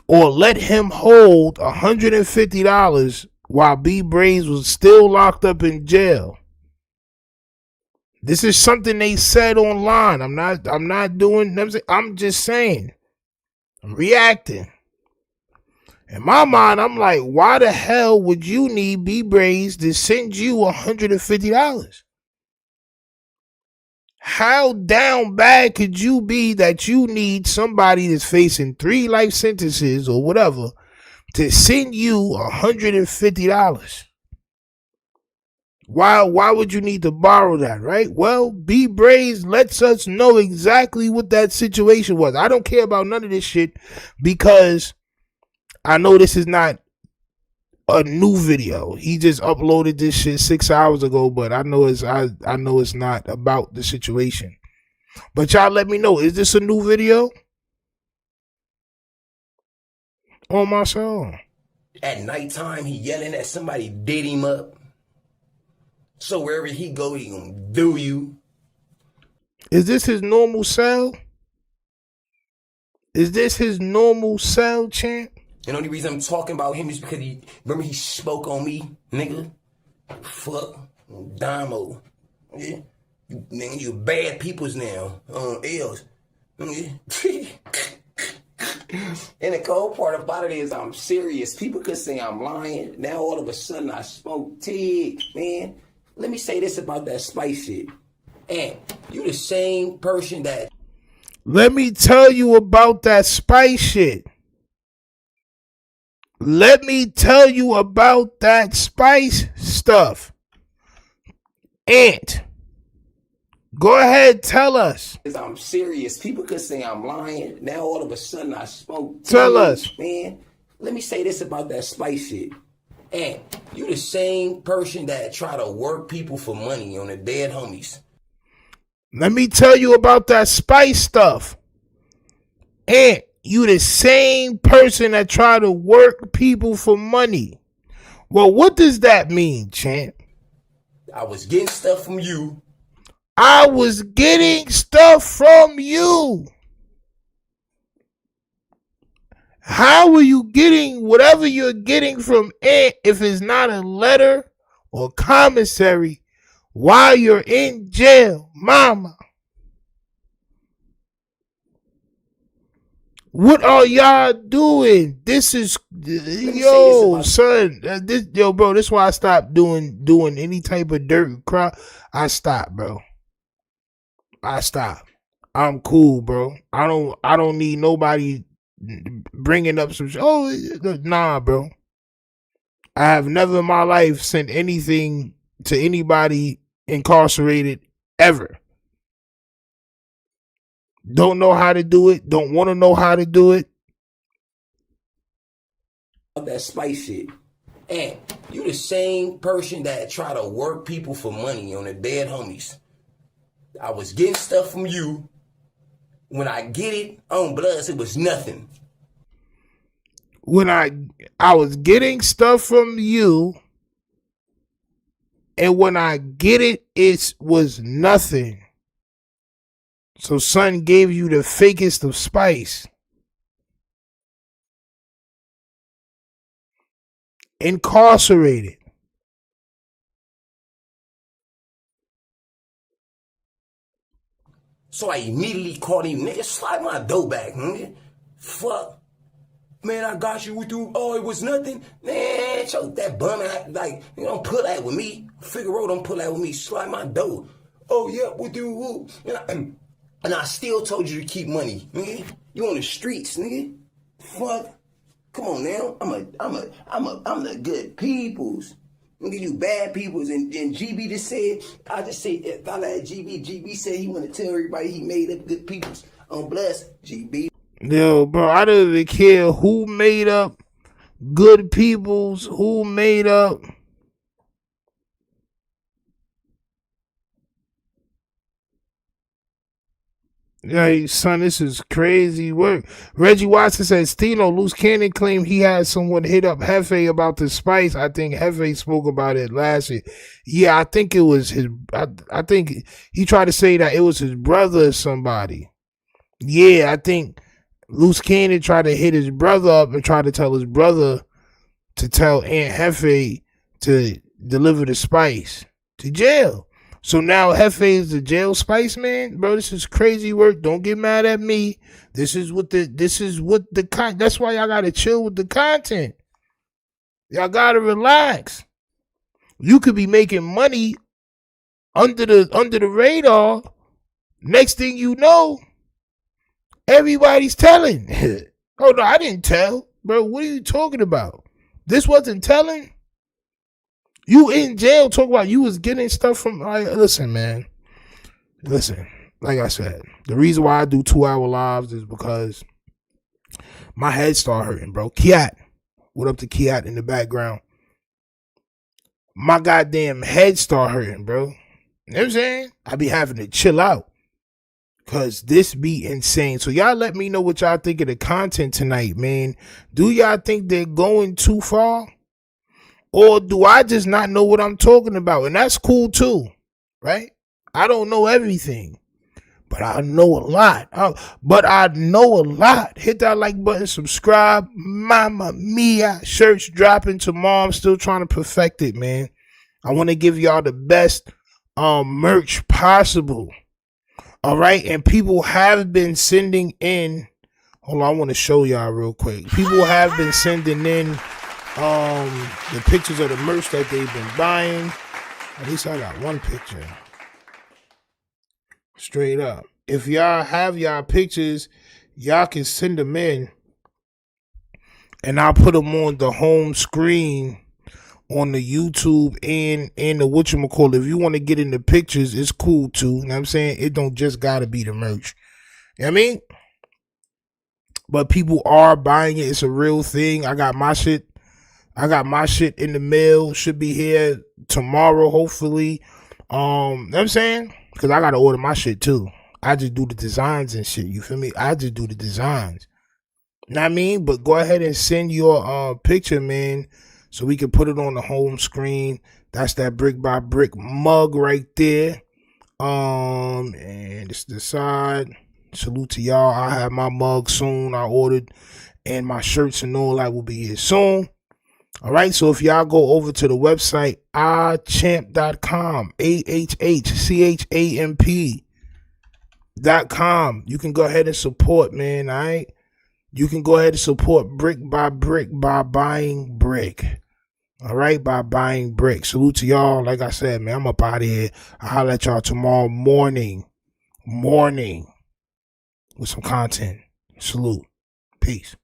Speaker 2: or let him hold $150 while B. Brayz was still locked up in jail. This is something they said online. I'm just saying. I'm reacting. In my mind, I'm like, why the hell would you need B. Brayz to send you $150? How down bad could you be that you need somebody that's facing 3 life sentences or whatever to send you $150? Why would you need to borrow that, right? Well, B. Brayz lets us know exactly what that situation was. I don't care about none of this shit because I know this is not a new video. He just uploaded this shit 6 hours ago, but I know it's not about the situation. But y'all let me know, is this a new video? On my song.
Speaker 13: At nighttime, he yelling at somebody did him up. So wherever he go, he gonna do you.
Speaker 2: Is this his normal cell? Is this his normal cell, champ?
Speaker 13: And the only reason I'm talking about him is because he spoke on me, nigga. Fuck, Damo. Yeah. Nigga, you bad peoples now. Else. Yeah. And the cold part about it is I'm serious. People could say I'm lying. Now all of a sudden I smoke tig, man. Let me say this about that spice shit. And you the same person that...
Speaker 2: Let me tell you about that spice shit. Let me tell you about that spice stuff. Ant, go ahead, tell us.
Speaker 13: I'm serious. People could say I'm lying. Now all of a sudden I smoke.
Speaker 2: Tell us.
Speaker 13: Man, let me say this about that spice shit. And you the same person that try to work people for money on the dead homies.
Speaker 2: Let me tell you about that spice stuff. And you the same person that try to work people for money. Well, what does that mean, champ?
Speaker 13: I was getting stuff from you.
Speaker 2: I was getting stuff from you. How are you getting whatever you're getting from Ant if it's not a letter or commissary while you're in jail, mama? What are y'all doing? This is yo, son. Bro. This is why I stopped doing any type of dirt crap. I stopped, bro. I stopped. I'm cool, bro. I don't need nobody bringing up some. Nah, bro. I have never in my life sent anything to anybody incarcerated ever. Don't know how to do it. Don't want to know how to do it.
Speaker 13: That spice shit. And you the same person that try to work people for money on the dead homies. I was getting stuff from you. When I get it on Bloods, it was nothing.
Speaker 2: When I was getting stuff from you, and when I get it, it was nothing. So son gave you the fakest of spice. Incarcerated.
Speaker 13: So I immediately called him, nigga, slide my dough back, nigga. Fuck. Man, I got you with you. Oh, it was nothing. Man, choke that bum out. Like, you don't pull that with me. Figaro don't pull that with me. Slide my dough. Oh, yeah, with you. And I still told you to keep money, nigga. You on the streets, nigga. Fuck. Come on now. I'm the good peoples. Nigga, you bad peoples. And GB just said, I just said, if I let GB said he want to tell everybody he made up good peoples on Bless GB.
Speaker 2: Yo, bro, I don't even care who made up good peoples, who made up. Hey, son, this is crazy work. Reggie Watson says, Stino, Loose Cannon claimed he had someone hit up Hefe about the spice. I think Hefe spoke about it last year. Yeah, I think it was his, I think he tried to say that it was his brother or somebody. Yeah, I think Loose Cannon tried to hit his brother up and tried to tell his brother to tell Aunt Hefe to deliver the spice to jail. So now Hefe is the jail spice man, bro. This is crazy work. Don't get mad at me. This is what the that's why y'all gotta chill with the content. Y'all gotta relax. You could be making money under the radar. Next thing you know, everybody's telling. Oh no, I didn't tell, bro. What are you talking about? This wasn't telling. You in jail talking about you was getting stuff from. Listen, man. Listen, like I said, the reason why I do 2-hour lives is because my head start hurting, bro. Kiat. What up to Kiat in the background? My goddamn head start hurting, bro. You know what I'm saying? I be having to chill out. Cause this be insane. So y'all let me know what y'all think of the content tonight, man. Do y'all think they're going too far? Or do I just not know what I'm talking about? And that's cool too, right? I don't know everything, but I know a lot. Hit that like button, subscribe. Mama mia, shirts dropping tomorrow. I'm still trying to perfect it, man. I want to give y'all the best merch possible. All right, and people have been sending in. Hold on, I want to show y'all real quick. People have been sending in the pictures of the merch that they've been buying. At least I got one picture. Straight up. If y'all have y'all pictures, y'all can send them in. And I'll put them on the home screen on the YouTube and the whatchamacallit. If you want to get in the pictures, it's cool too. You know what I'm saying? It don't just gotta be the merch. You know what I mean? But people are buying it. It's a real thing. I got my shit in the mail. Should be here tomorrow, hopefully. You know what I'm saying? Because I gotta order my shit too. I just do the designs and shit. You feel me? I just do the designs. You know what I mean? But go ahead and send your picture, man, so we can put it on the home screen. That's that brick by brick mug right there. And it's the side. Salute to y'all. I have my mug soon. I ordered, and my shirts and all that will be here soon. All right, so if y'all go over to the website, ahchamp.com, ahchamp.com, you can go ahead and support, man, all right? You can go ahead and support brick by buying brick. All right, by buying brick. Salute to y'all. Like I said, man, I'm up out of here. I'll holler at y'all tomorrow morning with some content. Salute. Peace.